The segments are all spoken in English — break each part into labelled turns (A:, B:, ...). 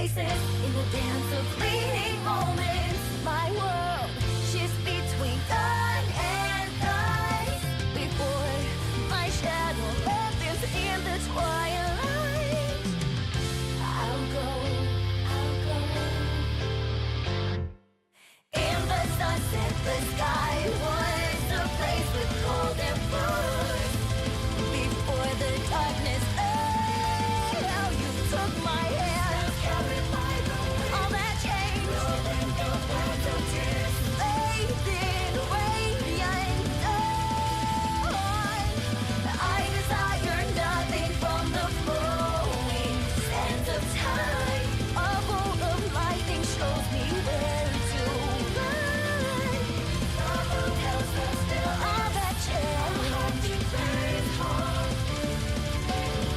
A: places in the dance of fleeting moments. My world shifts between dawn and night before my shadow lengthens in the twilight. I'll go. In the sunset, the sky was a place with golden fruit. Before the darkness, how you took my hand. All that changed. Faded, radiant dawn. I desire nothing from the flowing sands of time. A bolt of lightning shows me where to run. All that changed.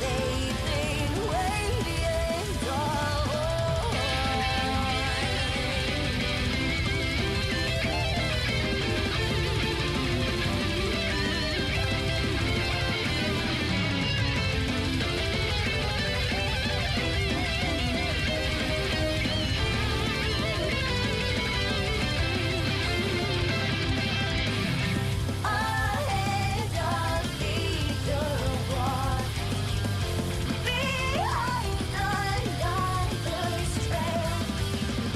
A: Fading, radiant dawn. Ahead of leader walk, behind another's trail.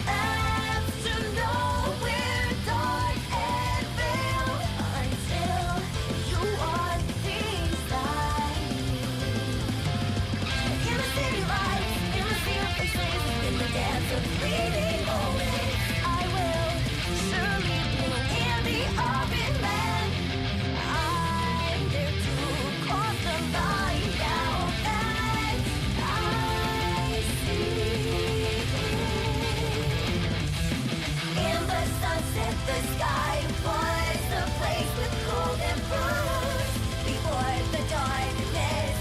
A: Paths to nowhere, dark and veiled, until you are beside me. In the city lights, in the sea of faces, in the dance of fleeting moments, I will surely bloom in the open land. I'm there to cross the line now that I see. In the sunset, the sky was a place with golden fruit. Before the darkness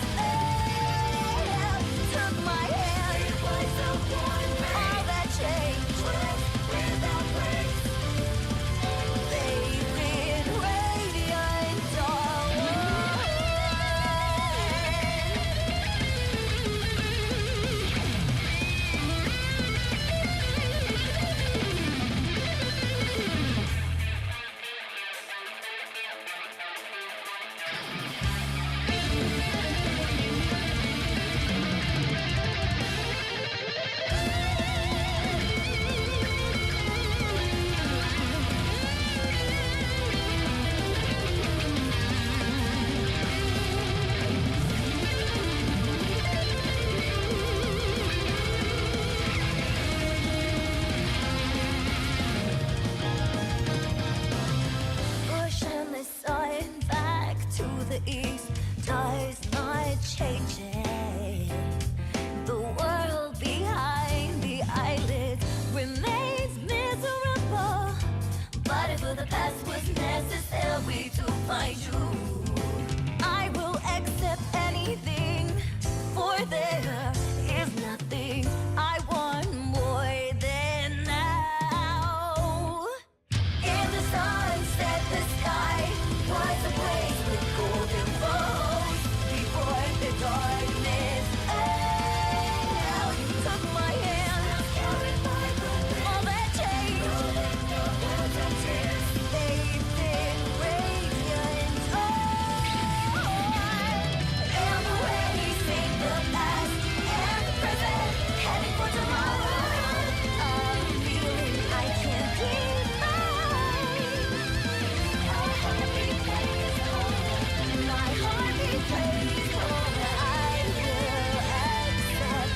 A: took my hand, it was a warm rain. All that changed without breaks. Faded, radiant dawn. Pushing the sun back to the east does not change it. The world behind the eyelids remains miserable. But if the past was necessary to find you, I will accept anything, for there is nothing I want more than now. In the sunset, the sky was a place with golden rose. Before the darkness, how you took my hand. All that changed. Faded, radiant dawn. And the way sing the past and the present, heading for tomorrow. A feeling I can't define. A heartbeat plays home. My heartbeat plays home. I will accept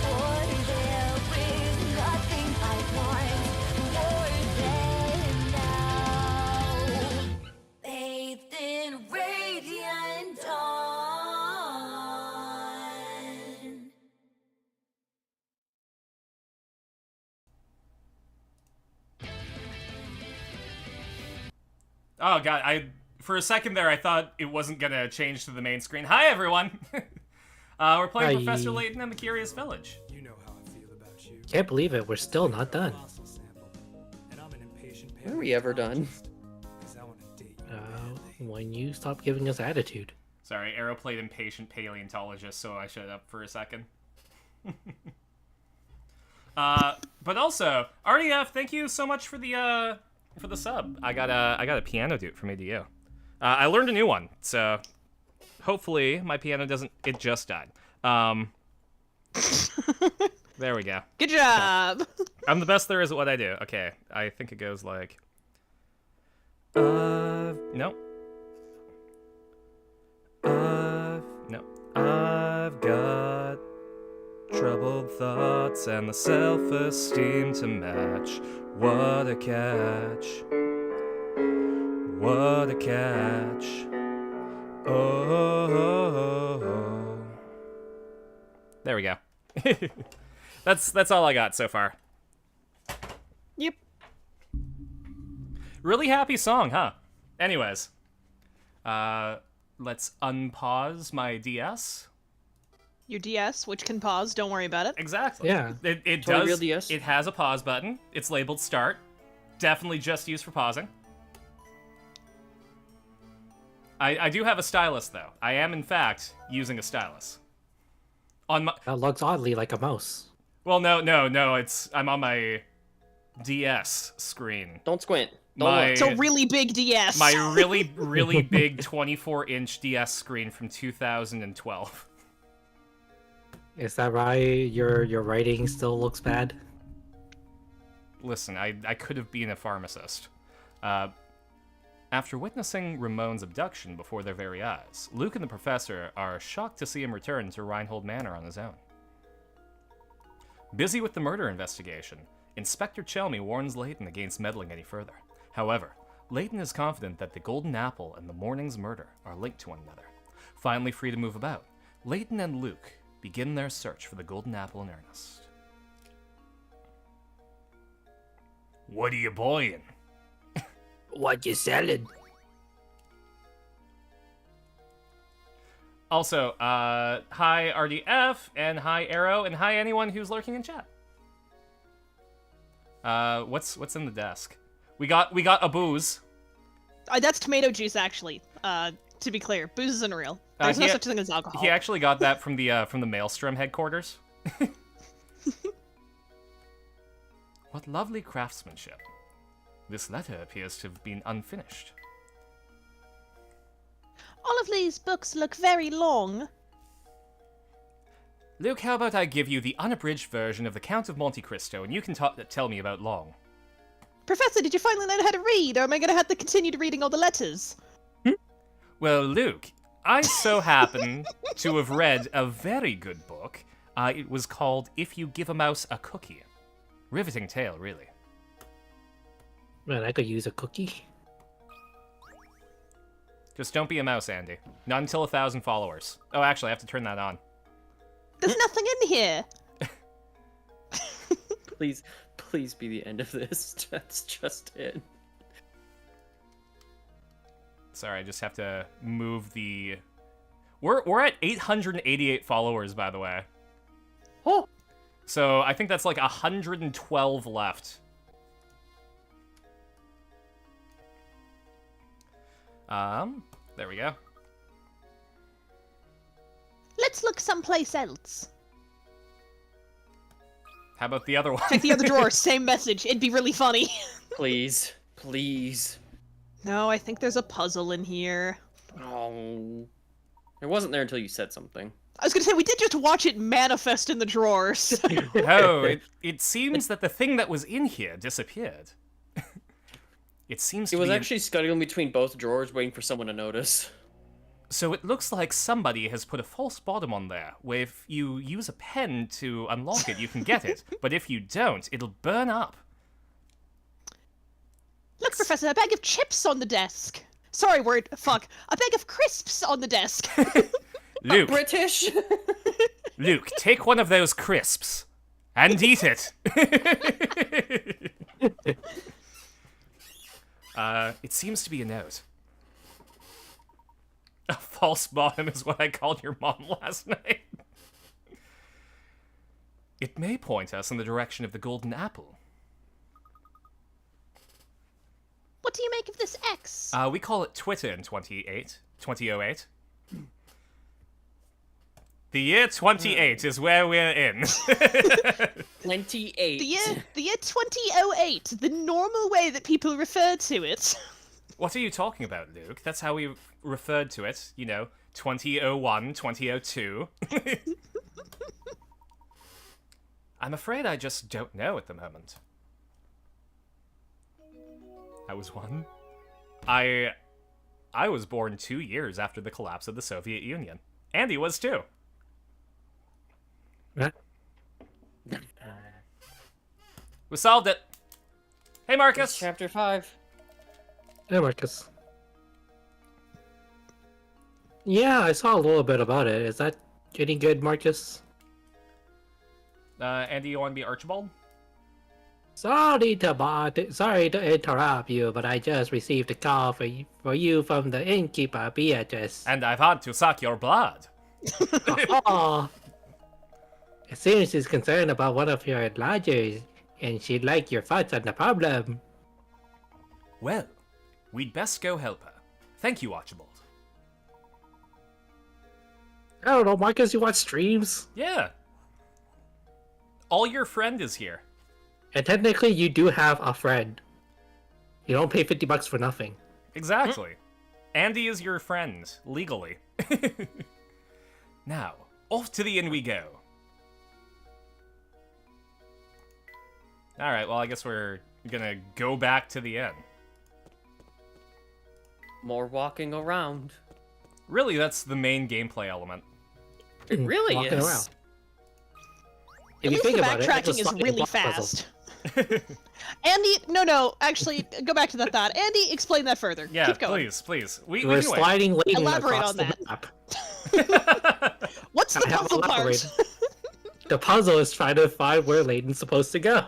A: for there is nothing I want more than now. Bathed in radiant dawn.
B: Oh god, for a second there I thought it wasn't gonna change to the main screen. Hi everyone! We're playing
C: Hi.
B: Professor Layton and the Curious Village.
D: You know how I feel about you.
C: Can't believe it. We're still not done.
D: Fossil sample, and I'm an impatient
E: Are we ever done?
D: 'cause I want to date you.
C: when you stop giving us attitude.
B: Sorry, Arrow played impatient paleontologist, so I shut up for a second. But also, RDF, thank you so much for the sub. I got a piano dude from ADU. I learned a new one, so hopefully my piano doesn't. It just died. There we go.
D: Good job.
B: I'm the best there is at what I do. Okay, I think it goes like. No. No. I've got troubled thoughts and the self-esteem to match. What a catch. What a catch. Oh. There we go. That's all I got so far.
D: Yep.
B: Really happy song, huh? Anyways. Let's unpause my DS.
D: Your DS, which can pause, don't worry about it.
B: Exactly.
C: Yeah.
B: It
E: Totally
B: does.
E: real DS.
B: It has a pause button. It's labeled start. Definitely just used for pausing. I do have a stylus though. I am in fact using a stylus. On my
C: That looks oddly like a mouse.
B: well, no. I'm on my DS screen.
E: Don't squint. Don't
B: My
E: look.
D: It's a really big DS.
B: my really big 24-inch DS screen from 2012.
C: Is that why your writing still looks bad?
B: Listen, I could have been a pharmacist. After witnessing Ramon's abduction before their very eyes, Luke and the professor are shocked to see him return to Reinhold Manor on his own. Busy with the murder investigation, Inspector Chelmy warns Layton against meddling any further. However, Layton is confident that the Golden Apple and the morning's murder are linked to one another. Finally free to move about, Layton and Luke begin their search for the Golden Apple in earnest. What are you buying?
C: What you selling?
B: Also, hi RDF, and hi Arrow, and hi anyone who's lurking in chat. What's in the desk? We got a booze.
D: That's tomato juice, actually. To be clear, booze isn't real. There's no such thing as alcohol.
B: He actually got that from the Maelstrom headquarters. What lovely craftsmanship. This letter appears to have been unfinished.
D: All of these books look very long.
B: Luke, how about I give you the unabridged version of the Count of Monte Cristo, and you can tell me about Long.
D: Professor, did you finally learn how to read, or am I going to have to continue reading all the letters?
B: Well, Luke, I so happen to have read a very good book. It was called If You Give a Mouse a Cookie. Riveting tale, really.
C: Man, I could use a cookie.
B: Just don't be a mouse, Andy. Not until 1,000 followers. Oh, actually, I have to turn that on.
D: There's nothing in here.
E: Please be the end of this. That's just it.
B: Sorry, I just have to move the... We're at 888 followers, by the way.
E: Oh,
B: So I think that's like 112 left. There we go.
D: Let's look someplace else.
B: How about the other one?
D: Check the other drawer, same message. It'd be really funny.
E: please, please.
D: No, I think there's a puzzle in here.
E: Oh, it wasn't there until you said something.
D: I was gonna say, we did just watch it manifest in the drawers.
B: Oh, it seems that the thing that was in here disappeared. It seems to
E: It was
B: be
E: actually scuttling between both drawers, waiting for someone to notice.
B: So it looks like somebody has put a false bottom on there, where if you use a pen to unlock it, you can get it. But if you don't, it'll burn up.
D: Look, Professor, a bag of chips on the desk. Sorry, word, fuck. A bag of crisps on the desk.
B: Luke,
E: British?
B: Luke, take one of those crisps and eat it. It seems to be a note. A false bottom is what I called your mom last night. It may point us in the direction of the Golden Apple.
D: What do you make of this X?
B: We call it Twitter in 2008. The year 28 is where we're in.
E: 28.
D: The year 2008, the normal way that people refer to it.
B: What are you talking about, Luke? That's how we referred to it. 2001, 2002. I'm afraid I just don't know at the moment. I was one. I was born 2 years after the collapse of the Soviet Union. Andy was too.
C: Huh?
B: We solved it. Hey, Marcus.
E: Chapter 5.
C: Hey, Marcus. Yeah, I saw a little bit about it. Is that any good, Marcus?
B: Andy, you want to be Archibald?
C: Sorry to interrupt you, but I just received a call for you from the innkeeper, Beatrice.
B: And I've had to suck your blood.
C: Oh, it seems she's concerned about one of your lodgers, and she'd like your thoughts on the problem.
B: Well, we'd best go help her. Thank you, Archibald.
C: I don't know, Marcus, you watch streams?
B: Yeah. All your friend is here.
C: And technically, you do have a friend. You don't pay $50 for nothing.
B: Exactly. Andy is your friend, legally. Now, off to the inn we go. Alright, well, I guess we're gonna go back to the inn.
E: More walking around.
B: Really, that's the main gameplay element.
E: It really
C: Walking
E: is.
C: around.
D: At
C: If you
D: least
C: think
D: the
C: about it, it's
D: backtracking
C: a
D: is
C: fucking
D: really
C: block puzzle.
D: fast. Andy, no, actually, go back to that thought. Andy, explain that further.
B: Yeah,
D: Keep going.
B: please. We
C: We're
B: do it.
C: sliding Layton
D: Elaborate
C: across
D: on
C: the
D: that.
C: map.
D: What's the
C: I have
D: puzzle part?
C: elaborated. The puzzle is trying to find where Layton's supposed to go.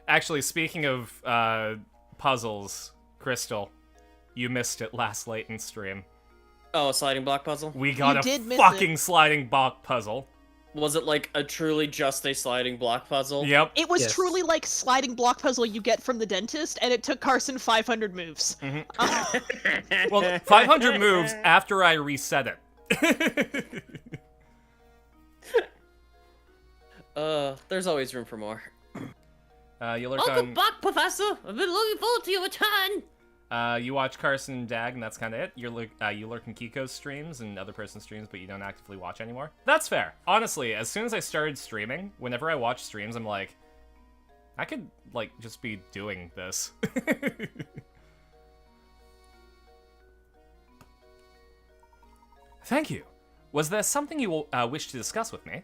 B: Actually, speaking of puzzles, Crystal, you missed it last Layton stream.
E: Oh, a sliding block puzzle?
B: We got a
D: did miss
B: fucking sliding block puzzle.
E: Was it like a truly just a sliding block puzzle?
B: Yep.
D: It was
C: Yes.
D: truly like sliding block puzzle you get from the dentist, and it took Carson 500 moves.
B: Well, 500 moves after I reset it.
E: There's always room for more.
B: You lurk
E: Welcome back, Professor! I've been looking forward to your return!
B: you watch Carson and Dag, and that's kind of it. You lurk in Kiko's streams and other person's streams, but you don't actively watch anymore. That's fair. Honestly, as soon as I started streaming, whenever I watch streams, I'm like, I could, like, just be doing this. Thank you. Was there something you wish to discuss with me?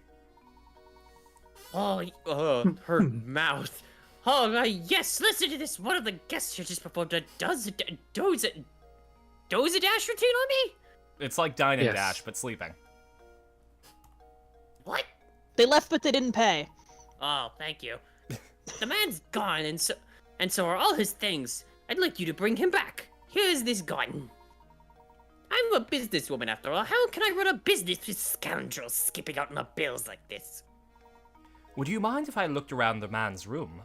E: Oh, her mouth. Oh, yes, listen to this. One of the guests here just performed a does a dash routine on me?
B: It's like dine and
C: Yes.
B: dash, but sleeping.
E: What?
D: They left, but they didn't pay.
E: Oh, thank you. The man's gone, and so are all his things. I'd like you to bring him back. Here's this gun. I'm a businesswoman after all. How can I run a business with scoundrels skipping out on the bills like this?
B: Would you mind if I looked around the man's room?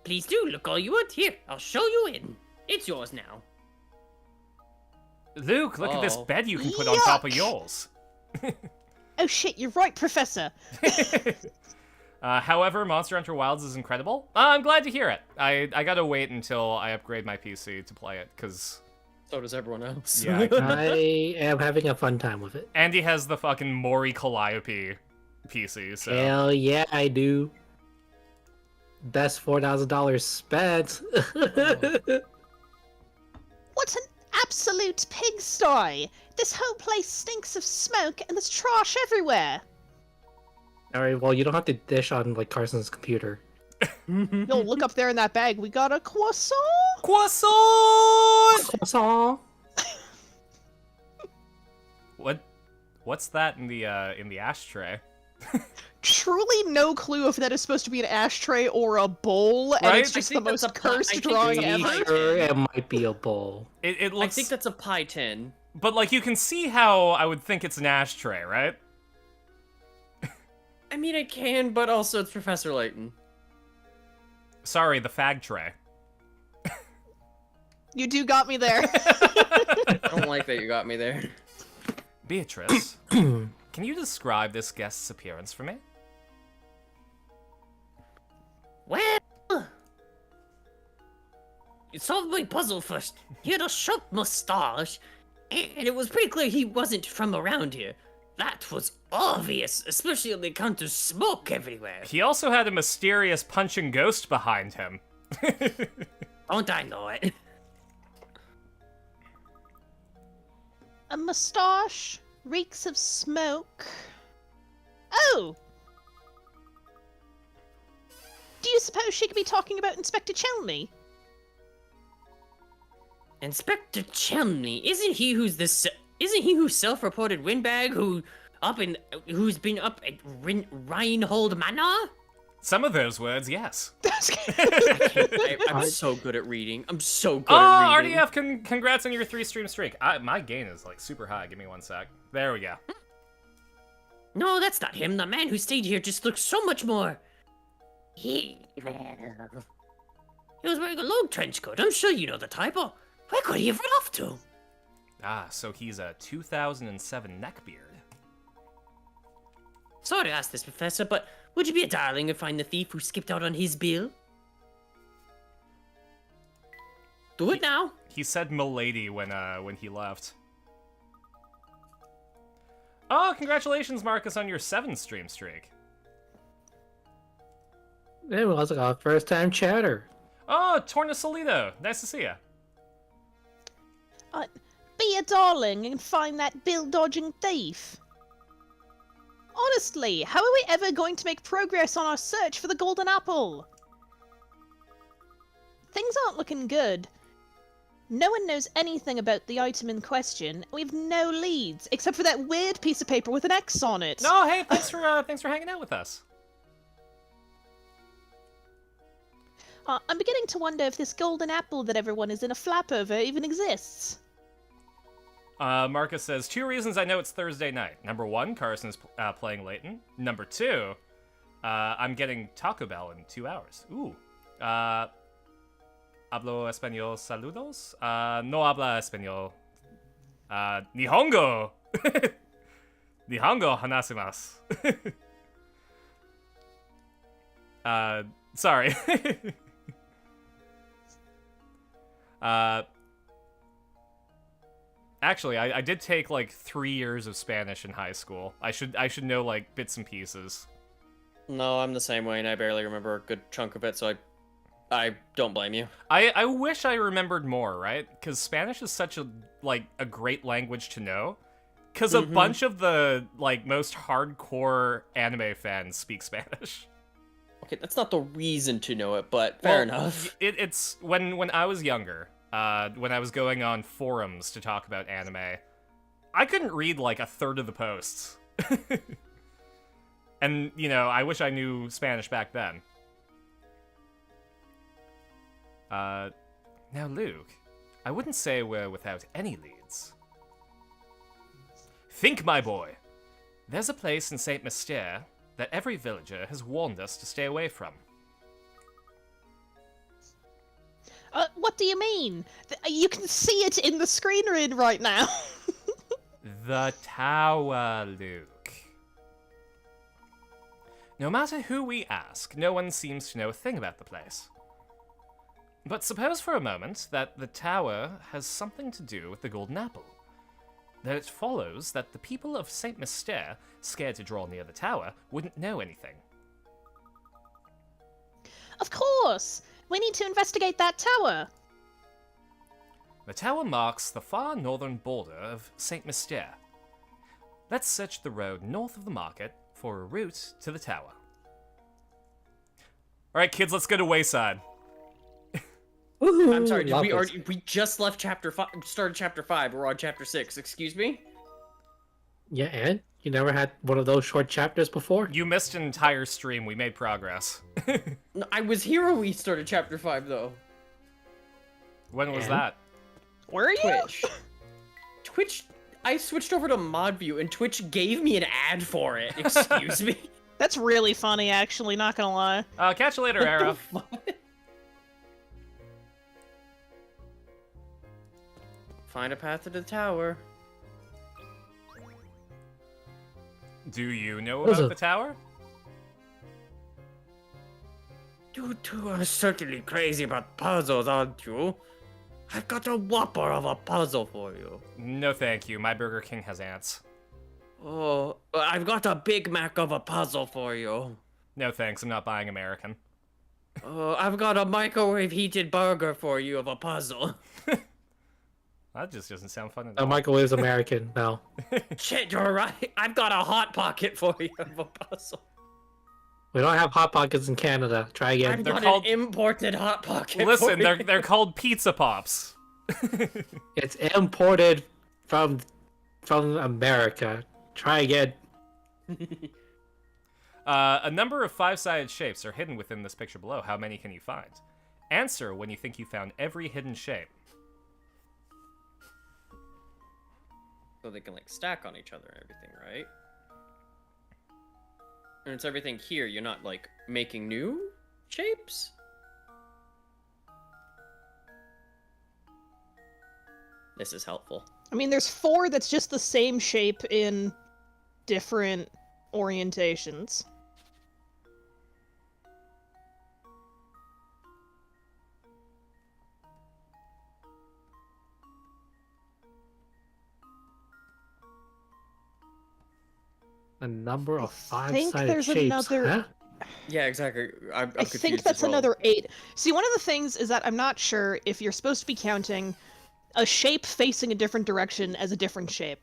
E: Please do, look all you want. Here, I'll show you in. It's yours now.
B: Luke, look at this
E: Oh.
B: bed you can put on top of
D: Yuck.
B: yours.
D: Oh shit, you're right, Professor.
B: However, Monster Hunter Wilds is incredible. I'm glad to hear it. I gotta wait until I upgrade my PC to play it, because
E: So does everyone else.
B: Yeah.
C: I am having a fun time with it.
B: Andy has the fucking Mori Calliope PC, so...
C: Hell yeah, I do. Best $4,000 spent.
D: What an absolute pigsty! This whole place stinks of smoke, and there's trash everywhere.
C: Alright, well, you don't have to dish on, like, Carson's computer.
D: Yo, look up there in that bag. We got a croissant.
B: Croissant!
C: Croissant!
B: What's that in the ashtray?
D: Truly no clue if that is supposed to be an ashtray or a bowl, and
B: Right?
D: it's just the
E: I think that's
D: most
E: a pie- I
D: cursed
E: think
D: drawing
E: it's a
D: ever.
E: pie.
C: Sure, it might be a bowl.
B: It
E: I
B: looks...
E: think that's a pie tin.
B: But, like, you can see how I would think it's an ashtray, right?
E: I mean, I can, but also it's Professor Layton.
B: Sorry, the fag tray.
D: You do got me there.
E: I don't like that you got me there.
B: Beatrice, can you describe this guest's appearance for me?
E: Well, you solved my puzzle first. He had a sharp mustache, and it was pretty clear he wasn't from around here. That was obvious, especially on the account of smoke everywhere.
B: He also had a mysterious punching ghost behind him.
E: Don't I know it?
D: A mustache, reeks of smoke. Oh! Do you suppose she could be talking about Inspector Chelney?
E: Inspector Chelney, isn't he who self-reported windbag who's been up at Reinhold Manor?
B: Some of those words, yes.
E: I'm so good at reading. I'm so good at reading.
B: RDF, congrats on your 3-stream streak. My gain is like super high. Give me 1 sec. There we go.
E: No, that's not him. The man who stayed here just looks so much more. He was wearing a long trench coat. I'm sure you know the type. Oh, where could he have run off to?
B: Ah, so he's a 2007 neckbeard.
E: Sorry to ask this, Professor, but would you be a darling and find the thief who skipped out on his bill? Do it now.
B: He said "milady" when he left. Oh, congratulations, Marcus, on your 7-stream streak.
C: It was like our first time chatter.
B: Oh, Tornasolito, nice to see you.
D: Be a darling and find that bill-dodging thief. Honestly, how are we ever going to make progress on our search for the golden apple? Things aren't looking good. No one knows anything about the item in question. We've no leads, except for that weird piece of paper with an X on it.
B: No, hey, thanks for hanging out with us.
D: I'm beginning to wonder if this golden apple that everyone is in a flap over even exists.
B: Marcus says, 2 reasons I know it's Thursday night. Number 1, Carson's playing Layton. Number 2, I'm getting Taco Bell in 2 hours. Ooh. Hablo español saludos? No habla español. Nihongo! Nihongo hanasimasu. Sorry. Actually, I did take like 3 years of Spanish in high school. I should know like bits and pieces.
E: No, I'm the same way, and I barely remember a good chunk of it, so I don't blame you.
B: I wish I remembered more, right? Because Spanish is such a great language to know. Because a bunch of the like most hardcore anime fans speak Spanish.
E: Okay, that's not the reason to know it, but fair enough.
B: It's when I was younger. When I was going on forums to talk about anime, I couldn't read like a third of the posts. And, you know, I wish I knew Spanish back then. Now, Luke, I wouldn't say we're without any leads. Think, my boy. There's a place in St. Mystere that every villager has warned us to stay away from.
D: What do you mean? You can see it in the screen read right now.
B: The tower, Luke. No matter who we ask, no one seems to know a thing about the place. But suppose for a moment that the tower has something to do with the golden apple. Then it follows that the people of St. Mystere, scared to draw near the tower, wouldn't know anything.
D: Of course! We need to investigate that tower.
B: The tower marks the far northern border of St. Mystere. Let's search the road north of the market for a route to the tower. Alright, kids, let's go to Wayside.
E: I'm sorry,
C: Love
E: we just left chapter 5, started chapter 5, we're on chapter 6, excuse me?
C: Yeah, and you never had one of those short chapters before?
B: You missed an entire stream. We made progress.
E: No, I was here when we started chapter 5, though.
B: When was
C: And?
B: that?
D: Were you?
E: Twitch, I switched over to mod view, and Twitch gave me an ad for it, excuse me?
D: That's really funny, actually, not gonna lie.
B: Catch you later, Arrow.
E: find a path to the tower.
B: Do you know
C: Those
B: about
C: are-
B: the tower?
E: You two are certainly crazy about puzzles, aren't you? I've got a whopper of a puzzle for you.
B: No, thank you. My Burger King has ants.
E: Oh, I've got a Big Mac of a puzzle for you.
B: No, thanks. I'm not buying American.
E: Oh, I've got a microwave heated burger for you of a puzzle.
B: That just doesn't sound fun at
C: The
B: all.
C: microwave's American. No.
E: Shit, you're right. I've got a hot pocket for you of a puzzle.
C: We don't have Hot Pockets in Canada. Try again.
E: I've
B: They're
E: got
B: called-
E: an imported hot pocket.
B: Listen,
E: for you.
B: they're called pizza pops.
C: It's imported from America. Try again.
B: A number of five-sided shapes are hidden within this picture below. How many can you find? Answer when you think you found every hidden shape.
E: So they can like stack on each other and everything, right? And it's everything here. You're not like making new shapes. This is helpful.
D: I mean, there's 4 that's just the same shape in different orientations.
C: A number of
D: think
C: five-sided
D: there's
C: shapes.
D: another-
C: Huh?
E: Yeah, exactly. I'm
D: I
E: confused
D: think
E: as
D: that's
E: well.
D: another 8. See, one of the things is that I'm not sure if you're supposed to be counting a shape facing a different direction as a different shape.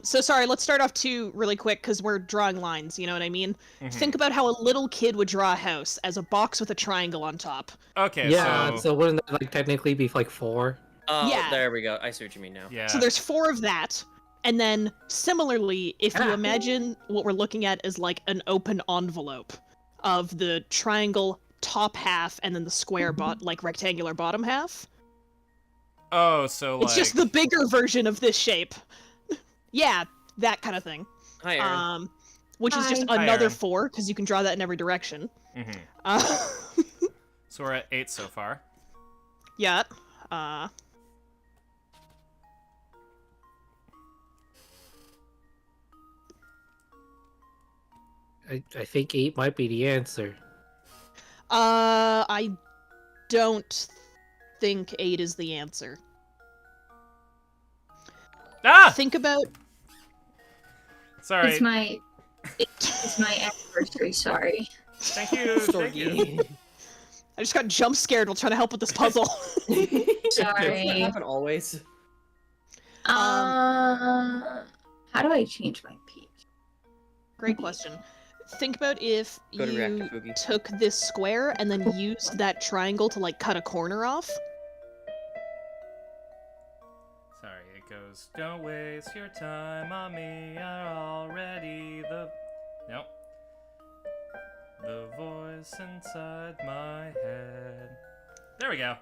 D: So sorry, let's start off really quick, because we're drawing lines, you know what I mean?
B: Mhm.
D: Think about how a little kid would draw a house as a box with a triangle on top.
B: Okay,
C: Yeah,
B: so...
C: so wouldn't that like technically be like 4?
E: Oh,
D: Yeah.
E: there we go. I see what you mean now.
B: Yeah.
D: So there's 4 of that. And then, similarly, if you
C: Ah.
D: imagine what we're looking at as like an open envelope of the triangle top half and then the square like rectangular bottom half,
B: Oh, so like...
D: it's just the bigger version of this shape. Yeah, that kind of thing.
E: Hi, Aaron.
D: Which is just
B: Hi,
D: another
B: Aaron.
D: 4 because you can draw that in every direction.
B: Mhm.
D: Uh,
B: So we're at 8 so far.
D: yeah.
C: I think 8 might be the answer.
D: I don't think 8 is the answer.
B: Ah!
D: Think about
B: Sorry.
F: It's my anniversary, sorry.
B: Thank you. Thank you.
D: I just got jump scared while trying to help with this puzzle.
E: Doesn't that
F: Sorry.
E: happen always?
F: How do I change my page?
D: Great question. Think about if
E: Go to
D: you
E: Reactive Boogie.
D: took this square and then used that triangle to like cut a corner off.
B: Sorry, it goes, don't waste your time on me, you're already the... Nope. The voice inside my head. There we go.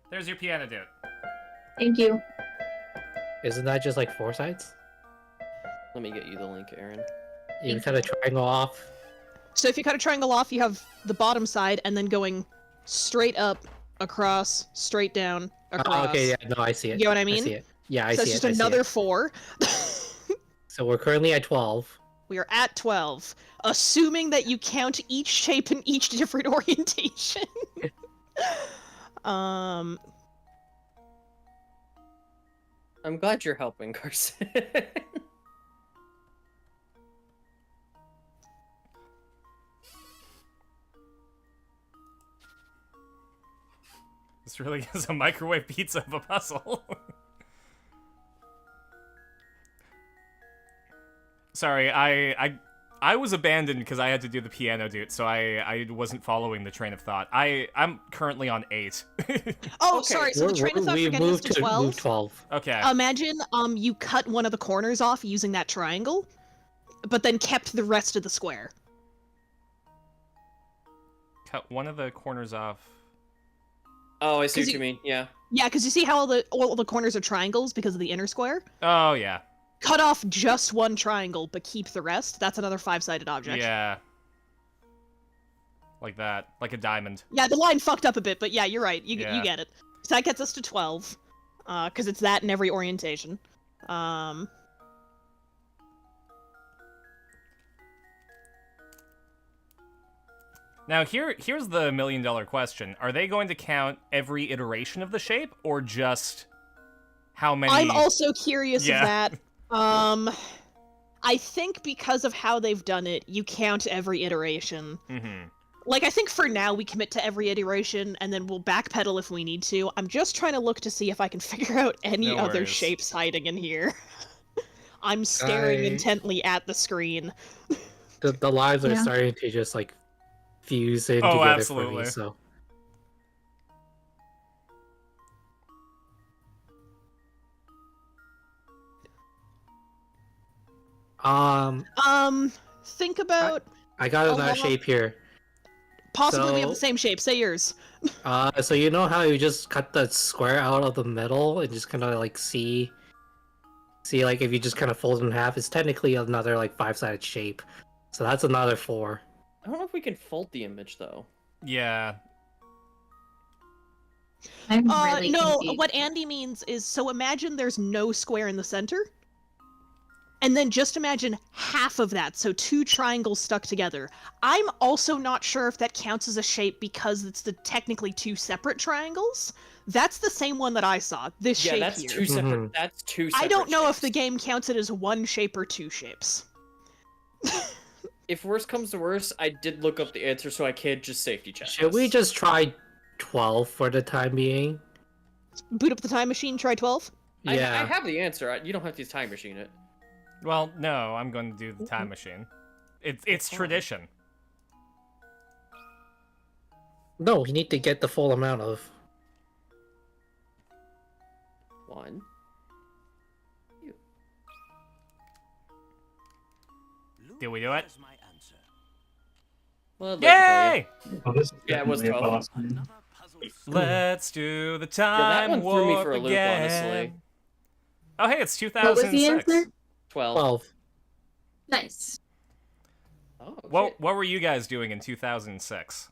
B: There's your piano dude.
F: Thank you.
C: Isn't that just like 4 sides?
E: Let me get you the link, Aaron.
C: You cut a triangle off.
D: So if you cut a triangle off, you have the bottom side and then going straight up, across, straight down, across.
C: Oh, okay, yeah, no, I see it.
D: You know what I mean?
C: I see it. Yeah, I
D: So
C: see
D: it's
C: it.
D: just
C: I see
D: another
C: it.
D: 4.
C: So we're currently at 12.
D: We are at 12, assuming that you count each shape in each different orientation.
E: I'm glad you're helping, Carson.
B: This really is a microwave pizza of a puzzle. Sorry, I was abandoned because I had to do the piano dude, so I wasn't following the train of thought. I'm currently on 8.
D: Oh,
E: Okay.
D: sorry. So the train of thought
C: we
D: for getting us
C: moved
D: to 12.
C: move 12.
B: Okay.
D: Imagine you cut one of the corners off using that triangle, but then kept the rest of the square.
B: Cut one of the corners off.
E: Oh, I see
D: 'Cause
E: what
D: you-
E: you mean. Yeah.
D: Yeah, because you see how all the corners are triangles because of the inner square?
B: Oh, yeah.
D: Cut off just one triangle, but keep the rest. That's another 5-sided object.
B: Yeah. Like that. Like a diamond.
D: Yeah, the line fucked up a bit, but yeah, you're right. You
B: Yeah.
D: get it. that gets us to 12. Because it's that in every orientation.
B: Now here's the million-dollar question. Are they going to count every iteration of the shape, or just how many...
D: I'm also curious
B: Yeah.
D: of that. I think because of how they've done it, you count every iteration.
B: Mm-hmm.
D: Like, I think for now we commit to every iteration, and then we'll backpedal if we need to. I'm just trying to look to see if I can figure out any
B: No
D: other
B: worries.
D: shapes hiding in here. I'm staring intently at the screen.
C: The lives are
F: Yeah.
C: starting to just like fuse in
B: Oh,
C: together for
B: absolutely.
C: me. So
D: Think about
C: I got
D: Along-
C: another shape here.
D: possibly we have the
C: So-
D: same shape. Say yours.
C: So you know how you just cut the square out of the middle and just kind of like see like if you just kind of fold it in half, it's technically another like 5-sided shape. So that's another 4.
E: I don't know if we can fold the image though.
B: Yeah.
F: I'm really
D: No,
F: confused.
D: what Andy means is, so imagine there's no square in the center, and then just imagine half of that, so 2 triangles stuck together. I'm also not sure if that counts as a shape because it's technically 2 separate triangles. That's the same one that I saw, this
E: Yeah,
D: shape
E: that's
D: here.
E: 2 separate.
C: Mhm.
E: That's 2 separate.
D: I don't know if the
E: shapes.
D: game counts it as 1 shape or 2 shapes.
E: If worse comes to worse, I did look up the answer, so I can't just safety check.
C: Should we
E: this.
C: just try 12 for the time being?
D: Boot up the time machine, try 12.
E: I
C: Yeah.
E: have the answer. You don't have to time machine it.
B: Well, no, I'm going to do the time machine. It's
E: fine.
B: tradition.
C: No, you need to get the full amount of.
E: 1.
B: Did we do it?
E: Well, I'd like to tell
B: Yay!
G: Oh, this is
E: Yeah, it was
G: definitely a
E: 12.
G: boss man.
B: Let's do the
E: that
B: time
E: one threw me
B: warp
E: for a loop,
B: again.
E: honestly.
B: Oh, hey, it's
F: What was the
B: 2006.
F: answer?
E: 12.
C: 12.
F: Nice.
E: Oh,
B: What
E: shit.
B: what were you guys doing in 2006?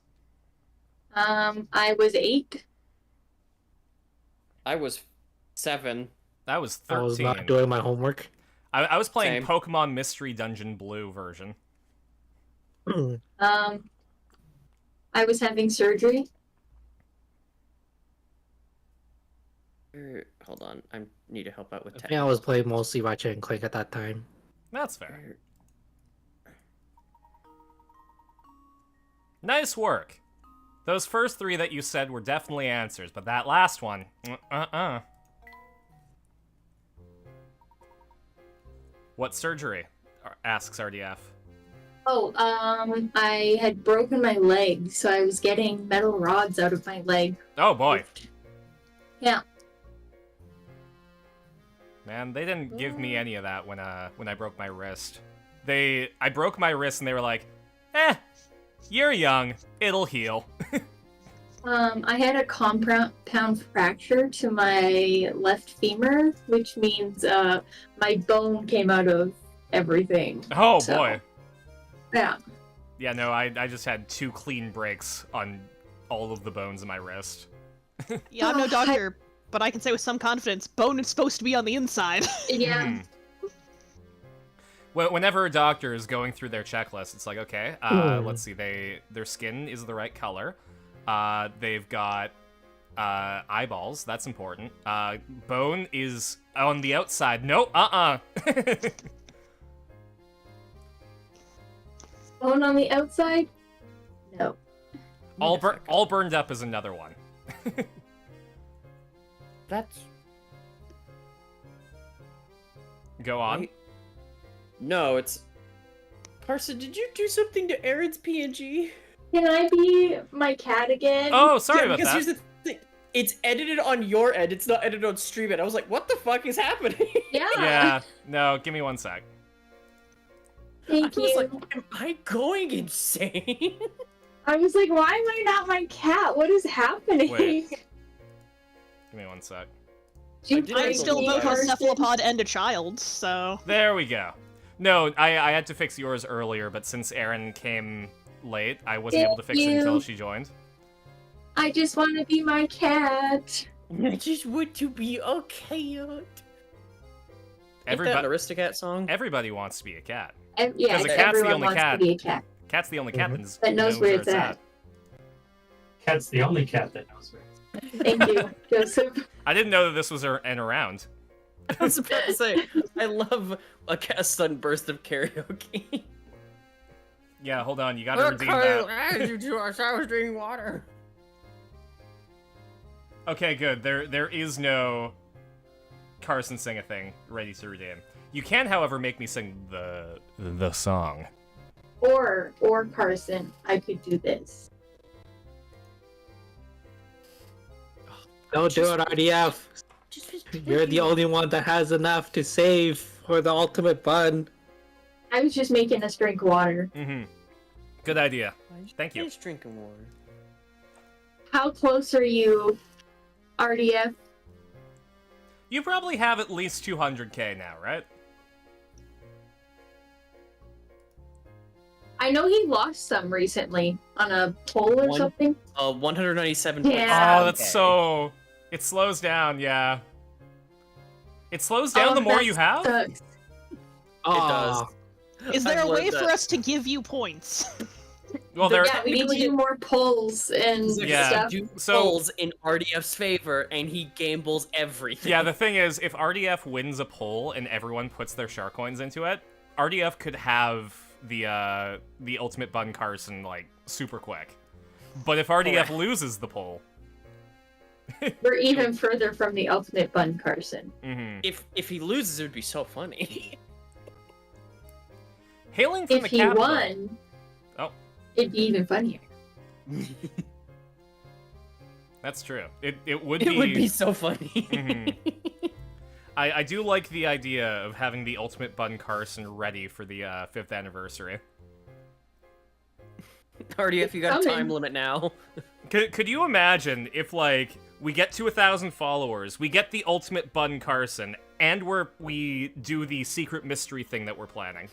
F: I was 8.
E: I was 7.
B: I was
C: I
B: 13.
C: was not doing my homework.
B: I was playing
E: Same.
B: Pokemon Mystery Dungeon Blue version.
F: I was having surgery.
E: Hold on, I need to help out with
C: I
E: 10.
C: think I was playing mostly Ratchet and Clank at that time.
B: That's fair. Nice work. Those first 3 that you said were definitely answers, but that last one, What surgery? Asks RDF.
F: Oh, I had broken my leg, so I was getting metal rods out of my leg.
B: Oh boy.
F: Yeah.
B: Man, they didn't give me any of that when I broke my wrist. I broke my wrist and they were like, you're young, it'll heal.
F: I had a compound fracture to my left femur, which means my bone came out of everything.
B: Oh
F: So-
B: boy.
F: Yeah.
B: Yeah, no, I just had 2 clean breaks on all of the bones in my wrist.
D: Yeah, I'm no doctor, but I can say with some confidence, bone is supposed to be on the inside.
F: Yeah.
B: Hmm. Whenever a doctor is going through their checklist, it's like, okay, let's see, their skin is the right color. They've got eyeballs, that's important. Bone is on the outside. No,
F: Bone on the outside? No.
B: all burned up is another one.
E: That's...
B: Go on.
E: Wait. No, it's... Carson, did you do something to Aaron's PNG?
F: Can I be my cat again?
B: Oh, sorry
E: yeah,
B: about
E: because
B: that.
E: here's the thing. It's edited on your end, it's not edited on stream end. I was like, what the fuck is happening?
F: Yeah.
B: Yeah, no, give me 1 sec.
F: Thank
E: I was
F: you.
E: like, am I going insane?
F: I was like, why am I not my cat? What is happening?
B: Wait. Give me 1 sec.
F: You
E: did
D: I'm
E: Thank
D: still
E: you,
D: both a
F: Carson.
D: cephalopod and a child, so...
B: There we go. No, I had to fix yours earlier, but since Erin came late, I wasn't able to fix it
F: Thank
B: until
F: you.
B: she joined.
F: I just want to be my cat.
E: I just want to be a cat. Ain't that an
B: Everybody,
E: Aristocat song?
B: everybody wants to be a cat.
F: Yeah,
B: Because a cat's the
F: everyone
B: only
F: wants
B: cat.
F: to be a cat.
B: Cat's the only cat
F: That knows where it's at.
G: Cat's the only cat that knows where it's at.
F: Thank you, Joseph.
B: I didn't know that this was an around.
E: I was about to say, I love a sudden burst of karaoke.
B: Yeah, hold on, you gotta redeem that.
E: You two, I was drinking water.
B: Okay, good. There is no Carson sing a thing ready to redeem. You can, however, make me sing the song.
F: Or Carson, I could do this.
C: Don't do it, RDF. You're the only one that has enough to save for the ultimate bun.
F: I was just making us drink water.
B: Mm-hmm. Good idea. Thank you.
E: Just drinking water.
F: How close are you, RDF?
B: You probably have at least 200k now, right?
F: I know he lost some recently on a poll or something.
E: 197.
F: Yeah.
B: Oh, that's so... It slows down, yeah. It slows down the more you have?
F: Sucks.
E: does.
D: Is there
E: I've
D: a way
E: learned
D: for
E: that.
D: us to give you points?
B: Well, there...
F: Yeah, we need to do more polls and
B: Yeah.
F: stuff.
E: Do
B: So-
E: polls in RDF's favor, and he gambles everything.
B: Yeah, the thing is, if RDF wins a poll and everyone puts their shark coins into it, RDF could have the ultimate bun Carson, like, super quick. But if RDF loses the poll...
F: We're even further from the ultimate bun, Carson.
B: Mm-hmm.
E: If he loses, it would be so funny.
B: Hailing from
F: If
B: the
F: he
B: capital...
F: won,
B: Oh.
F: it'd be even funnier.
B: That's true. It would
E: It
B: be...
E: would be so funny.
B: Mhm. I do like the idea of having the ultimate bun Carson ready for the 5th anniversary.
E: RDF, you got a
F: Coming.
E: time limit now.
B: Could you imagine if, like, we get to 1,000 followers, we get the ultimate bun Carson, and we do the secret mystery thing that we're planning,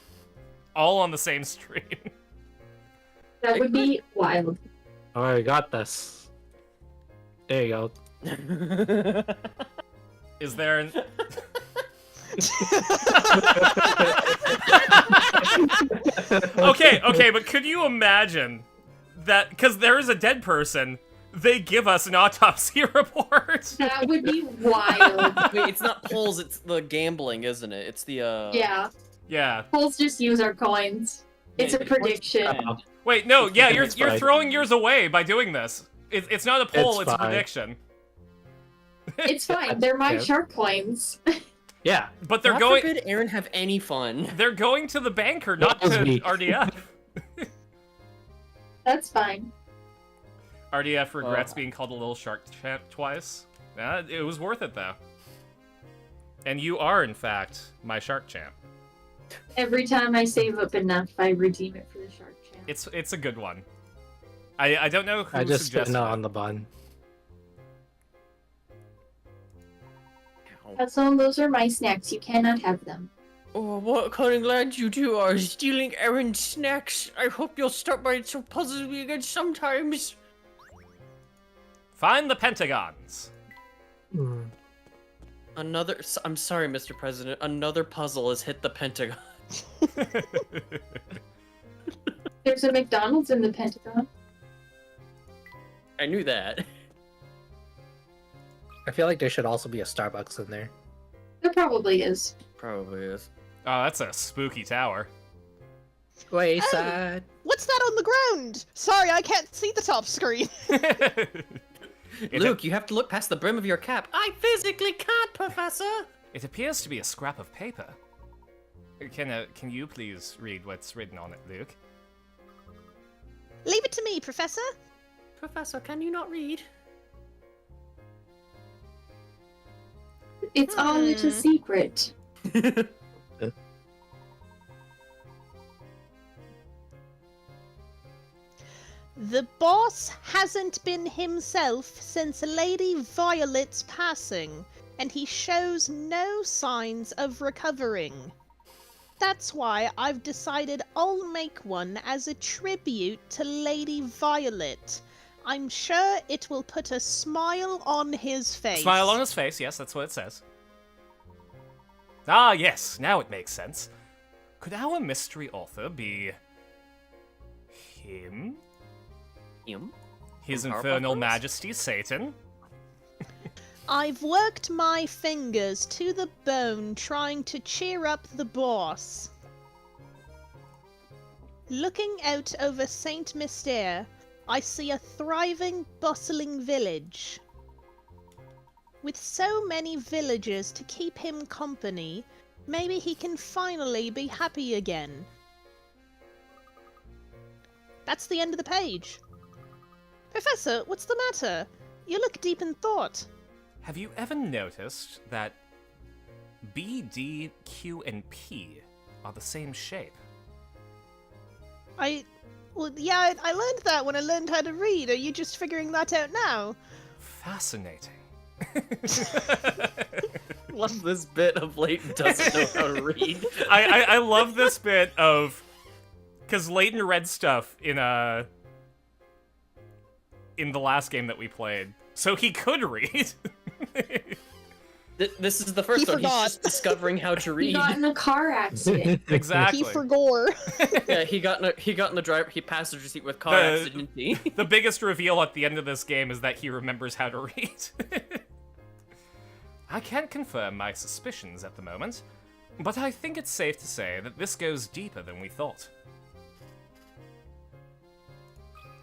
B: all on the same stream?
F: That would be wild.
C: Alright, we got this. There you go.
B: Is there an... Okay, but could you imagine that, because there is a dead person, they give us an autopsy report?
F: That would be wild.
E: Wait, it's not polls, it's the gambling, isn't it? It's the,
F: Yeah.
B: Yeah.
F: Polls just use our coins. It's a prediction.
C: Oh,
B: Wait, no, yeah, you're
C: It's fine.
B: throwing yours away by doing this. It's not a poll,
C: It's
B: it's a
C: fine.
B: prediction.
F: It's fine. They're my
C: Yeah.
F: shark coins.
C: yeah.
B: But they're
E: God
B: going
E: forbid Aaron have any fun.
B: they're going to the banker, not
C: That was
B: to
C: me.
B: RDF.
F: That's fine.
B: RDF regrets being called a little shark champ twice. It was worth it though. And you are, in fact, my shark champ.
F: Every time I save up enough, I redeem it for the shark champ.
B: It's a good one. I don't know who
C: I just
B: suggested
C: spit
B: it.
C: on the bun.
F: That's all. Those are my snacks. You cannot have them.
E: Oh, what cunning lads you two are, stealing Aaron's snacks. I hope you'll stop by so puzzles me again sometimes.
B: Find the pentagons.
C: Hmm.
E: I'm sorry, Mr. President. Another puzzle has hit the Pentagon.
F: There's a McDonald's in the Pentagon.
E: I knew that.
C: I feel like there should also be a Starbucks in there.
F: There probably is.
E: Probably is.
B: Oh, that's a spooky tower.
C: Wayside.
D: What's that on the ground? Sorry, I can't see the top screen.
E: Luke, you have to look past the brim of your cap. I physically can't, Professor!
B: It appears to be a scrap of paper. Can you please read what's written on it, Luke?
D: Leave it to me, Professor.
E: Professor, can you not read?
F: It's all a little secret.
D: The boss hasn't been himself since Lady Violet's passing, and he shows no signs of recovering. That's why I've decided I'll make one as a tribute to Lady Violet. I'm sure it will put a smile on his face.
B: Smile on his face, yes, that's what it says. Ah, yes, now it makes sense. Could our mystery author be... him?
E: Him?
B: His
E: From
B: infernal
E: Powerpuff Girls?
B: majesty, Satan?
D: I've worked my fingers to the bone trying to cheer up the boss. Looking out over Saint Mystere, I see a thriving, bustling village. With so many villagers to keep him company, maybe he can finally be happy again. That's the end of the page. Professor, what's the matter? You look deep in thought.
B: Have you ever noticed that B, D, Q, and P are the same shape?
D: Well, yeah, I learned that when I learned how to read. Are you just figuring that out now?
B: Fascinating.
E: Love this bit of Leighton doesn't know how to read.
B: I love this bit of... Because Leighton read stuff in the last game that we played, so he could read.
E: This is the first
D: He
E: one. He's
D: forgot.
E: just discovering how to
F: He
E: read.
F: got in a car accident.
B: Exactly.
D: He forgore.
E: Yeah, he got in the driver passenger seat with car
B: The-
E: accident. He?
B: The biggest reveal at the end of this game is that he remembers how to read. I can't confirm my suspicions at the moment, but I think it's safe to say that this goes deeper than we thought.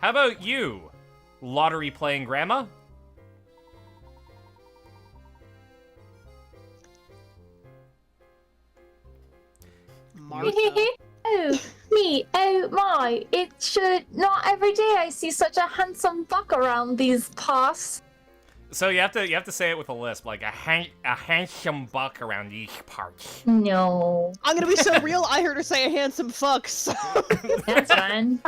B: How about you, lottery-playing grandma?
D: Martha.
F: Oh, me, oh my, it should not every day I see such a handsome buck around these parts.
B: So you have to say it with a lisp, like a handsome buck around these parts.
F: No,
D: I'm gonna be so real, I heard her say a handsome fuck, so...
F: that's fine.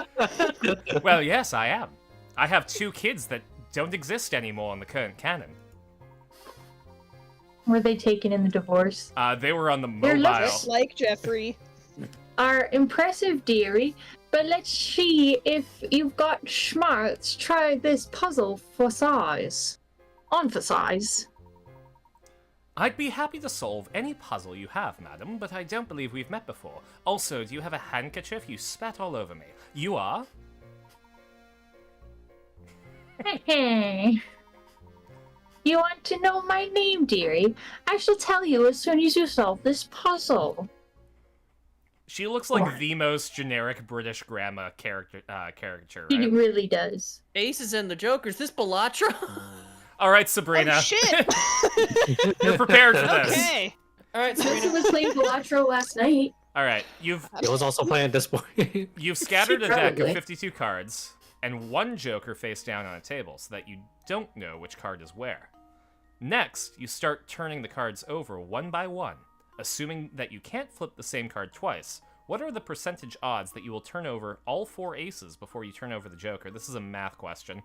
B: Well, yes, I am. I have 2 kids that don't exist anymore in the current canon.
F: Were they taken in the divorce?
B: They were on the
F: They're
B: mobile.
D: Just like Jeffrey.
F: Are impressive, dearie, but let's see if you've got smarts. Try this puzzle for size. On for size.
B: I'd be happy to solve any puzzle you have, madam, but I don't believe we've met before. Also, do you have a handkerchief? You spat all over me. You are?
F: You want to know my name, dearie? I shall tell you as soon as you solve this puzzle.
B: She looks like the most generic British grandma caricature,
F: He
B: right?
F: really does.
E: Aces and the Jokers. This Belatra.
B: All right, Sabrina.
D: Oh, shit!
B: You're prepared for this.
D: Okay.
E: All right,
F: Someone
E: Serena.
F: was playing Bellatro last night.
B: All right, you've
C: It was also playing at this point.
B: scattered a deck of
F: Probably.
B: 52 cards and 1 joker face down on a table so that you don't know which card is where. Next, you start turning the cards over one by one. Assuming that you can't flip the same card twice, what are the percentage odds that you will turn over all 4 aces before you turn over the joker? This is a math question.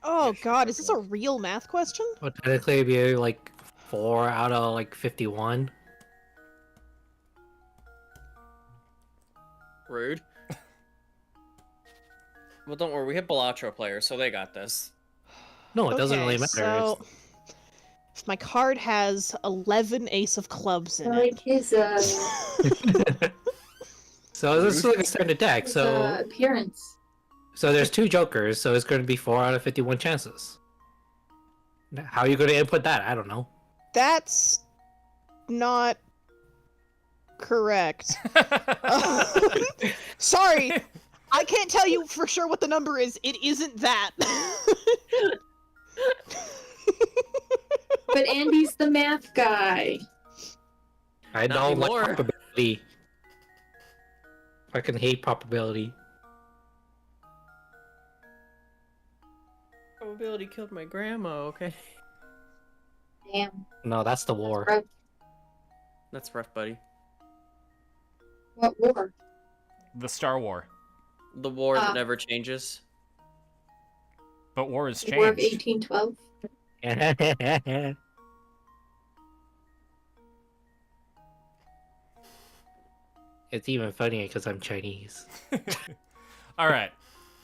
D: Oh god, is this a real math question?
C: Would technically be like 4 out of like 51.
E: Rude. Well, don't worry. We have Bellatro players, so they got this.
C: No, it doesn't really
D: Okay,
C: matter.
D: So, if my card has 11 ace of clubs in it.
F: Like his
C: So this is like a standard deck. So
F: appearance.
C: so there's 2 jokers, so it's going to be 4 out of 51 chances. How are you going to input that? I don't know.
D: That's not correct. Sorry, I can't tell you for sure what the number is. It isn't that.
F: But Andy's the math guy.
C: I
E: Not
C: don't
E: anymore.
C: like probability. Fucking hate probability.
E: Probability killed my grandma. Okay.
F: Damn.
C: No, that's the war.
F: Rough.
E: That's rough, buddy.
F: What war?
B: The Star War.
E: The war that
F: Ah.
E: never changes.
B: But war has
F: The War of
B: changed.
F: 1812.
C: It's even funnier because I'm Chinese.
B: All right.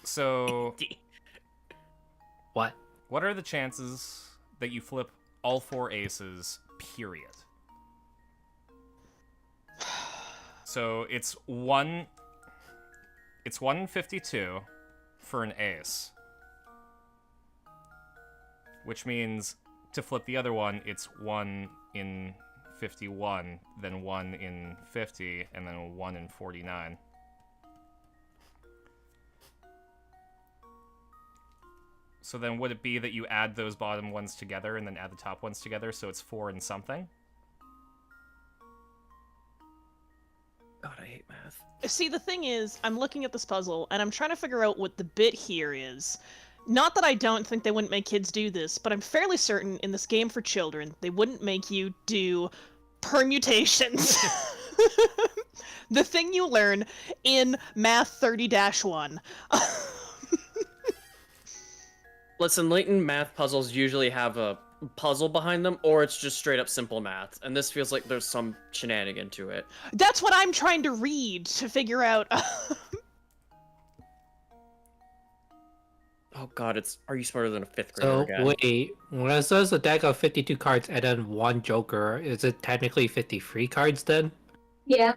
B: So
C: What?
B: What are the chances that you flip all 4 aces, period? So it's 1 in 52 for an ace. Which means to flip the other one, it's 1 in 51, then 1 in 50, and then 1 in 49. So then would it be that you add those bottom ones together and then add the top ones together, so it's 4 in something?
E: God, I hate math.
D: See, the thing is, I'm looking at this puzzle, and I'm trying to figure out what the bit here is. Not that I don't think they wouldn't make kids do this, but I'm fairly certain in this game for children, they wouldn't make you do permutations. The thing you learn in Math 30-1.
E: Listen, Leighton math puzzles usually have a puzzle behind them, or it's just straight up simple math, and this feels like there's some shenanigan to it.
D: That's what I'm trying to read to figure out.
E: Oh god, are you smarter than a 5th grader
C: So
E: again?
C: wait, when it says a deck of 52 cards and then 1 Joker, is it technically 53 cards then?
F: Yeah.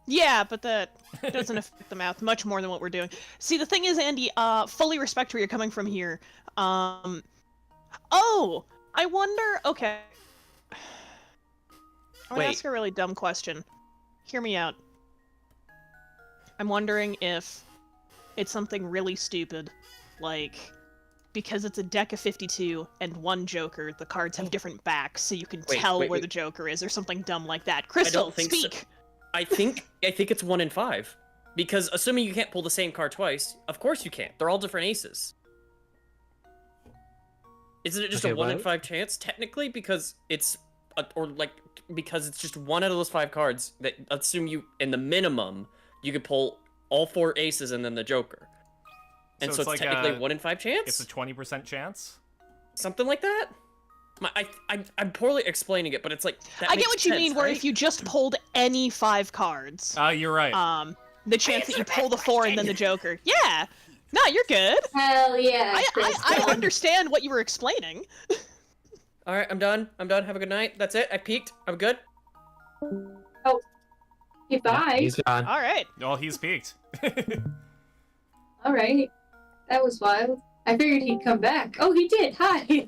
D: Yeah, but that doesn't affect the math much more than what we're doing. See, the thing is, Andy, fully respect where you're coming from here. Oh, I wonder. Okay, I'm gonna
E: Wait.
D: ask a really dumb question. Hear me out. I'm wondering if it's something really stupid, like because it's a deck of 52 and 1 Joker, the cards have different backs, so you can tell where the Joker is, or something dumb like that. Crystal,
E: think
D: speak.
E: so. I think it's 1 in 5. Because assuming you can't pull the same card twice, of course you can't. They're all different aces. Isn't it just a 1 in 5 chance technically? Because it's because it's just 1 out of those 5 cards that assume you in the minimum you could pull all 4 aces and then the Joker. And so it's
B: like
E: technically 1 in 5 chance.
B: It's a 20% chance?
E: Something like that. I'm poorly explaining it, but it's like that
D: I get
E: makes
D: what you
E: sense,
D: mean, where
E: right?
D: if you just pulled any 5 cards,
B: You're right.
D: the chance that you pull the 4 and then the Joker. Yeah. No, you're good.
F: Hell yeah.
D: I understand what you were explaining.
E: All right, I'm done. Have a good night. That's it. I peaked. I'm good.
F: Goodbye.
C: He's gone.
D: All right.
B: Oh, he's peaked.
F: All right. That was wild. I figured he'd come back. Oh, he did. Hi.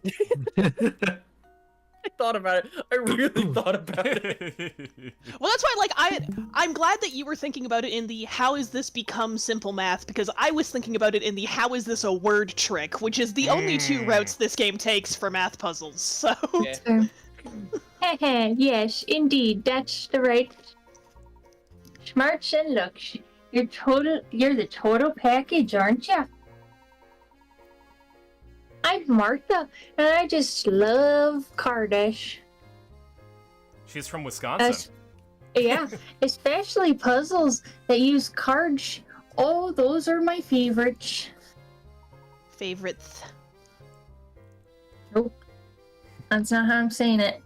E: I thought about it. I really thought about it.
D: Well, that's why, I'm glad that you were thinking about it in the how is this become simple math, because I was thinking about it in the how is this a word trick, which is the only 2 routes this game takes for math puzzles, so...
E: Yeah.
F: Yes, indeed. That's the right smarts and looks. You're the total package, aren't you? I'm Martha, and I just love Kardash.
B: She's from Wisconsin.
F: Yeah, especially puzzles that use cards. Oh, those are my favorites.
D: Favorites.
F: Nope. That's not how I'm saying it.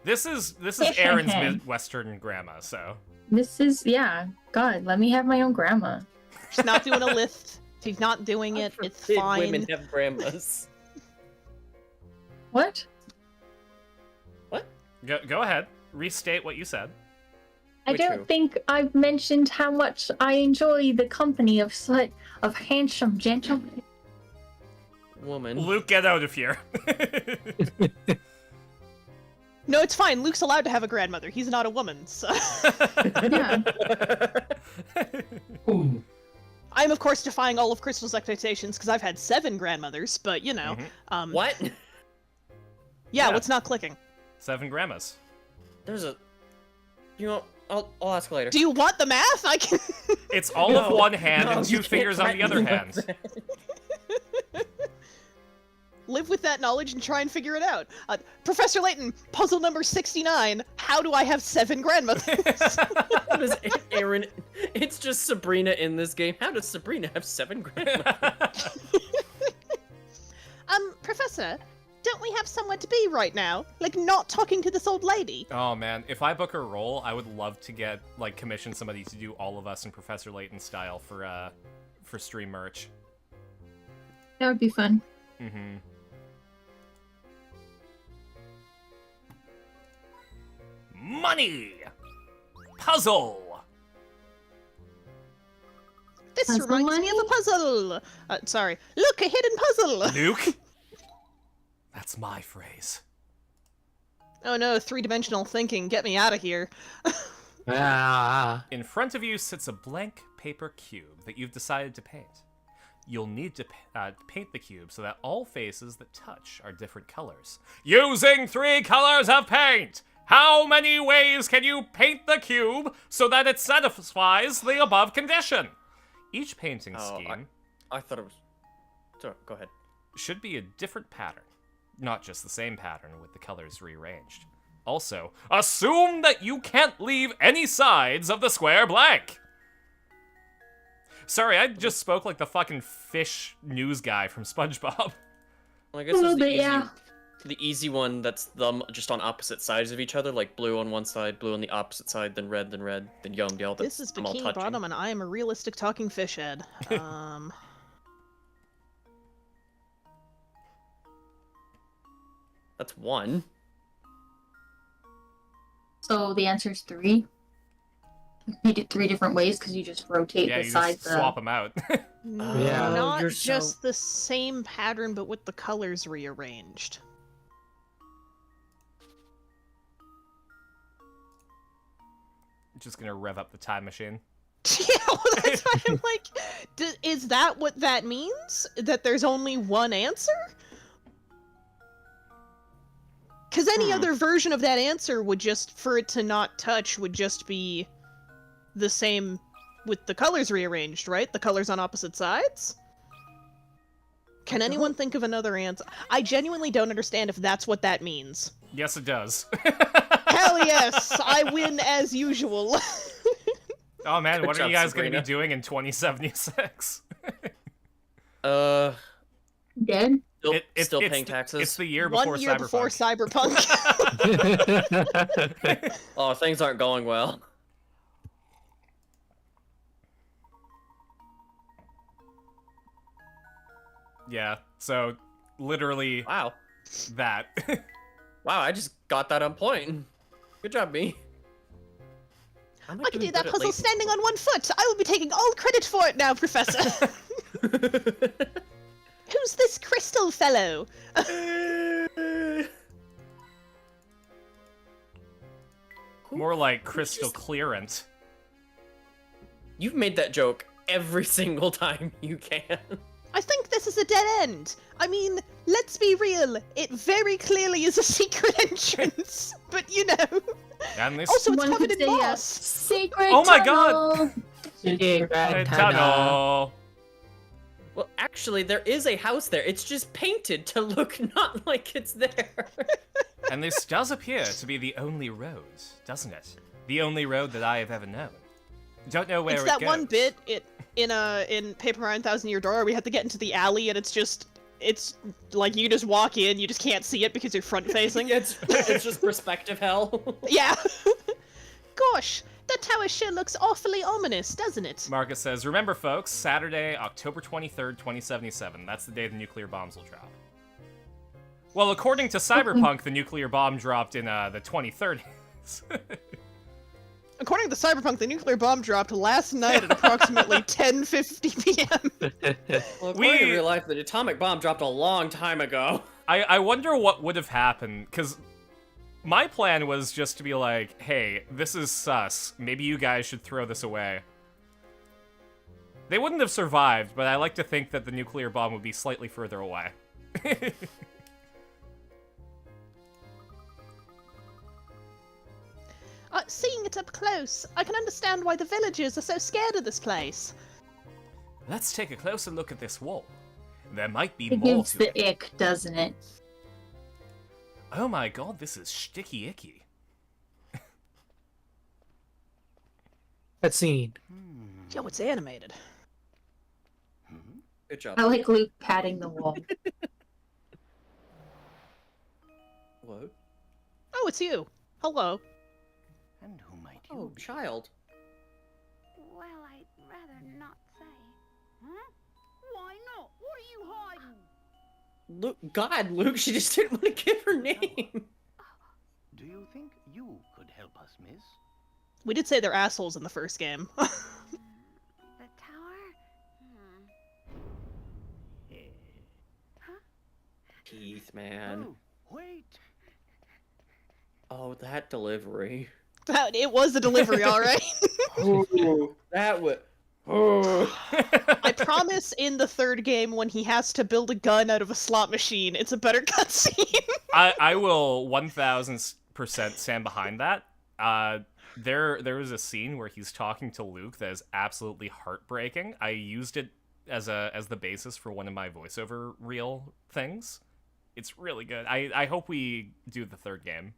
B: This is Aaron's Midwestern grandma, so.
F: This is, yeah. God, let me have my own grandma.
D: She's not doing a lift. If he's not doing it, it's fine.
E: Women have grandmas.
F: What?
E: What?
B: Go ahead. Restate what you said.
F: I don't think I've mentioned how much I enjoy the company of handsome gentlemen.
E: Woman.
B: Luke, get out of here.
D: No, it's fine. Luke's allowed to have a grandmother. He's not a woman, so...
F: Yeah.
C: Ooh.
D: I'm, of course, defying all of Crystal's expectations, because I've had 7 grandmothers, but, you know...
E: What?
D: Yeah, what's not clicking?
B: 7 grandmas.
E: There's a... You know, I'll ask later.
D: Do you want the math? I can...
B: It's all of one hand and 2 fingers on the other hand.
D: Live with that knowledge and try and figure it out. Professor Layton, puzzle number 69. How do I have 7 grandmothers?
E: Aaron, it's just Sabrina in this game. How does Sabrina have 7 grandmothers?
D: Professor, don't we have somewhere to be right now? Like, not talking to this old lady.
B: Oh man, if I book a role, I would love to get like commission somebody to do all of us in Professor Layton style for stream merch.
F: That would be fun.
B: Mm-hmm. Money! Puzzle!
D: This
F: Puzzle
D: reminds me
F: money?
D: of a puzzle. Sorry. Look, a hidden puzzle.
B: Luke? That's my phrase.
D: Oh no, three-dimensional thinking. Get me out of here.
C: Ah.
B: In front of you sits a blank paper cube that you've decided to paint. You'll need to paint the cube so that all faces that touch are different colors. Using 3 colors of paint! How many ways can you paint the cube so that it satisfies the above condition? Each painting scheme
H: I thought it was... Sorry, go ahead.
B: should be a different pattern, not just the same pattern with the colors rearranged. Also, assume that you can't leave any sides of the square blank. Sorry, I just spoke like the fucking fish news guy from SpongeBob.
H: Well, I guess
F: A little
H: it's
F: bit, yeah.
H: the easy one that's them just on opposite sides of each other, like blue on one side, blue on the opposite side, then red, then yellow, and yellow.
D: This is
H: them all
D: Bikini
H: touching.
D: Bottom, and I am a realistic talking fish head.
H: That's one.
F: So the answer is 3. You can paint it 3 different ways because you just rotate
B: Yeah,
F: the
B: you
F: sides.
B: just swap them out.
C: Yeah.
D: Not
H: you're
D: just the same pattern, but with the colors rearranged.
B: Just gonna rev up the time machine.
D: Yeah, well, that's why I'm like, is that what that means? That there's only one answer? Because any other version of that answer would just, for it to not touch, would just be the same with the colors rearranged, right? The colors on opposite sides? Can anyone think of another answer? I genuinely don't understand if that's what that means.
B: Yes, it does.
D: Hell yes! I win as usual.
B: Oh man,
H: Good
B: what are
H: job,
B: you guys gonna be
H: Sabrina.
B: doing in 2076?
F: Dead?
H: Still paying taxes.
B: It's the year before
D: 1 year before
B: Cyberpunk.
D: Cyberpunk.
H: Oh, things aren't going well.
B: Yeah, so literally
H: Wow.
B: that.
H: Wow, I just got that on point. Good job, me. I'm
D: I can do that puzzle standing on 1 foot. I will be taking all credit for it now, Professor. Who's this crystal fellow?
B: More like crystal clearant.
H: You've made that joke every single time you can.
D: I think this is a dead end. I mean, let's be real. It very clearly is a secret entrance. But you know.
B: And this
D: Also, it's
F: One
D: covered
F: could
D: in
F: say a
D: moss.
F: secret
B: Oh my God!
F: tunnel.
C: Secret
B: tunnel.
H: Well, actually, there is a house there. It's just painted to look not like it's there.
B: And this does appear to be the only road, doesn't it? The only road that I have ever known. Don't know where
D: It's
B: it
D: that
B: goes.
D: one bit in Paper Mario 1000 Year Door where we have to get into the alley and it's like you just walk in, you just can't see it because you're front facing.
H: it's just perspective hell.
D: Yeah. Gosh, that tower sure looks awfully ominous, doesn't it?
B: Marcus says, remember folks, Saturday, October 23rd, 2077. That's the day the nuclear bombs will drop. Well, according to Cyberpunk, the nuclear bomb dropped in the 2030s.
D: According to Cyberpunk, the nuclear bomb dropped last night at approximately 10:50 p.m.
H: Well, according to real life, the atomic bomb dropped a long time ago.
B: I wonder what would have happened, because my plan was just to be like, hey, this is sus. Maybe you guys should throw this away. They wouldn't have survived, but I like to think that the nuclear bomb would be slightly further away.
D: Seeing it up close, I can understand why the villagers are so scared of this place.
B: Let's take a closer look at this wall. There might be
F: It
B: more
F: gives
B: to
F: the
B: it.
F: ick, doesn't it?
B: Oh my god, this is sticky icky.
C: That scene.
D: Yo, it's animated.
H: Good job.
F: I like Luke patting the wall.
H: Hello?
D: Oh, it's you. Hello.
I: And who might you
H: Oh,
I: be?
H: child.
A: Well, I'd rather not say. Huh? Why not? What are you hiding?
H: Luke, God, Luke, she just didn't want to give her name.
I: Do you think you could help us, miss?
D: We did say they're assholes in the first game.
A: The tower?
H: Keith, man.
I: Oh, wait.
H: Oh, that delivery.
D: It was a delivery, all right.
H: Ooh, that would. Oh.
D: I promise in the third game when he has to build a gun out of a slot machine, it's a better cutscene.
B: I will 1000% stand behind that. There was a scene where he's talking to Luke that is absolutely heartbreaking. I used it as the basis for one of my voiceover reel things. It's really good. I hope we do the third game.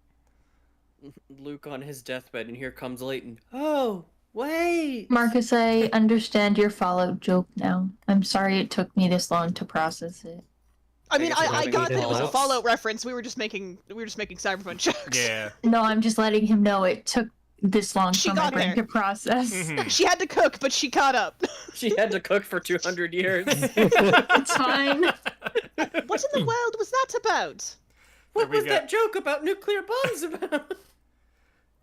H: Luke on his deathbed, and here comes Leighton. Oh, wait!
F: Marcus, I understand your Fallout joke now. I'm sorry it took me this long to process it.
D: I mean,
H: guess we're
D: I
H: having
D: got that it was a
H: Fallout.
D: Fallout reference. We were just making Cyberpunk jokes.
B: Yeah.
F: No, I'm just letting him know it took this long
D: She
F: for my
D: got
F: brain
D: there.
F: to process.
B: Mhm.
D: She had to cook, but she caught up.
H: She had to cook for 200 years.
F: It's fine.
D: What in the world was that about?
H: What
B: There we
H: was
B: go.
H: that joke about nuclear bombs about?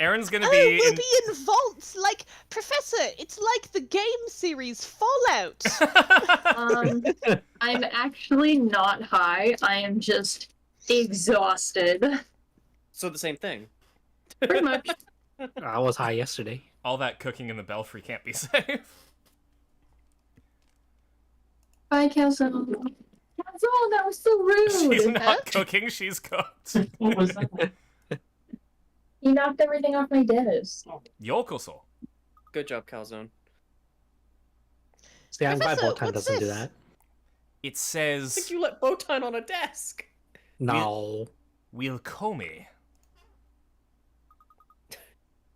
B: Aaron's gonna
D: Oh,
B: be
D: we'll
B: in...
D: be in vaults. Like, Professor, it's like the game series Fallout.
F: I'm actually not high. I am just exhausted.
H: So the same thing.
F: Pretty much.
C: I was high yesterday.
B: All that cooking in the belfry can't be safe.
F: Bye, Calzone. Calzone, that was so rude.
B: She's not cooking, she's cooked.
G: What was that?
F: You knocked everything off my desk.
B: Yokoso.
H: Good job, Calzone.
C: See, I'm glad
D: Professor,
C: Botan
D: what's
C: doesn't do
D: this?
C: that.
B: It
H: I think
B: says,
H: you let Botan on a desk.
C: No.
B: Wilkomi.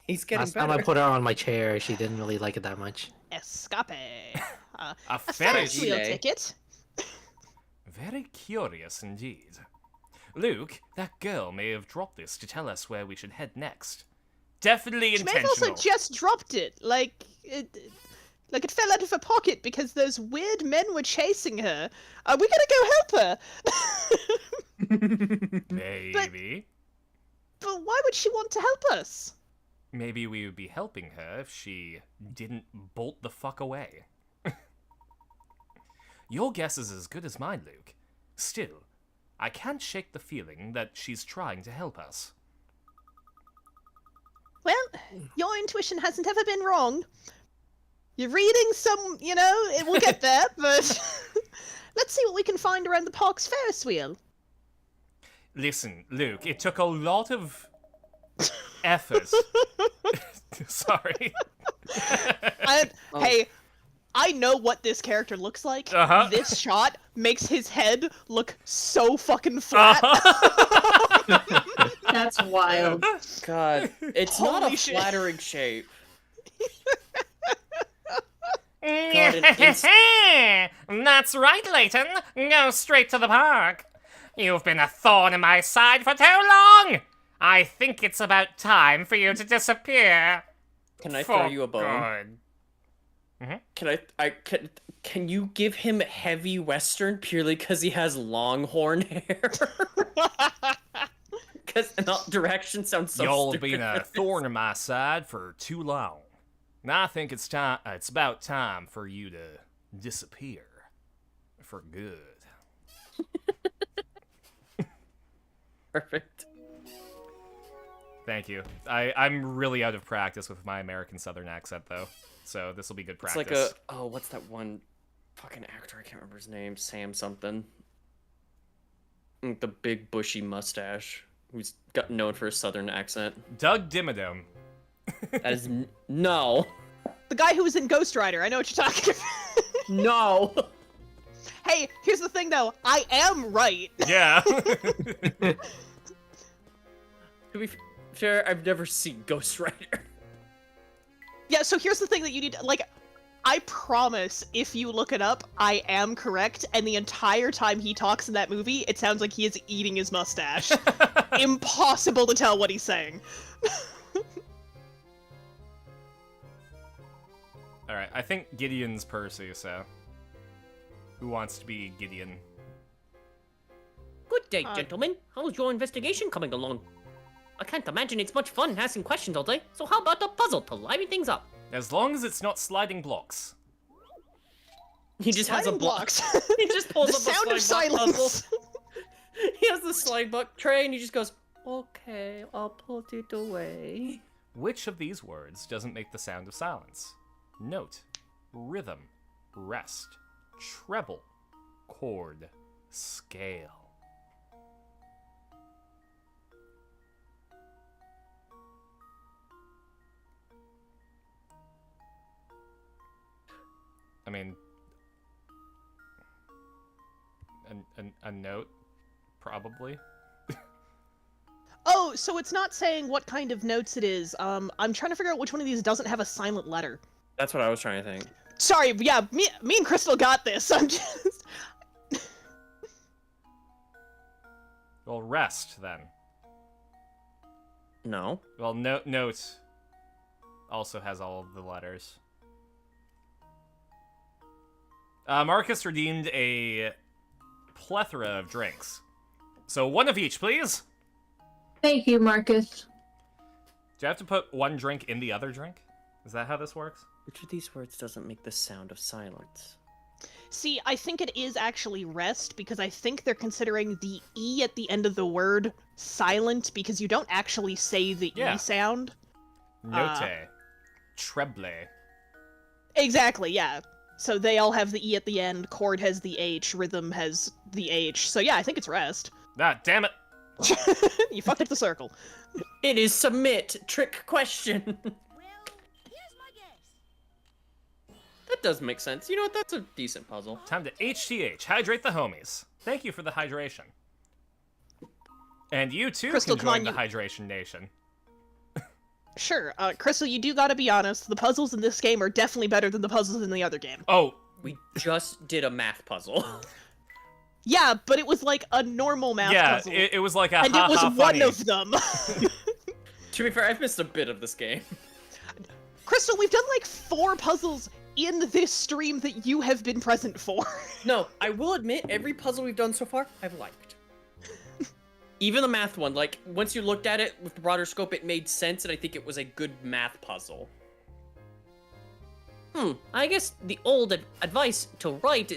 H: He's getting
C: Last time I
H: better.
C: put her on my chair, she didn't really like it that much.
D: Escape.
B: A
D: A
B: Ferris
D: Ferris wheel
H: Gile.
D: ticket.
B: Very curious indeed. Luke, that girl may have dropped this to tell us where we should head next. Definitely
D: She may have also
B: intentional.
D: just dropped it. Like it fell out of her pocket because those weird men were chasing her. We gotta go help her.
B: Maybe.
D: But why would she want to help us?
B: Maybe we would be helping her if she didn't bolt the fuck away. Your guess is as good as mine, Luke. Still, I can't shake the feeling that she's trying to help us.
D: Well, your intuition hasn't ever been wrong. You're reading some, it will get there, but let's see what we can find around the park's Ferris wheel.
B: Listen, Luke, it took a lot of effort. Sorry.
D: Hey, I know what this character looks like.
B: Uh-huh.
D: This shot makes his head look so fucking flat.
B: Uh-huh.
F: That's wild.
H: God, it's not
D: Holy
H: a
D: shit.
H: flattering shape. God, it's-
B: That's right, Leighton. Go straight to the park. You've been a thorn in my side for too long. I think it's about time for you to disappear.
H: Can I throw you a bone?
B: Good.
H: Can you give him heavy western purely because he has longhorn hair? Because in all directions sounds so
B: You've
H: stupid.
B: been a thorn in my side for too long. And I think it's time. It's about time for you to disappear for good.
H: Perfect.
B: Thank you. I'm really out of practice with my American Southern accent, though. So this will be good
H: It's
B: practice.
H: like what's that one fucking actor? I can't remember his name. Sam something. The big bushy mustache, who's got known for his southern accent.
B: Doug Dimmadome.
H: That is no,
D: The guy who was in Ghost Rider, I know what you're talking about.
H: no.
D: Hey, here's the thing though, I am right.
B: Yeah.
H: To be fair, I've never seen Ghost Rider.
D: Yeah, so here's the thing that you need to, I promise, if you look it up, I am correct, and the entire time he talks in that movie, it sounds like he is eating his mustache. Impossible to tell what he's saying.
B: Alright, I think Gideon's Percy, so... Who wants to be Gideon?
E: Good day, gentlemen. How's your investigation coming along? I can't imagine it's much fun asking questions all day, so how about a puzzle to liven things up?
B: As long as it's not sliding blocks.
E: He just has a
D: Sliding
E: block.
D: blocks.
E: He just pulls
D: The
E: up
D: sound
E: a
D: of
E: slide block
D: silence.
E: puzzle. He has the slide block tray and he just goes, okay, I'll put it away.
B: Which of these words doesn't make the sound of silence? Note, rhythm, rest, treble, chord, scale. I mean, a note, probably.
D: Oh, so it's not saying what kind of notes it is. I'm trying to figure out which one of these doesn't have a silent letter.
H: That's what I was trying to think.
D: Sorry, yeah, me and Crystal got this. I'm just...
B: Well, rest, then.
H: No.
B: Well, note also has all of the letters. Marcus redeemed a plethora of drinks. So one of each, please.
F: Thank you, Marcus.
B: Do you have to put one drink in the other drink? Is that how this works?
H: Which of these words doesn't make the sound of silence?
D: See, I think it is actually rest, because I think they're considering the E at the end of the word silent, because you don't actually say the
B: Yeah.
D: E sound.
B: Note. Treble.
D: Exactly, yeah. So they all have the E at the end, chord has the H, rhythm has the H. So yeah, I think it's rest.
B: Ah, damn it.
D: You fucked up the circle.
E: It is submit trick question.
A: Well, here's my guess.
H: That does make sense. You know what? That's a decent puzzle.
B: Time to HTH, hydrate the homies. Thank you for the hydration. And you too
D: Crystal,
B: can
D: come
B: join
D: on,
B: the hydration nation.
D: Sure, Crystal, you do gotta be honest, the puzzles in this game are definitely better than the puzzles in the other game.
B: Oh,
H: We just did a math puzzle.
D: Yeah, but it was like a normal math
B: yeah,
D: puzzle.
B: it was like a
D: and it was
B: ha-ha
D: one
B: funny.
D: of them.
H: To be fair, I've missed a bit of this game.
D: Crystal, we've done like 4 puzzles in this stream that you have been present for.
H: No, I will admit, every puzzle we've done so far, I've liked. Even the math one, like, once you looked at it with the broader scope, it made sense, and I think it was a good math puzzle.
E: I guess the old advice to write,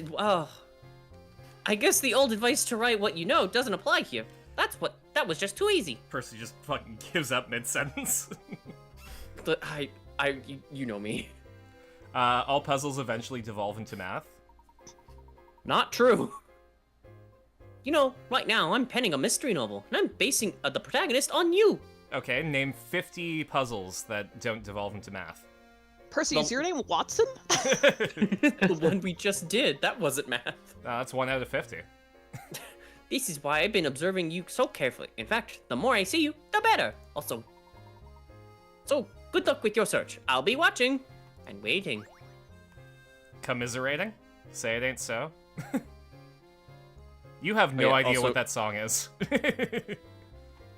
E: I guess the old advice to write what you know doesn't apply here. That was just too easy.
B: Percy just fucking gives up mid-sentence.
H: But you know me.
B: All puzzles eventually devolve into math.
H: Not true.
E: You know, right now I'm penning a mystery novel, and I'm basing the protagonist on you.
B: Okay, name 50 puzzles that don't devolve into math.
D: Percy, is your name Watson?
H: The one we just did, that wasn't math.
B: That's 1 out of 50.
E: This is why I've been observing you so carefully. In fact, the more I see you, the better. Also, so good luck with your search. I'll be watching and waiting.
B: Commiserating? Say it ain't so. You have no
H: yeah,
B: idea
H: also-
B: what that song is.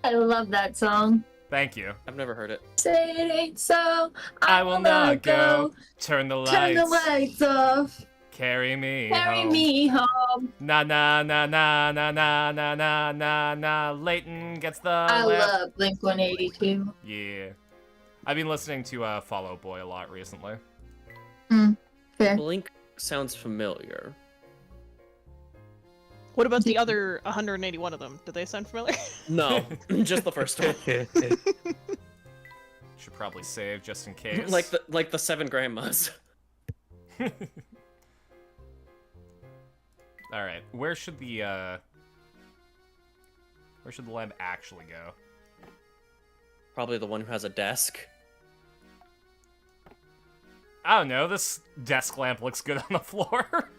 F: I love that song.
B: Thank you.
H: I've never heard it.
F: Say it ain't so.
B: I will not go. Turn the lights.
F: Turn the lights off.
B: Carry me
F: Carry
B: home.
F: me home.
B: Na na na na na na na na na na. Leighton gets the
F: I
B: laugh.
F: love Blink 182.
B: Yeah. I've been listening to Fall Out Boy a lot recently.
F: Fair.
H: Blink sounds familiar.
D: What about the other 181 of them? Do they sound familiar?
H: No, just the first one.
B: Should probably save just in case.
H: like the 7 grandmas.
B: All right, where should the lamp actually go?
H: Probably the one who has a desk.
B: I don't know. This desk lamp looks good on the floor.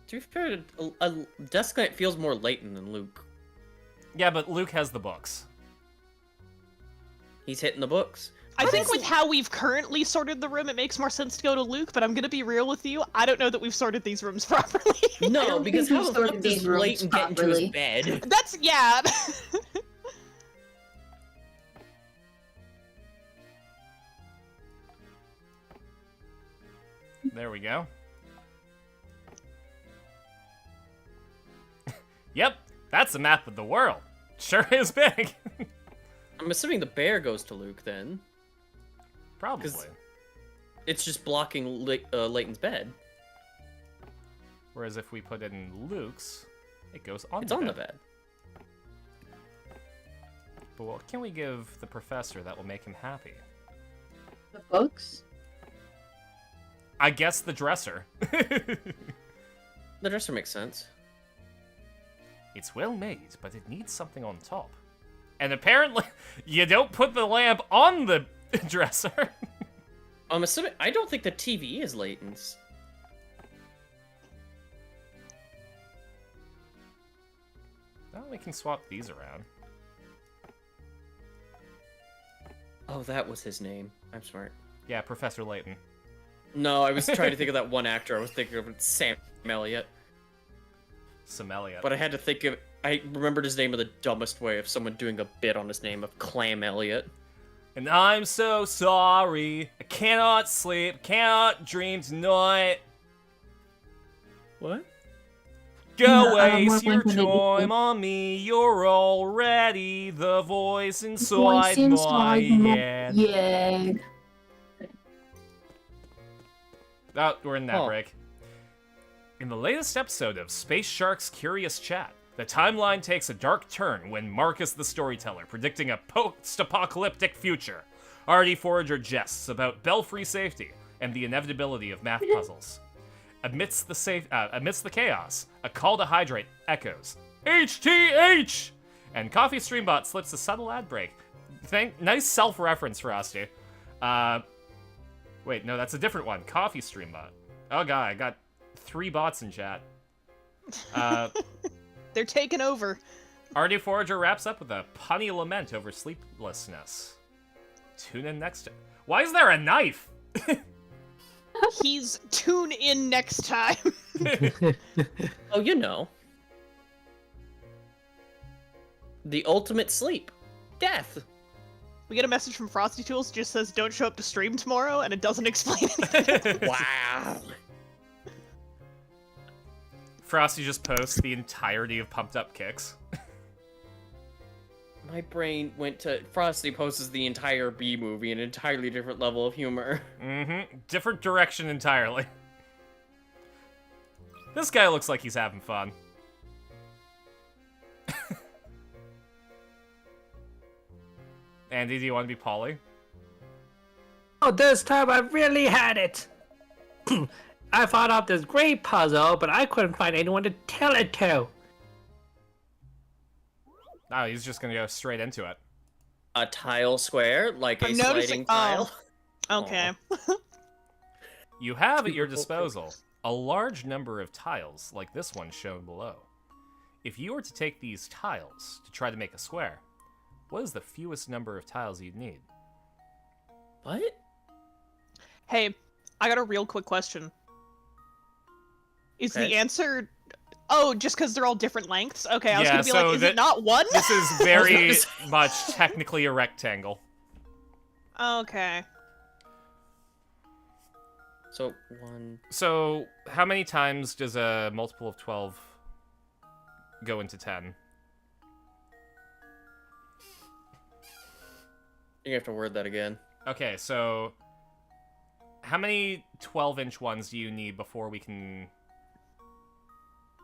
H: To be fair, a desk lamp feels more Leighton than Luke.
B: Yeah, but Luke has the books.
H: He's hitting the books.
D: I think with how we've currently sorted the room, it makes more sense to go to Luke, but I'm gonna be real with you. I don't know that we've sorted these rooms properly.
E: No,
F: don't
E: because
F: think
E: how
F: we've
E: the fuck
F: sorted
E: does
F: these rooms
E: Leighton get into his
F: properly.
E: bed?
D: That's, yeah.
B: There we go. Yep, that's a map of the world. Sure is big.
H: I'm assuming the bear goes to Luke then.
B: Probably.
H: It's just blocking Leighton's bed.
B: Whereas if we put it in Luke's, it goes on
H: It's
B: the
H: on
B: bed.
H: the bed.
B: But what can we give the professor that will make him happy?
F: The books?
B: I guess the dresser.
H: The dresser makes sense.
B: It's well made, but it needs something on top. And apparently, you don't put the lamp on the dresser.
H: I'm assuming. I don't think the TV is Leighton's.
B: Well, we can swap these around.
H: Oh, that was his name. I'm smart.
B: Yeah, Professor Layton.
H: No, I was trying to think of that one actor. I was thinking of Sam Elliott.
B: Sam Elliott.
H: But I had to think of. I remembered his name in the dumbest way of someone doing a bit on his name of Clam Elliott.
B: And I'm so sorry. I cannot sleep, cannot dream tonight.
H: What?
B: Go
F: more
B: waste your
F: Blink-182.
B: time on me. You're already the voice inside my head.
F: Yeah.
B: Oh, we're in that
H: Oh.
B: break. In the latest episode of Space Shark's Curious Chat, the timeline takes a dark turn when Marcus the Storyteller predicting a post-apocalyptic future. Artie Forager jests about belfry safety and the inevitability of math puzzles. Amidst the chaos, a call to hydrate echoes, HTH! And Coffee Streambot slips a subtle ad break. Nice self-reference, Frosty. Wait, no, that's a different one. Coffee Streambot. Oh god, I got 3 bots in chat.
D: They're taking over.
B: Artie Forager wraps up with a punny lament over sleeplessness. Tune in next time. Why is there a knife?
D: He's tune in next time.
H: Oh, you know. The ultimate sleep. Death.
D: We get a message from Frosty Tools, just says don't show up to stream tomorrow, and it doesn't explain anything.
H: Wow.
B: Frosty just posts the entirety of Pumped Up Kicks.
H: My brain went to Frosty poses the entire B movie, an entirely different level of humor.
B: Mm-hmm. Different direction entirely. This guy looks like he's having fun. Andy, do you want to be Polly?
C: Oh, this time I really had it. I thought up this great puzzle, but I couldn't find anyone to tell it to.
B: Oh, he's just gonna go straight into it.
H: A tile square, like a
D: I'm
H: sliding
D: noticing-
H: tile.
D: Okay.
B: You have at your disposal a large number of tiles, like this one shown below. If you were to take these tiles to try to make a square, what is the fewest number of tiles you'd need?
H: What?
D: Hey, I got a real quick question. Is
H: Okay.
D: the answer... Oh, just because they're all different lengths? Okay, I was
B: Yeah,
D: gonna be
B: so
D: like, is
B: that-
D: it not one?
B: This is very much technically a rectangle.
D: Okay.
H: So, one...
B: So, how many times does a multiple of 12 go into 10?
H: You have to word that again.
B: Okay, so how many 12-inch ones do you need before we can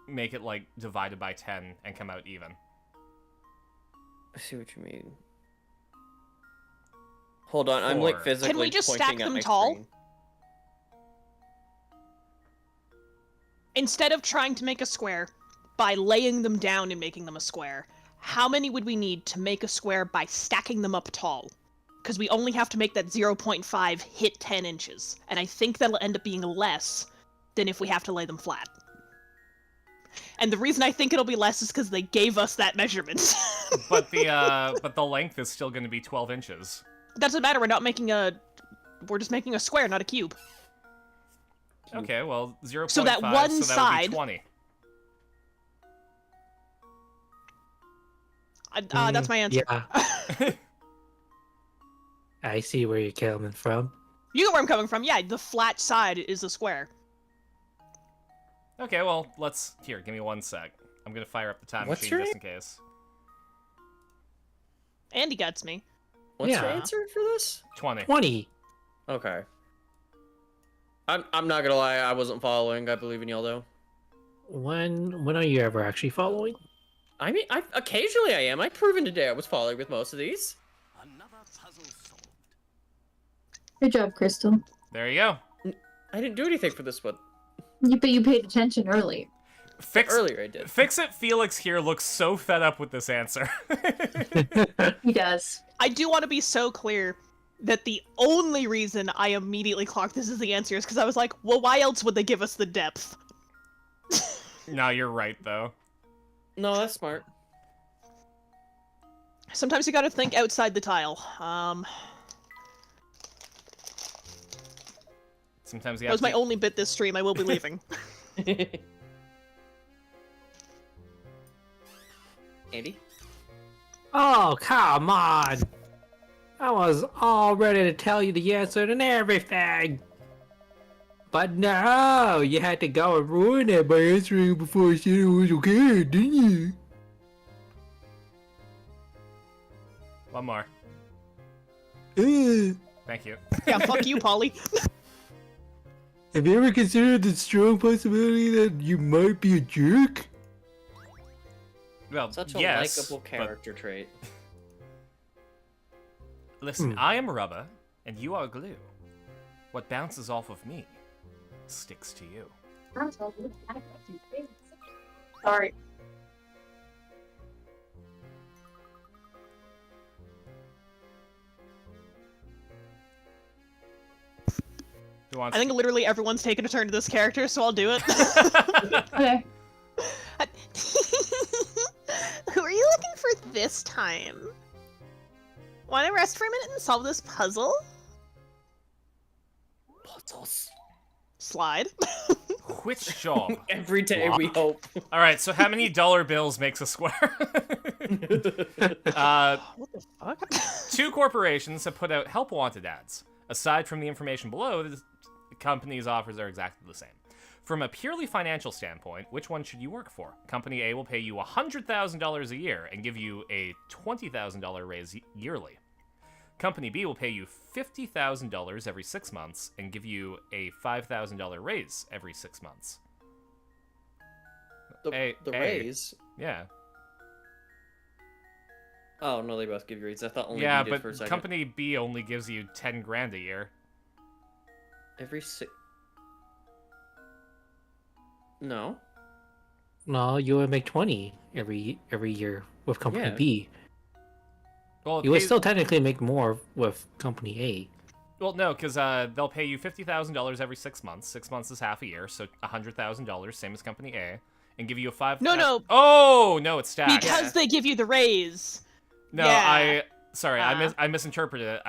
B: make it, like, divided by 10 and come out even?
H: I see what you mean. Hold on, I'm like
B: 4.
H: physically
D: Can we just
H: pointing
D: stack
H: at
D: them
H: my
D: tall?
H: screen.
D: Instead of trying to make a square by laying them down and making them a square, how many would we need to make a square by stacking them up tall? Because we only have to make that 0.5 hit 10 inches. And I think that'll end up being less than if we have to lay them flat. And the reason I think it'll be less is because they gave us that measurement.
B: But the length is still going to be 12 inches.
D: Doesn't matter. We're not making a. We're just making a square, not a cube.
B: Okay, well, 0.5,
D: So that one
B: so that
D: side-
B: would be 20.
D: That's my answer.
C: Yeah, I see where you're coming from.
D: You know where I'm coming from. Yeah, the flat side is a square.
B: Okay, well, here, give me 1 sec. I'm gonna fire up the time
H: What's
B: machine
H: your
B: just in case.
D: Andy gets me.
H: What's your
C: Yeah.
H: answer for this?
B: 20.
C: 20.
H: Okay. I'm not gonna lie, I wasn't following. I believe in y'all though.
C: When are you ever actually following?
H: I mean, occasionally I am. I've proven today I was following with most of these.
I: Another puzzle solved.
F: Good job, Crystal.
B: There you go.
H: I didn't do anything for this one.
F: But you paid attention earlier.
H: Earlier I did.
B: Fix-It Felix here looks so fed up with this answer.
F: He does.
D: I do want to be so clear that the only reason I immediately clocked this as the answer is because I was like, well, why else would they give us the depth?
B: No, you're right, though.
H: No, that's smart.
D: Sometimes you gotta think outside the tile.
B: Sometimes you
D: That
B: have
D: was my
B: to...
D: only bit this stream. I will be leaving.
H: Andy?
C: Oh, come on! I was all ready to tell you the answer and everything! But no, you had to go and ruin it by answering before I said it was okay, didn't you?
B: One more.
C: Uh,
B: Thank you.
D: Yeah, fuck you, Polly.
C: have you ever considered the strong possibility that you might be a jerk?
B: Well,
H: Such a
B: yes,
H: likable
B: but
H: character trait.
B: listen, I am rubber, and you are glue. What bounces off of me sticks to you.
F: Sorry.
B: Who wants
D: I think literally everyone's taken a turn to this character, so I'll do it.
F: Okay.
D: Who are you looking for this time? Want to rest for a minute and solve this puzzle?
H: Puzzles.
D: Slide.
B: Which job?
H: Every day we hope.
B: All right, so how many dollar bills makes a square?
D: What the fuck?
B: 2 corporations have put out help wanted ads. Aside from the information below, the company's offers are exactly the same. From a purely financial standpoint, which one should you work for? Company A will pay you $100,000 a year and give you a $20,000 raise yearly. Company B will pay you $50,000 every 6 months and give you a $5,000 raise every 6 months.
H: The
B: A-
H: raise?
B: Yeah.
H: Oh, no, they both give you raises. I thought only
B: Yeah,
H: B did for a
B: but
H: second.
B: Company B only gives you 10 grand a year.
H: Every 6... No.
C: No, you would make 20 every year with company
H: Yeah.
C: B.
B: Well,
C: You would still technically make more with company A.
B: Well, no, because they'll pay you $50,000 every 6 months. 6 months is half a year, so $100,000, same as Company A, and give you a
D: No.
B: Oh no, it's stacked.
D: Because they give you the raise.
B: No,
D: Yeah.
B: I misinterpreted it.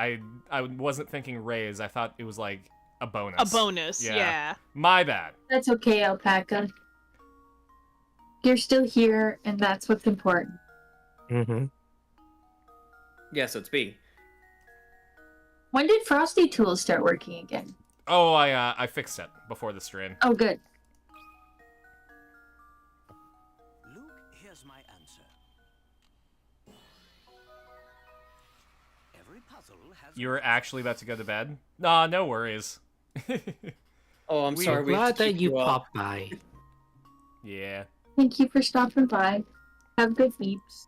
B: I wasn't thinking raise. I thought it was like a bonus.
D: A bonus, yeah.
B: My bad.
F: That's okay, Alpaca. You're still here, and that's what's important.
C: Mm-hmm.
H: Yeah, so it's B.
F: When did Frosty Tools start working again?
B: Oh, I fixed it before the stream.
F: Oh, good.
I: Luke, here's my answer. Every puzzle has
B: You were actually about to go to bed? Nah, no worries.
H: Oh, I'm
B: We-
H: sorry. We have
C: Glad
H: to
C: that
H: keep
C: you
H: up.
C: popped by.
B: Yeah.
F: Thank you for stopping by. Have good sleeps.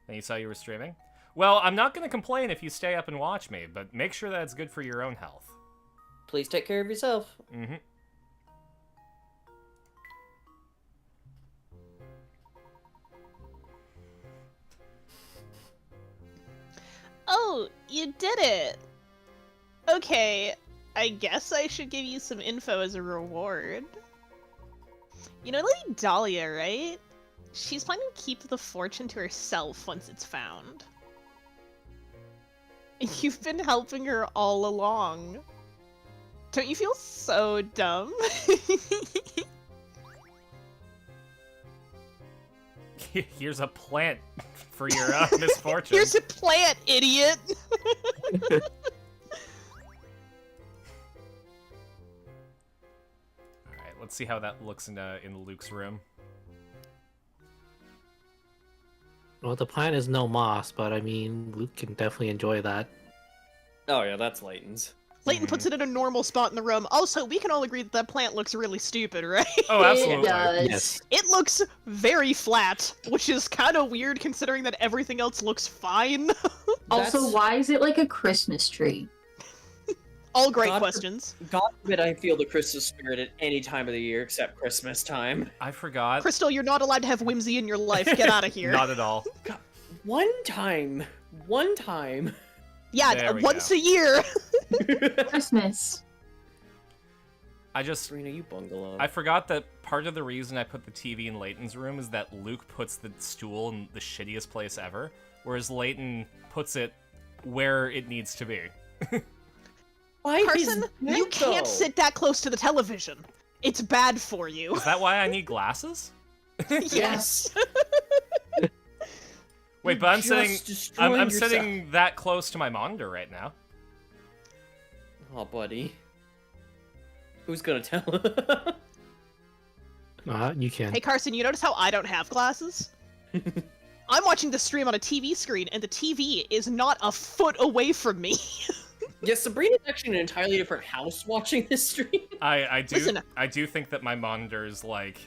B: And you saw you were streaming? Well, I'm not going to complain if you stay up and watch me, but make sure that it's good for your own health.
H: Please take care of yourself.
B: Mm-hmm.
D: Oh, you did it! Okay, I guess I should give you some info as a reward. You know Lady Dahlia, right? She's planning to keep the fortune to herself once it's found. You've been helping her all along. Don't you feel so dumb?
B: Here's a plant for your misfortune.
D: Here's a plant, idiot!
B: Alright, let's see how that looks in Luke's room.
C: Well, the plant is no moss, but I mean, Luke can definitely enjoy that.
H: Oh yeah, that's Layton's.
D: Layton puts it in a normal spot in the room. Also, we can all agree that that plant looks really stupid, right?
B: Oh, absolutely.
F: It does.
C: Yes.
D: It looks very flat, which is kind of weird considering that everything else looks fine.
F: Also,
H: That's-
F: why is it like a Christmas tree?
D: All great
H: God for-
D: questions.
H: God forbid I feel the Christmas spirit at any time of the year except Christmas time.
B: I forgot.
D: Crystal, you're not allowed to have whimsy in your life. Get out of here.
B: Not at all.
H: One time.
D: Yeah,
B: There we
D: once
B: go.
D: a year.
F: Christmas.
B: I just
H: Serena, you bungalow.
B: I forgot that part of the reason I put the TV in Layton's room is that Luke puts the stool in the shittiest place ever, whereas Layton puts it where it needs to be.
H: Why
D: Carson, you can't sit that close to the television. It's bad for you.
B: Is that why I need glasses?
D: Yes.
B: Wait, but I'm sitting that close to my monitor right now.
H: Oh, buddy. Who's gonna tell?
C: You can.
D: Hey, Carson, you notice how I don't have glasses? I'm watching the stream on a TV screen, and the TV is not a foot away from me.
H: Yeah, Sabrina's actually in an entirely different house watching this stream.
B: I
D: Listen.
B: do think that my monitor is like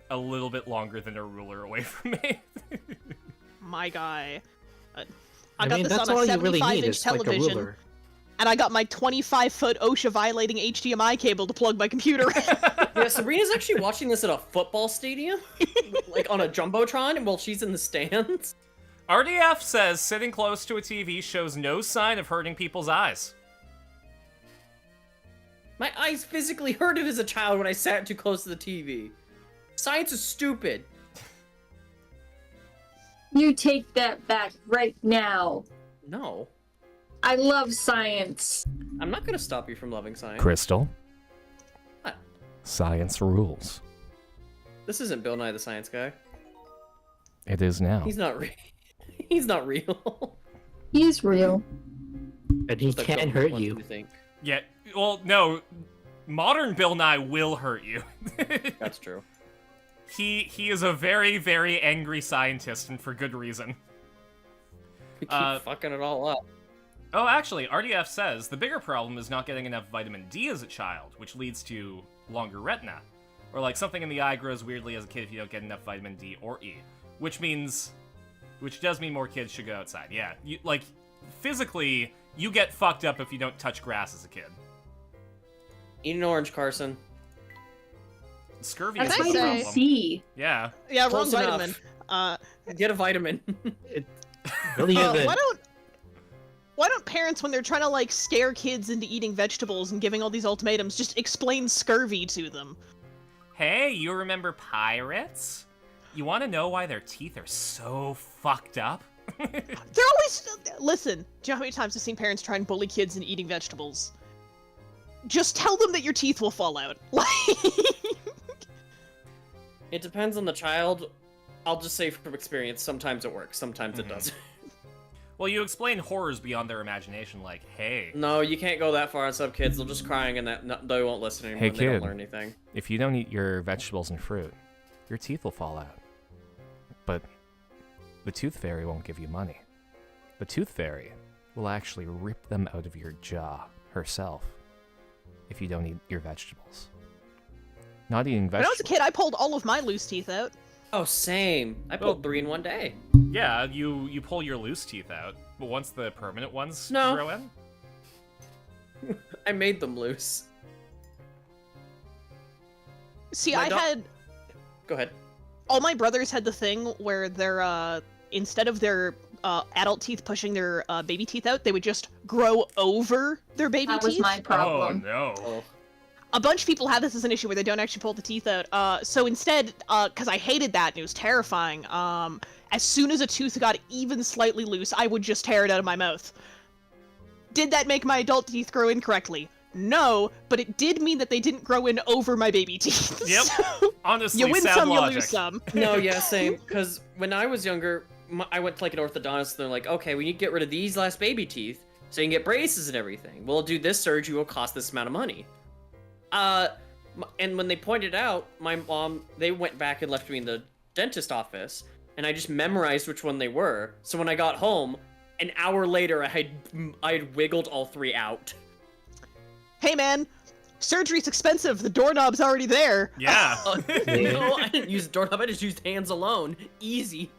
B: a little bit longer than a ruler away from me.
D: My guy. I
C: I
D: got
C: mean,
D: this
C: that's
D: on a
C: all you really
D: 75-inch
C: need is like a
D: television,
C: ruler.
D: and I got my 25-foot OSHA-violating HDMI cable to plug my computer in.
H: Yeah, Sabrina's actually watching this at a football stadium, like on a jumbotron, while she's in the stands.
B: RDF says sitting close to a TV shows no sign of hurting people's eyes.
H: My eyes physically hurted as a child when I sat too close to the TV. Science is stupid.
F: You take that back right now.
H: No.
F: I love science.
H: I'm not gonna stop you from loving science.
B: Crystal.
H: What?
B: Science rules.
H: This isn't Bill Nye the Science Guy.
B: It is now.
H: He's not real. He's not real.
F: He's real.
C: And he
H: But
C: can
H: Bill
C: hurt
H: wants
C: you.
H: to think.
B: Yeah, well, no. Modern Bill Nye will hurt you.
H: That's true.
B: He is a very, very angry scientist, and for good reason.
H: We keep fucking it all up.
B: Oh, actually, RDF says the bigger problem is not getting enough vitamin D as a child, which leads to longer retina. Or like something in the eye grows weirdly as a kid if you don't get enough vitamin D or E. Which does mean more kids should go outside. Yeah, physically, you get fucked up if you don't touch grass as a kid.
H: Eat an orange, Carson.
B: Scurvy
D: Can
B: is
D: I
B: the
D: say-
B: problem.
F: Vitamin C.
B: Yeah.
D: Yeah, wrong
H: Close enough.
D: vitamin.
H: Get a vitamin.
C: Really isn't.
D: Why don't parents, when they're trying to like scare kids into eating vegetables and giving all these ultimatums, just explain scurvy to them?
B: Hey, you remember pirates? You want to know why their teeth are so fucked up?
D: They're always listen. Do you know how many times I've seen parents try and bully kids into eating vegetables? Just tell them that your teeth will fall out. Like,
H: It depends on the child. I'll just say from experience, sometimes it works, sometimes it
B: Mhm.
H: doesn't.
B: Well, you explain horrors beyond their imagination, like, hey,
H: No, you can't go that far on some kids. They'll just crying and they won't listen anymore.
B: Hey,
H: and they don't
B: kid.
H: learn anything.
B: if you don't eat your vegetables and fruit, your teeth will fall out. But the tooth fairy won't give you money. The tooth fairy will actually rip them out of your jaw herself if you don't eat your vegetables. Not eating
D: when I was a
B: vegetables.
D: kid, I pulled all of my loose teeth out.
H: Oh, same. I pulled 3 in one day.
B: Yeah, you pull your loose teeth out, but once the permanent ones
H: No.
B: grow in,
H: I made them loose.
D: See,
H: My
D: I
H: dog-
D: had
H: Go ahead.
D: all my brothers had the thing where they're instead of their adult teeth pushing their baby teeth out, they would just grow over their baby
F: That
D: teeth.
F: was my problem.
B: oh no.
H: Oh.
D: a bunch of people have this as an issue where they don't actually pull the teeth out. So instead, because I hated that and it was terrifying, as soon as a tooth got even slightly loose, I would just tear it out of my mouth. Did that make my adult teeth grow incorrectly? No, but it did mean that they didn't grow in over my baby teeth.
B: Yep.
D: So,
B: Honestly,
D: you win
B: sound
D: some,
B: logic.
D: you lose some.
H: No, yeah, same. Because when I was younger, I went to like an orthodontist, and they're like, okay, we need to get rid of these last baby teeth so you can get braces and everything. We'll do this surgery, will cost this amount of money. And when they pointed out, my mom, they went back and left me in the dentist office, and I just memorized which one they were. So when I got home, an hour later, I had wiggled all 3 out.
D: Hey man, surgery's expensive. The doorknob's already there.
B: Yeah.
H: No, I didn't use doorknob. I just used hands alone. Easy.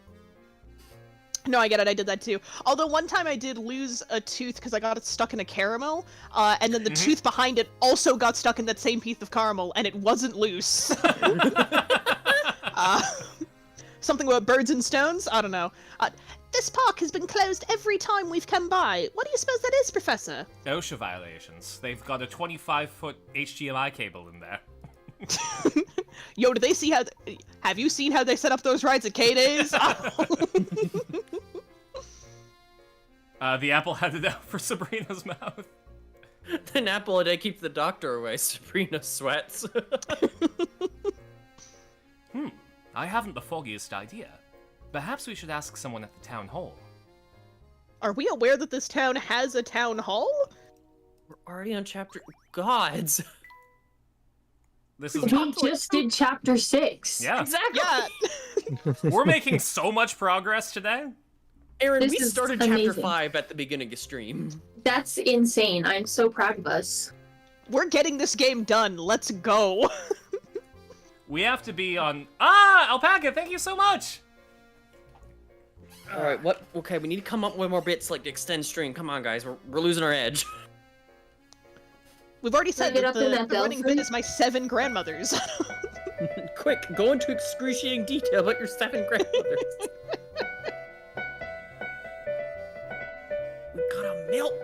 D: No, I get it. I did that too. Although one time I did lose a tooth because I got it stuck in a caramel, and then the tooth behind it also got stuck in that same piece of caramel, and it wasn't loose. Something about birds and stones? I don't know. This park has been closed every time we've come by. What do you suppose that is, Professor?
B: OSHA violations. They've got a 25-foot HDMI cable in there.
D: Yo, do they see how... Have you seen how they set up those rides at K-Days?
B: The apple had it out for Sabrina's mouth.
H: An apple a day keeps the doctor away. Sabrina sweats.
B: I haven't the foggiest idea. Perhaps we should ask someone at the town hall.
D: Are we aware that this town has a town hall?
H: We're already on chapter... Gods.
B: This is
F: We just did chapter 6.
B: Yeah.
H: Exactly.
D: Yeah.
B: We're making so much progress today.
H: Aaron,
F: This
H: we
F: is
H: started
F: amazing.
H: chapter 5 at the beginning of stream.
F: That's insane. I'm so proud of us.
D: We're getting this game done. Let's go.
B: We have to be on... Ah! Alpaca, thank you so much!
H: Alright, what? Okay, we need to come up with more bits like extend stream. Come on, guys. We're losing our edge.
D: We've already said
F: get
D: that
F: up in that
D: the running
F: belfry?
D: bit is my 7 grandmothers.
H: Quick, go into excruciating detail about your 7 grandmothers. We gotta milk.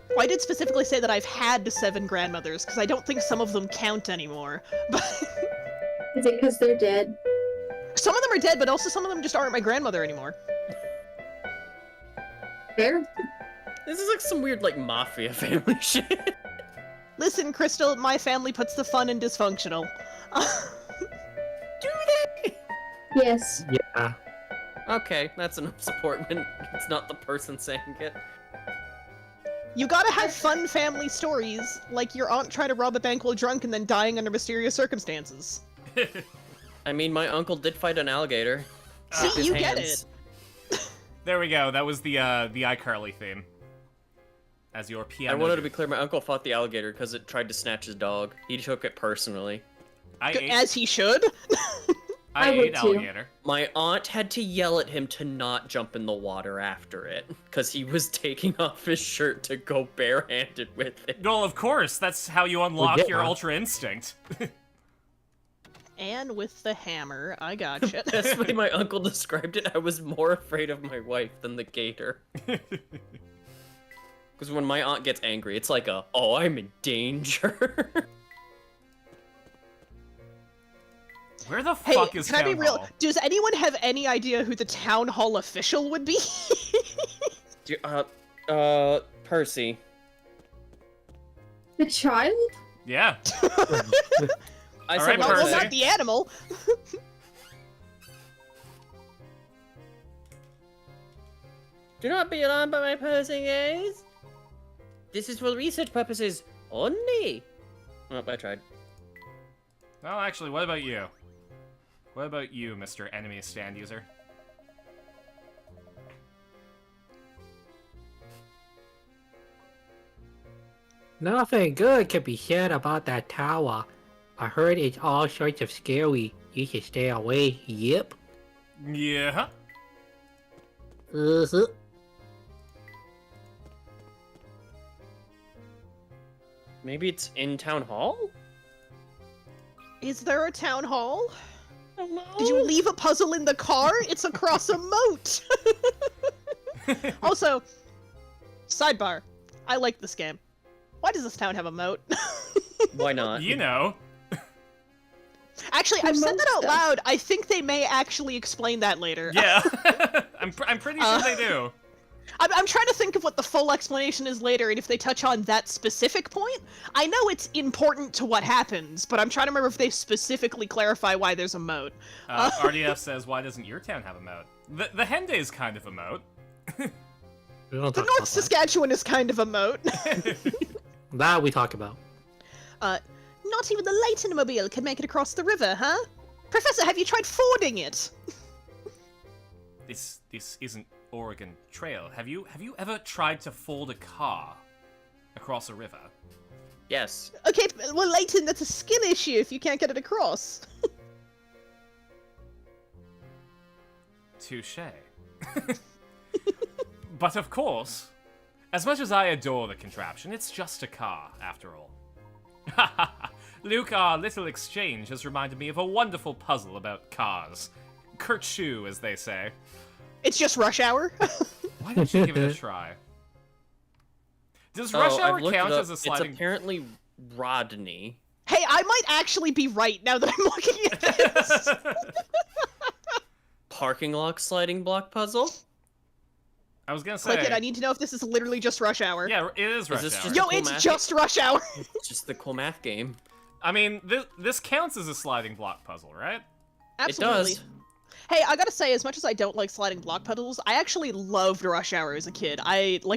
D: Well, I did specifically say that I've had 7 grandmothers, because I don't think some of them count anymore. But
F: Is it because they're dead?
D: some of them are dead, but also some of them just aren't my grandmother anymore.
F: Fair?
H: This is like some weird like mafia family shit.
D: Listen, Crystal, my family puts the fun in dysfunctional.
H: Do they?
F: Yes.
C: Yeah.
H: Okay, that's enough support when it's not the person saying it.
D: You gotta have fun family stories, like your aunt trying to rob a bank while drunk and then dying under mysterious circumstances.
H: I mean, my uncle did fight an alligator.
D: See,
H: with his
D: you get
H: hands.
D: it.
B: There we go. That was the iCarly theme. As your piano.
H: I wanted to be clear, my uncle fought the alligator because it tried to snatch his dog. He took it personally.
B: I ate,
D: As he should.
F: I would
B: ate
F: too.
B: alligator.
H: My aunt had to yell at him to not jump in the water after it, because he was taking off his shirt to go barehanded with it.
B: Well, of course. That's how you unlock
C: yeah.
B: your Ultra Instinct.
D: And with the hammer, I gotcha.
H: That's the way my uncle described it. I was more afraid of my wife than the gator. Because when my aunt gets angry, it's like a, oh, I'm in danger.
B: Where the
D: Hey,
B: fuck is
D: can I be
B: Town
D: real?
B: Hall?
D: Does anyone have any idea who the town hall official would be?
H: Percy.
F: The child?
B: Yeah.
H: I
B: All
H: said
B: right,
D: Well,
B: Percy.
D: not the animal.
E: Do not be alarmed by my piercing gaze. This is for research purposes only.
H: Oh, I tried.
B: Well, actually, what about you? What about you, Mr. Enemy Stand User?
C: Nothing good can be said about that tower. I heard it's all sorts of scary. You should stay away. Yep.
B: Yeah.
C: Uh-huh.
H: Maybe it's in town hall?
D: Is there a town hall?
H: Hello?
D: Did you leave a puzzle in the car? It's across a moat. Also, sidebar. I like this game. Why does this town have a moat?
H: Why not?
B: You know.
D: Actually, I've said that out
F: Most
D: loud. I think they may actually explain that later.
B: Yeah. I'm pretty sure they do.
D: I'm trying to think of what the full explanation is later, and if they touch on that specific point. I know it's important to what happens, but I'm trying to remember if they specifically clarify why there's a moat.
B: RDF says, why doesn't your town have a moat? The Hende's kind of a moat.
C: We don't
D: The
C: talk about
D: North Saskatchewan is kind of a moat.
C: that we talk about.
D: Not even the Leighton mobile can make it across the river, huh? Professor, have you tried fording it?
B: This isn't Oregon Trail. Have you ever tried to fold a car across a river?
H: Yes.
D: Okay, well, Leighton, that's a skill issue if you can't get it across.
B: Touche. But of course, as much as I adore the contraption, it's just a car, after all. Luke, our little exchange has reminded me of a wonderful puzzle about cars. Kerchoo, as they say.
D: It's just rush hour.
B: Why don't you give it a try? Does rush
H: I've
B: hour
H: looked
B: count
H: it up.
B: as a sliding...
H: It's apparently Rodney.
D: Hey, I might actually be right now that I'm looking at this.
H: Parking lot sliding block puzzle?
B: I was gonna say...
D: Click it, I need to know if this is literally just rush hour.
B: Yeah, it is rush
H: this
B: hour.
H: just-
D: Yo,
H: cool
D: it's
H: math.
D: just rush hour.
H: It's just the cool math game.
B: I mean, this counts as a sliding block puzzle, right?
D: Absolutely.
H: It does.
D: Hey, I gotta say, as much as I don't like sliding block puzzles, I actually loved Rush Hour as a kid.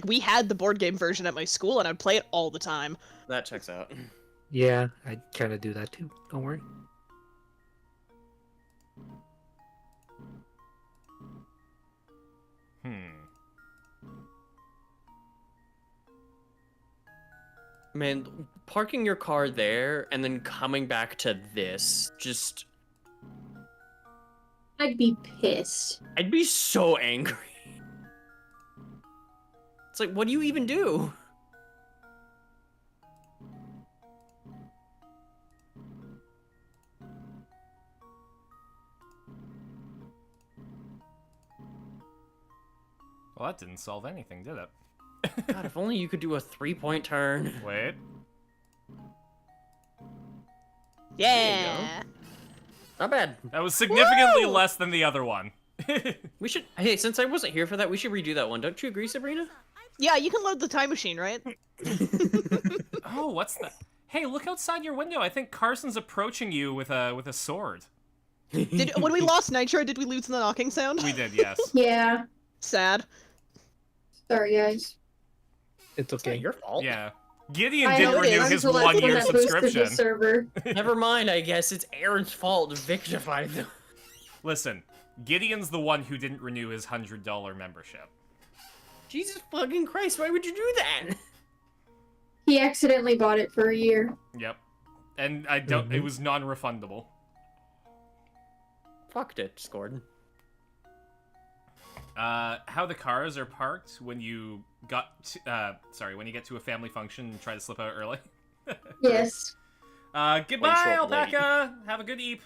D: We had the board game version at my school, and I'd play it all the time.
H: That checks out.
C: Yeah, I kind of do that too. Don't worry.
H: Man, parking your car there and then coming back to this, just...
F: I'd be pissed.
H: I'd be so angry. It's like, what do you even do?
B: Well, that didn't solve anything, did it?
H: God, if only you could do a 3-point turn.
B: Wait.
D: Yeah.
H: Not bad.
B: That was significantly
D: Woo!
B: less than the other one.
H: We should... Hey, since I wasn't here for that, we should redo that one. Don't you agree, Sabrina?
D: Yeah, you can load the time machine, right?
B: Oh, what's that? Hey, look outside your window. I think Carson's approaching you with a sword.
D: When we lost Nitro, did we lose the knocking sound?
B: We did, yes.
F: Yeah.
D: Sad.
F: Sorry, guys.
C: It's
H: It's not
C: okay.
H: your fault.
B: Yeah. Gideon
F: I
B: didn't
F: know it
B: renew
F: is
B: his
F: until I put
B: 1-year
F: that boost to the
B: subscription.
F: server.
H: Never mind, I guess. It's Aaron's fault to victify them.
B: Listen, Gideon's the one who didn't renew his $100 membership.
H: Jesus fucking Christ, why would you do that?
F: He accidentally bought it for a year.
B: Yep. And I don't. It was non-refundable.
H: Fucked it, Gordon.
B: How the cars are parked when you when you get to a family function and try to slip out early.
F: Yes.
B: Goodbye,
H: show up late.
B: alpaca. Have a good eep.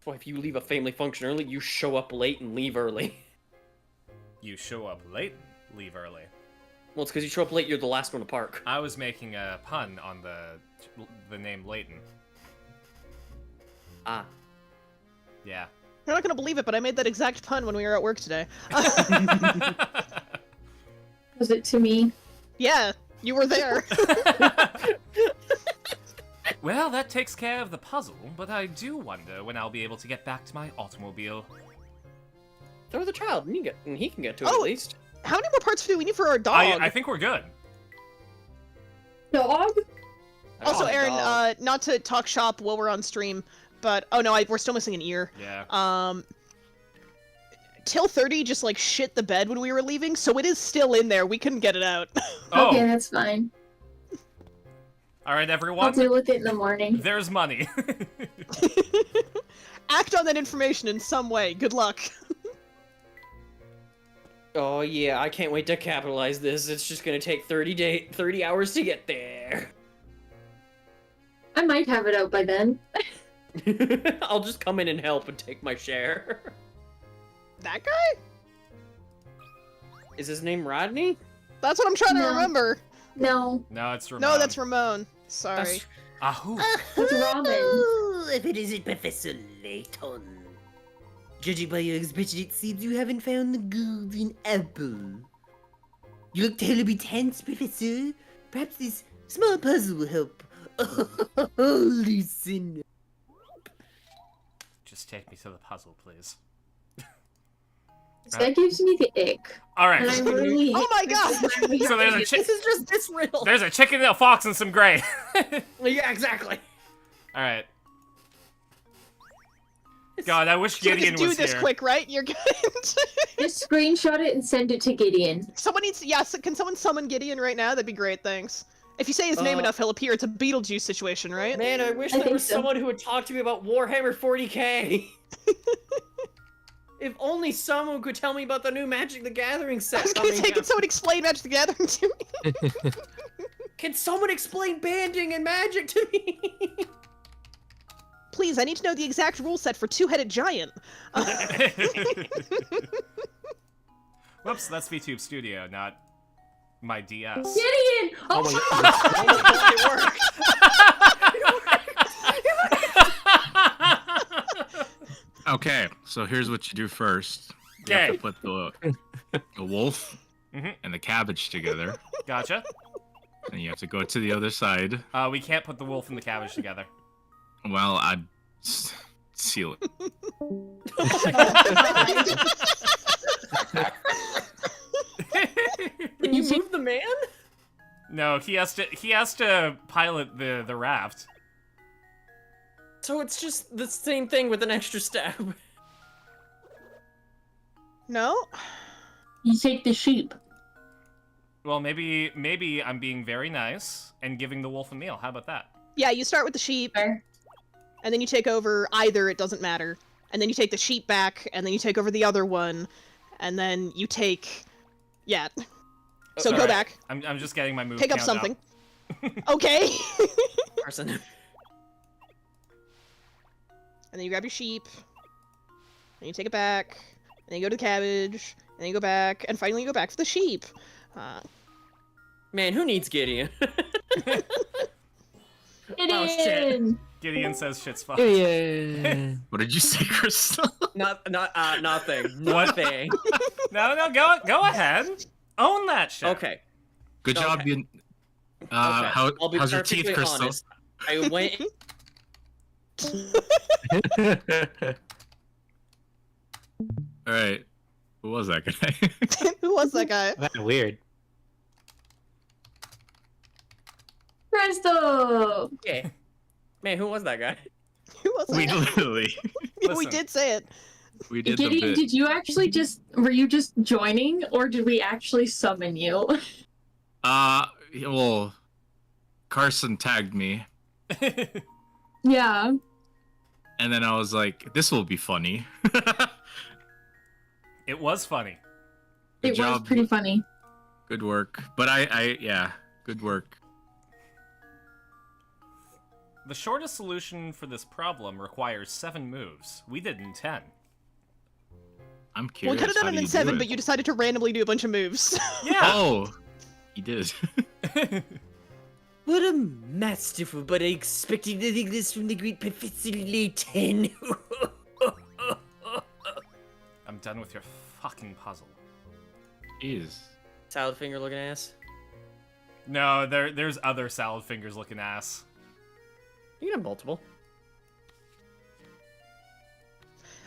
H: Well, if you leave a family function early, you show up late and leave early.
B: You show up late, leave early.
H: Well, it's because you show up late, you're the last one to park.
B: I was making a pun on the name Leighton.
H: Ah.
B: Yeah.
D: You're not gonna believe it, but I made that exact pun when we were at work today.
F: Was it to me?
D: Yeah, you were there.
B: Well, that takes care of the puzzle, but I do wonder when I'll be able to get back to my automobile.
H: Throw the child, and he can get to it
D: Oh.
H: at least.
D: How many more parts do we need for our dog?
B: I think we're good.
F: Dog?
D: Also,
H: Oh,
D: Aaron,
H: dog.
D: not to talk shop while we're on stream, but oh no, we're still missing an ear.
B: Yeah.
D: Till 30 just like shit the bed when we were leaving, so it is still in there. We couldn't get it out.
B: Oh,
F: Okay, that's fine.
B: all right,
F: I'll
B: everyone.
F: deal with it in the morning.
B: There's money.
D: Act on that information in some way. Good luck.
H: Oh yeah, I can't wait to capitalize this. It's just gonna take 30 hours to get there.
F: I might have it out by then.
H: I'll just come in and help and take my share.
D: That guy?
H: Is his name Rodney?
D: That's what I'm trying to
F: No.
D: remember.
F: No,
B: No, it's Ramon.
D: No, that's Ramon. Sorry.
H: That's-
B: Ahoo.
F: it's Robin.
E: Oh, if it isn't Professor Layton. Judging by your expression, it seems you haven't found the golden apple. You look terribly tense, Professor. Perhaps this small puzzle will help. Loosen.
B: Just take me to the puzzle, please.
F: That gives me the ick.
B: All right.
F: And I really
D: Oh my god!
B: So there's a
H: This is just this riddle.
B: there's a chicken, a fox, and some gray.
H: Yeah, exactly.
B: All right. God, I wish
D: So we
B: Gideon
D: just do
B: was
D: this
B: here.
D: quick, right? You're good.
F: Just screenshot it and send it to Gideon.
D: Someone needs. Yes. Can someone summon Gideon right now? That'd be great. Thanks. If you say his name
H: Uh,
D: enough, he'll appear. It's a Beetlejuice situation, right?
H: Man, I wish
F: I
H: there
F: think
H: was
F: so.
H: someone who would talk to me about Warhammer 40k. If only someone could tell me about the new Magic the Gathering
D: I
H: set
D: was gonna
H: coming
D: say,
H: out.
D: can someone explain Magic the Gathering to me?
H: Can someone explain banding and Magic to me?
D: Please, I need to know the exact rule set for Two-Headed Giant.
B: Whoops, that's VTube Studio, not my DS.
F: Gideon! Oh,
C: my
H: Oh, it worked.
J: Okay, so here's what you do first. You have
B: Okay.
J: to put the wolf
B: Mhm.
J: and the cabbage together,
B: Gotcha.
J: and you have to go to the other side.
B: We can't put the wolf and the cabbage together.
J: Well, I'd seal it.
H: Can you move the man?
B: No, he has to pilot the raft.
H: So it's just the same thing with an extra step.
D: No?
F: you take the sheep.
B: Well, maybe I'm being very nice and giving the wolf a meal. How about that?
D: Yeah, you start with the sheep,
F: Fair.
D: and then you take over either, it doesn't matter. And then you take the sheep back, and then you take over the other one, and then you take... Yeah. So go
B: Alright.
D: back,
B: I'm just getting my move.
D: pick up
B: count
D: something. Okay.
H: Person.
D: And then you grab your sheep, and you take it back, and then you go to the cabbage, and then you go back, and finally you go back for the sheep.
H: Man, who needs Gideon?
F: Gideon!
H: shit.
B: Gideon says shit's fucked.
C: Yeah.
J: What did you say, Crystal?
H: Nothing.
B: What?
H: Nothing.
B: No, go ahead. Own that shit.
H: Okay.
J: Good job,
H: Okay.
J: you.
H: Okay.
J: How's
H: I'll be
J: your teeth,
H: perfectly
J: Crystal?
H: honest. I went.
J: All right. Who was that guy?
D: Who was that guy?
C: That's weird.
F: Crystal!
H: Okay. Man, who was that guy?
D: Who was that
J: we
D: guy?
J: literally.
D: We
B: Listen.
D: did say it.
J: We did the
F: Gideon,
J: bit.
F: did you actually were you just joining, or did we actually summon you?
J: Well, Carson tagged me,
F: Yeah.
J: and then I was like, "This will be funny."
B: It was funny.
J: Good
F: It
J: job.
F: was pretty funny.
J: Good work. But yeah, good work.
B: The shortest solution for this problem requires 7 moves. We did in 10.
J: I'm
D: Well,
J: curious.
D: we could have
J: how
D: done it
J: do
D: in
J: you do
D: 7,
J: it?
D: but you decided to randomly do a bunch of moves.
B: Yeah.
J: Oh, you did.
E: What a masterful, but I expected nothing less from the great Professor Layton.
B: I'm done with your fucking puzzle.
J: Jeez.
H: Salad finger looking ass.
B: No, there's other salad fingers looking ass.
H: You can have multiple.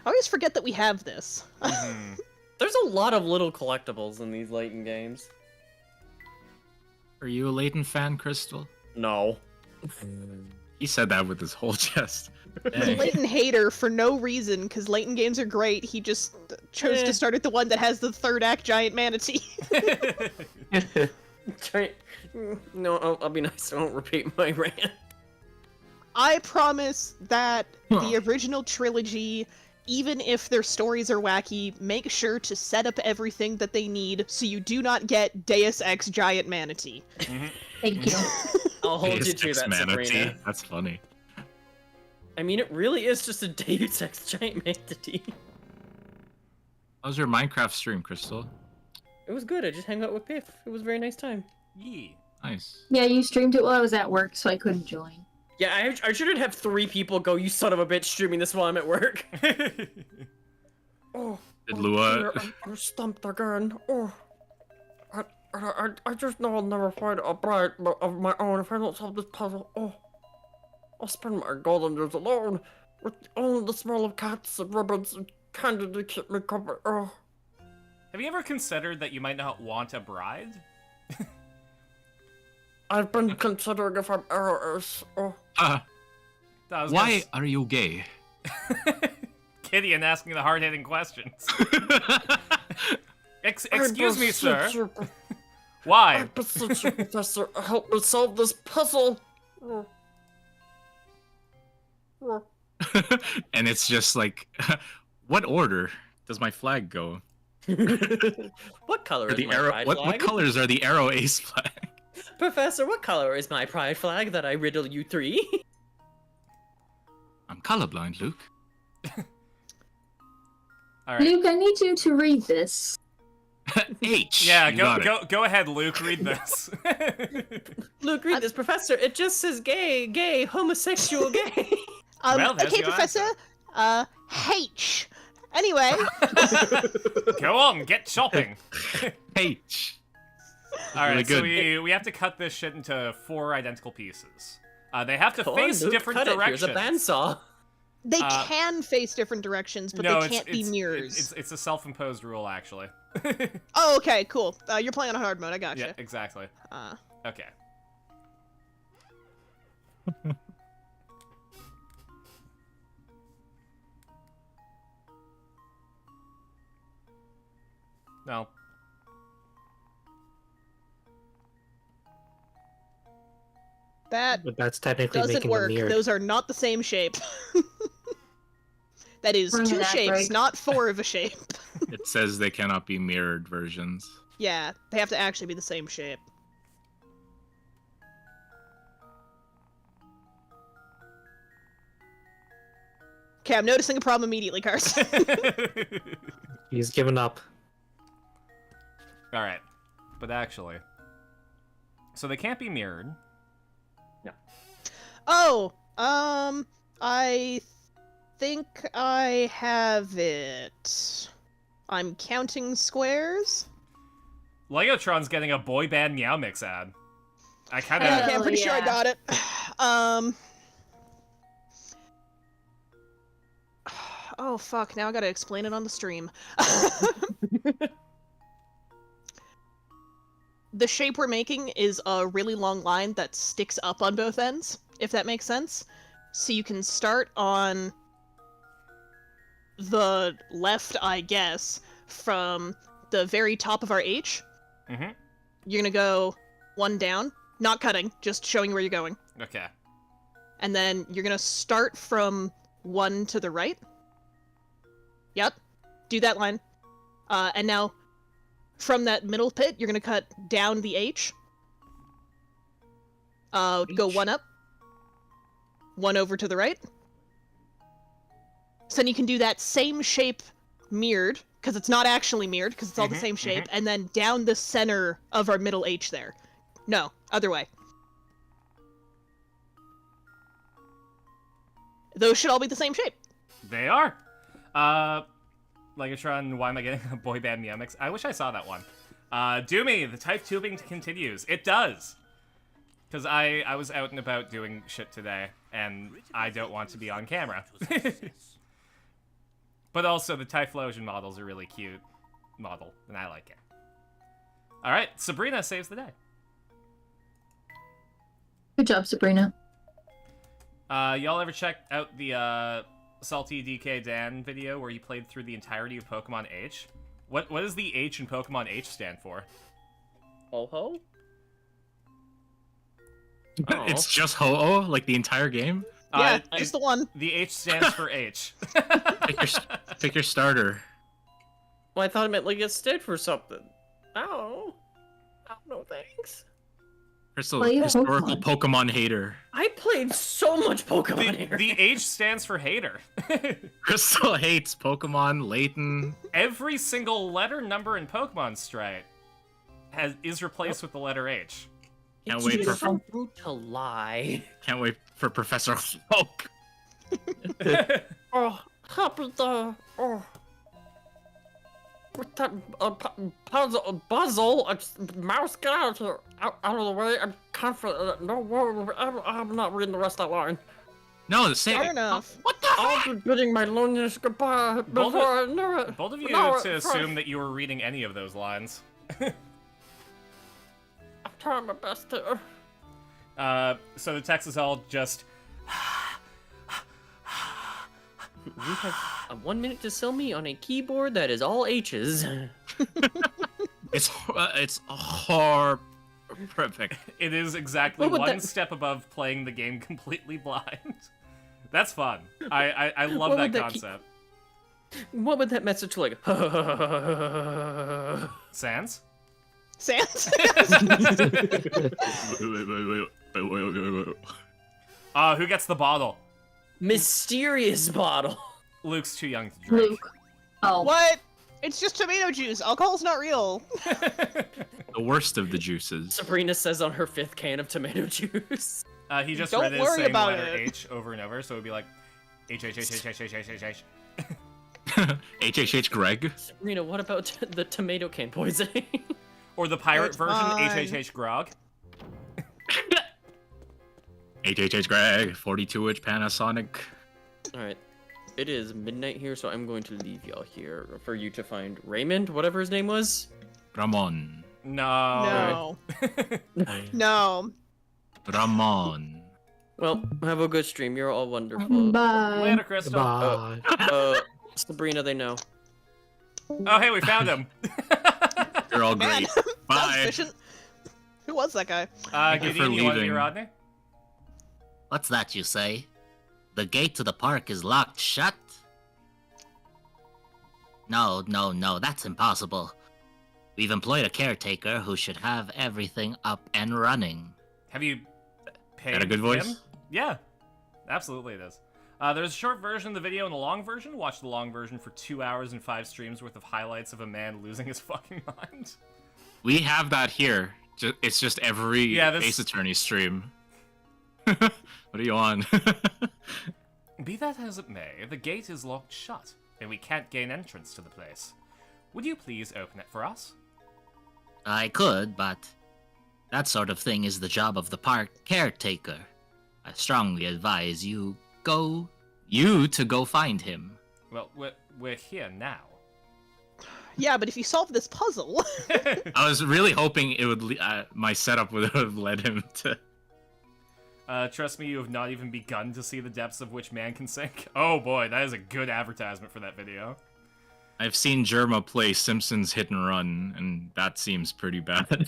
D: I always forget that we have this.
B: Mhm.
H: There's a lot of little collectibles in these Layton games.
J: Are you a Layton fan, Crystal?
H: No.
J: He said that with his whole chest.
D: He's a
J: Dang.
D: Layton hater for no reason, because Layton games are great. He just chose
H: Eh.
D: to start at the one that has the third act giant manatee.
H: No, I'll be nice. I won't repeat my rant.
D: I promise that
J: Huh.
D: the original trilogy, even if their stories are wacky, make sure to set up everything that they need so you do not get Deus Ex giant manatee.
F: Thank you.
H: I'll hold
J: Deus
H: you to
J: Ex
H: that,
J: Manatee.
H: Sabrina.
J: That's funny.
H: I mean, it really is just a Deus Ex giant manatee.
J: How's your Minecraft stream, Crystal?
H: It was good. I just hung out with Piff. It was a very nice time.
B: Yee.
J: Nice.
F: Yeah, you streamed it while I was at work, so I couldn't join.
H: Yeah, I shouldn't have 3 people go, you son of a bitch, streaming this while I'm at work. Oh,
J: Did Lua?
H: I'm stumped again. Oh, I just know I'll never find a bride of my own if I don't solve this puzzle. Oh, I'll spend my golden years alone with only the smell of cats and ribbons and candy to keep me covered. Oh.
B: Have you ever considered that you might not want a bride?
H: I've been considering if I'm errors. Oh.
J: Why are you gay?
B: Gideon asking the hard-hitting questions. Excuse me, sir. Why?
H: I beseech you, Professor, help me solve this puzzle.
J: And it's just like, what order does my flag go?
H: What color is
J: The
H: my
J: arrow.
H: pride
J: What
H: flag?
J: colors are the arrow ace flag?
H: Professor, what color is my pride flag that I riddle you 3?
J: I'm colorblind, Luke.
B: All right.
F: Luke, I need you to read this.
J: H.
B: Yeah,
J: You got it.
B: go ahead, Luke. Read this.
H: Luke, read this, Professor. It just says gay, homosexual, gay.
B: Well, there's
D: Okay,
B: your
D: Professor. H. Anyway.
B: Go on, get chopping.
J: H.
B: All right,
J: Really
B: so
J: good.
B: we have to cut this shit into 4 identical pieces. They have to
H: Come on,
B: face
H: Luke,
B: different
H: cut it.
B: directions.
H: Here's a bandsaw.
D: They can face different directions, but
B: no,
D: they can't be mirrors.
B: It's a self-imposed rule, actually.
D: Oh, okay, cool. You're playing on hard mode. I gotcha.
B: Yeah, exactly. Okay. No.
D: That
C: But that's technically
D: doesn't
C: making
D: work.
C: them mirrored.
D: Those are not the same shape. That is
F: Bring
D: 2
F: that
D: shapes,
F: break.
D: not 4 of a shape.
J: It says they cannot be mirrored versions.
D: Yeah, they have to actually be the same shape. Okay, I'm noticing a problem immediately, Carson.
C: He's given up.
B: All right, but actually, so they can't be mirrored.
D: Oh, I think I have it. I'm counting squares.
B: Legotron's getting a boy band Meow Mix ad. I kind of.
D: Okay, I'm pretty sure I
F: yeah.
D: got it. Oh fuck! Now I gotta explain it on the stream. The shape we're making is a really long line that sticks up on both ends, if that makes sense. So you can start on the left, I guess, from the very top of our H.
B: Mm-hmm.
D: You're gonna go 1 down, not cutting, just showing where you're going.
B: Okay.
D: And then you're gonna start from 1 to the right. Yep. Do that line. And now, from that middle pit, you're gonna cut down the H. Go 1 up. 1 over to the right. So then you can do that same shape mirrored, because it's not actually mirrored, because it's all the same shape, and then down the center of our middle H there. No, other way. Those should all be the same shape.
B: They are. Legatron, why am I getting a boy band Meow Mix? I wish I saw that one. Doomy, the type tubing continues. It does. Because I was out and about doing shit today, and I don't want to be on camera. But also, the Typhlosion model's a really cute model, and I like it. Alright, Sabrina saves the day.
F: Good job, Sabrina.
B: Y'all ever check out the Salty DK Dan video where he played through the entirety of Pokemon H? What does the H in Pokemon H stand for?
H: Ho-ho?
J: It's just Ho-Oh, like the entire game?
D: Yeah, just the one.
B: The H stands for H.
J: Pick your starter.
H: Well, I thought it meant like it stood for something. Oh. No thanks.
J: Crystal,
F: Play
J: historical
F: Pokemon.
J: Pokemon hater.
H: I played so much Pokemon here.
B: The H stands for hater.
J: Crystal hates Pokemon, Layton.
B: Every single letter, number, and Pokemon strike is replaced with the letter H.
J: Can't
E: It's
J: wait for
E: so rude to lie.
J: can't wait for Professor Hulk.
E: Oh, happy the with that puzzle, mouse, get out of here, out of the way. I'm confident. No word. I'm not reading the rest of that line.
J: No, the same.
D: Fair enough.
E: What the I'll be bidding my loneliness goodbye before I know it.
B: Bold of you
E: No,
B: to
E: it's
B: assume that you were reading any of those lines.
E: I'm trying my best to.
B: So the text is all just.
E: You have 1 minute to sell me on a keyboard that is all H's.
J: It's hard. Perfect.
B: It is exactly
E: What would
B: one
E: that-
B: step above playing the game completely blind. That's fun. I love
E: What
B: that
E: would that
B: concept.
E: What would that message like?
B: Sans?
D: Sans?
B: Who gets the bottle?
E: Mysterious bottle.
B: Luke's too young to drink.
F: Luke. Oh.
D: What? It's just tomato juice. Alcohol's not real.
J: The worst of the juices.
E: Sabrina says on her 5th can of tomato juice.
B: He just
D: Don't
B: read his
D: worry
B: same
D: about
B: letter
D: it.
B: H over and over, so it'd be like H H H H H H H H H.
J: HHH Greg.
E: Sabrina, what about the tomato can poisoning?
B: Or the pirate
D: It's
B: version,
D: fine.
B: HHH Grog.
J: HHH Greg. 42-inch Panasonic.
E: Alright. It is midnight here, so I'm going to leave y'all here for you to find Raymond, whatever his name was.
J: Ramon.
B: No.
D: No. No.
J: Ramon.
E: Well, have a good stream. You're all wonderful.
F: Bye.
B: Later, Crystal.
C: Bye.
E: Sabrina, they know.
B: Oh, hey, we found him.
J: You're all
D: Man,
J: great.
D: that was
J: Bye.
D: efficient. Who was that guy?
J: Thank you for
B: Gideon, you want to be
J: leaving.
B: Rodney?
K: What's that you say? The gate to the park is locked shut? No, that's impossible. We've employed a caretaker who should have everything up and running.
B: Have you paid
J: Got a good voice?
B: him? Yeah, absolutely it is. There's a short version of the video and a long version. Watch the long version for 2 hours and 5 streams worth of highlights of a man losing his fucking mind.
J: We have that here. It's just every
B: Yeah, this-
J: Ace Attorney stream. What are you on?
B: Be that as it may, the gate is locked shut, and we can't gain entrance to the place. Would you please open it for us?
K: I could, but that sort of thing is the job of the park caretaker. I strongly advise you to go find him.
B: Well, we're here now.
D: Yeah, but if you solve this puzzle.
J: I was really hoping it would. My setup would have led him to.
B: Trust me, you have not even begun to see the depths of which man can sink. Oh boy, that is a good advertisement for that video.
J: I've seen Germa play Simpsons Hit and Run, and that seems pretty bad.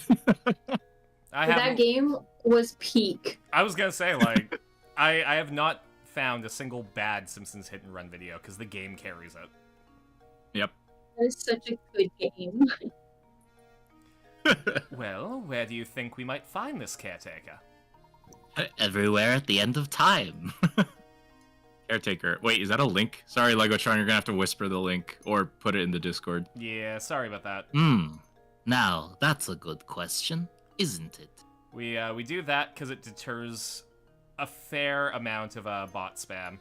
F: That game was peak.
B: I was gonna say, like, I have not found a single bad Simpsons Hit and Run video because the game carries it.
J: Yep.
F: That is such a good game.
B: Well, where do you think we might find this caretaker?
K: Everywhere at the end of time.
J: Caretaker. Wait, is that a link? Sorry, Legotron, you're gonna have to whisper the link or put it in the Discord.
B: Yeah, sorry about that.
K: Now, that's a good question, isn't it?
B: We do that because it deters a fair amount of bot spam,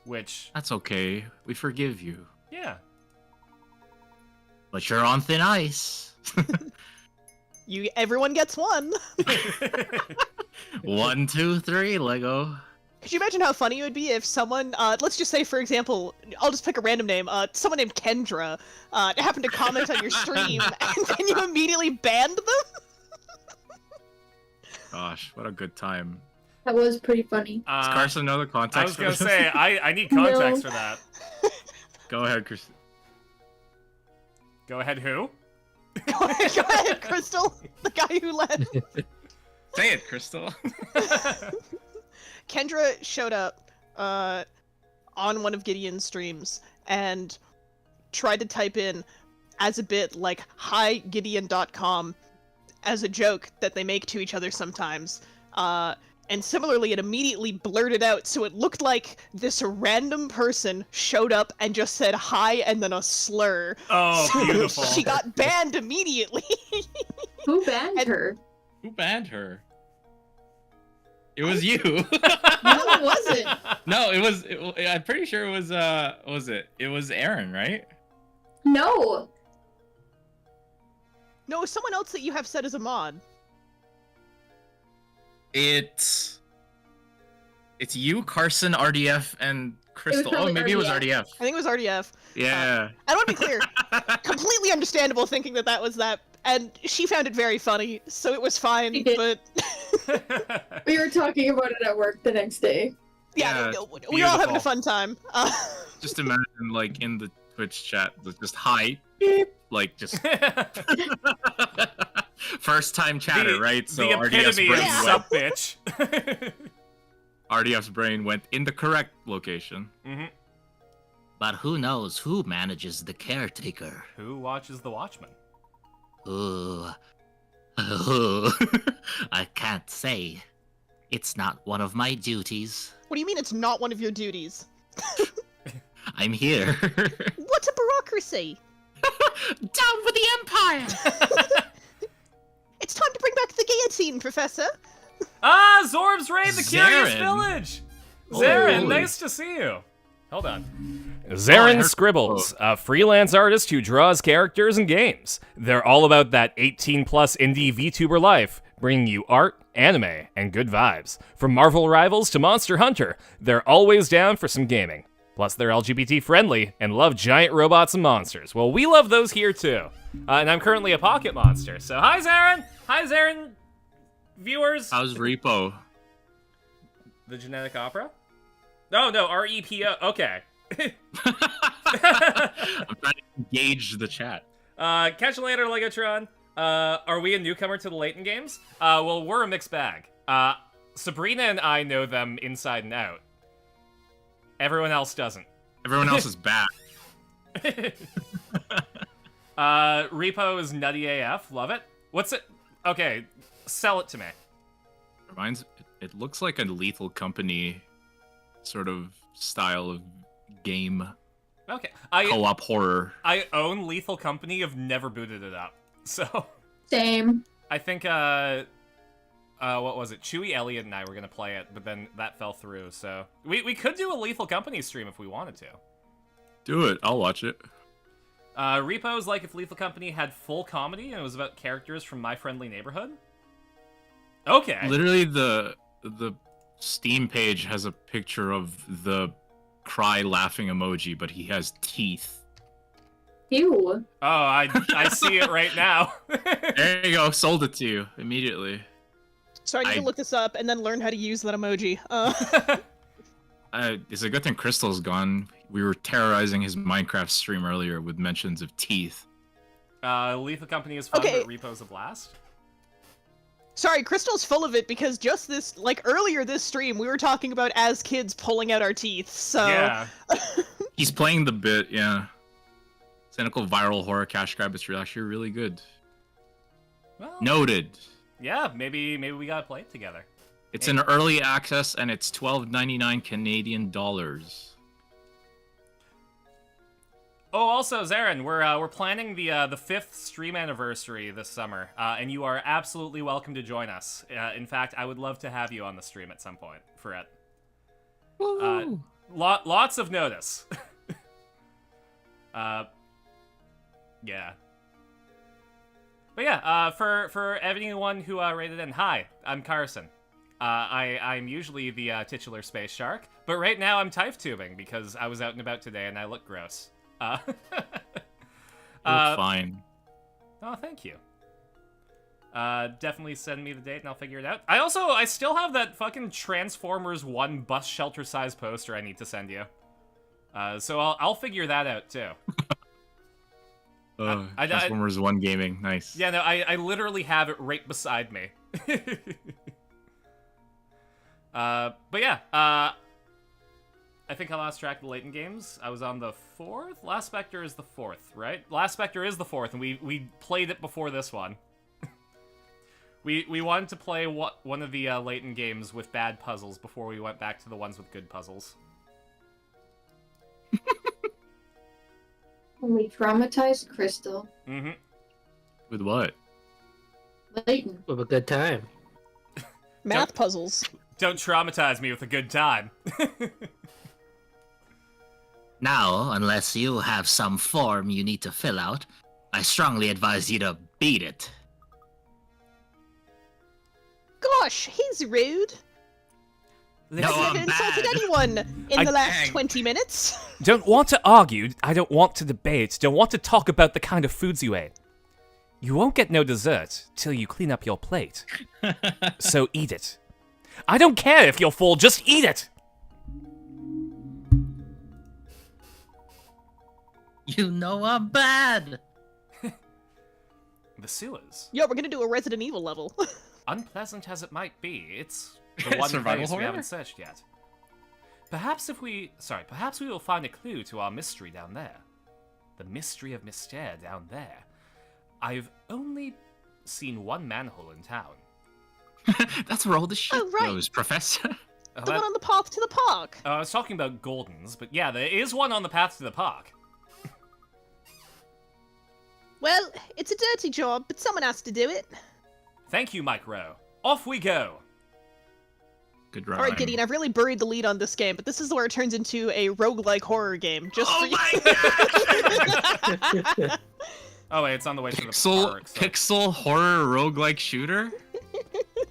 B: which
J: That's okay. We forgive you.
B: yeah.
K: But you're on thin ice.
D: Everyone gets one.
K: 1, 2, 3, Lego.
D: Could you imagine how funny it would be if someone, let's just say, for example, I'll just pick a random name, someone named Kendra, happened to comment on your stream, and then you immediately banned them?
J: Gosh, what a good time.
F: That was pretty funny.
J: Does Carson know the context?
B: I was gonna
J: for this?
B: say I need context
F: No.
B: for that.
J: Go ahead, Chris.
B: Go ahead, who?
D: Go ahead, Crystal, the guy who led.
J: Say it, Crystal.
D: Kendra showed up on one of Gideon's streams and tried to type in as a bit like higideon.com as a joke that they make to each other sometimes. And similarly, it immediately blurted out, so it looked like this random person showed up and just said hi and then a slur.
B: Oh,
D: So
B: beautiful.
D: She got banned immediately.
F: Who banned her?
J: Who banned her? It was you.
F: No, it wasn't.
J: No, it was. I'm pretty sure it was. What was it? It was Aaron, right?
F: No.
D: No, it's someone else that you have set as a mod.
J: It's you, Carson, RDF, and Crystal. Oh,
F: probably
J: maybe it was
F: RDF.
J: RDF.
D: I think it was RDF.
J: Yeah.
D: I want to be clear. Completely understandable thinking that that was that. And she found it very funny, so it was fine,
F: She did.
D: but...
F: We were talking about it at work the next day.
D: yeah,
J: Yeah,
D: we were all having a
J: beautiful.
D: fun time.
J: Just imagine, like, in the Twitch chat, just hi, beep, like, just first time chatter, right? So
B: the
J: RDF's
B: epitome
J: brain
B: of
D: Yeah.
B: sup bitch.
J: RDF's brain went in the correct location.
B: Hmm.
K: But who knows who manages the caretaker?
B: Who watches The Watchmen?
K: Ooh. I can't say. It's not one of my duties.
D: What do you mean it's not one of your duties?
K: I'm here.
D: What a bureaucracy!
K: Down with the Empire!
D: It's time to bring back the guillotine, Professor!
B: Ah, Zorb's Raid, the Curious
J: Zarin.
B: Village! Zarin,
J: Oh.
B: nice to see you. Hold on.
J: Oh, I
B: Zarin
J: heard-
B: Scribbles, a freelance artist who draws characters and games. They're all about that 18-plus indie VTuber life, bringing you art, anime, and good vibes. From Marvel Rivals to Monster Hunter, they're always down for some gaming. Plus, they're LGBT-friendly and love giant robots and monsters. Well, we love those here, too. And I'm currently a pocket monster, so hi, Zarin! Hi, Zarin, viewers!
J: How's Repo?
B: The Genetic Opera? No, REPO. Okay.
J: I'm trying to engage the chat.
B: Catch you later, Legotron. Are we a newcomer to the Layton games? Well, we're a mixed bag. Sabrina and I know them inside and out. Everyone else doesn't.
J: Everyone else is back.
B: Repo is nutty AF. Love it. What's it? Okay, sell it to me.
J: It looks like a Lethal Company sort of style of game.
B: Okay.
J: Co-op horror.
B: I own Lethal Company. I've never booted it up. So
F: Same.
B: I think what was it? Chewy, Elliot, and I were gonna play it, but then that fell through. So we could do a Lethal Company stream if we wanted to.
J: Do it. I'll watch it.
B: Repo's like if Lethal Company had full comedy and it was about characters from My Friendly Neighborhood. Okay.
J: Literally, the Steam page has a picture of the cry laughing emoji, but he has teeth.
F: Ew.
B: Oh, I see it right now.
J: There you go. Sold it to you immediately.
D: So I need to
J: I-
D: look this up and then learn how to use that emoji.
J: It's a good thing Crystal's gone. We were terrorizing his Minecraft stream earlier with mentions of teeth.
B: Lethal Company is fun,
D: Okay.
B: but Repo's a blast.
D: Sorry, Crystal's full of it because just this, like earlier this stream, we were talking about as kids pulling out our teeth, so...
B: Yeah.
J: He's playing the bit, yeah. Cynical viral horror cash grab. It's actually really good.
B: Well,
J: Noted.
B: yeah, maybe we gotta play it together.
J: It's in early access and it's $12.99 Canadian dollars.
B: Oh, also, Zarin, we're planning the 5th stream anniversary this summer, and you are absolutely welcome to join us. In fact, I would love to have you on the stream at some point for it. Lots of notice. Yeah. But yeah, for anyone who rated in, hi, I'm Carson. I'm usually the titular space shark, but right now I'm type tubing because I was out and about today and I look gross.
J: Fine.
B: Oh, thank you. Definitely send me the date and I'll figure it out. I still have that fucking Transformers 1 bus shelter size poster I need to send you. So I'll figure that out too.
J: Transformers 1 gaming, nice.
B: Yeah, no, I literally have it right beside me. But yeah, I think I lost track of the Layton games. I was on the 4th? Last Spectre is the 4th, right? Last Spectre is the 4th, and we played it before this one. We wanted to play one of the Layton games with bad puzzles before we went back to the ones with good puzzles.
F: We traumatized Crystal.
B: Mm-hmm.
J: With what?
F: Layton.
C: With a good time.
D: Math puzzles.
B: Don't traumatize me with a good time.
K: Now, unless you have some form you need to fill out, I strongly advise you to beat it.
D: Gosh, he's rude.
K: No,
D: I've
K: I'm
D: never insulted
K: bad.
D: anyone in the last 20 minutes.
B: Don't want to argue, I don't want to debate, don't want to talk about the kind of foods you ate. You won't get no dessert till you clean up your plate. So eat it. I don't care if you're full, just eat it!
K: You know I'm bad.
B: The sewers.
D: Yo, we're gonna do a Resident Evil level.
B: Unpleasant as it might be, it's the one
J: Survival
B: place we
J: horror?
B: haven't searched yet. Perhaps we will find a clue to our mystery down there. The mystery of Mystère down there. I've only seen one manhole in town.
J: That's where all the shit
D: Oh, right.
J: goes, Professor.
D: The one on the path to the park.
B: I was talking about Gordon's, but yeah, there is one on the path to the park.
D: Well, it's a dirty job, but someone has to do it.
B: Thank you, Mike Rowe. Off we go!
J: Good rhyme.
D: Alright, Gideon, I've really buried the lead on this game, but this is where it turns into a roguelike horror game. Just for you.
J: God!
B: Oh wait, it's on the way to the
J: Pixel,
B: park. So.
J: pixel horror roguelike shooter?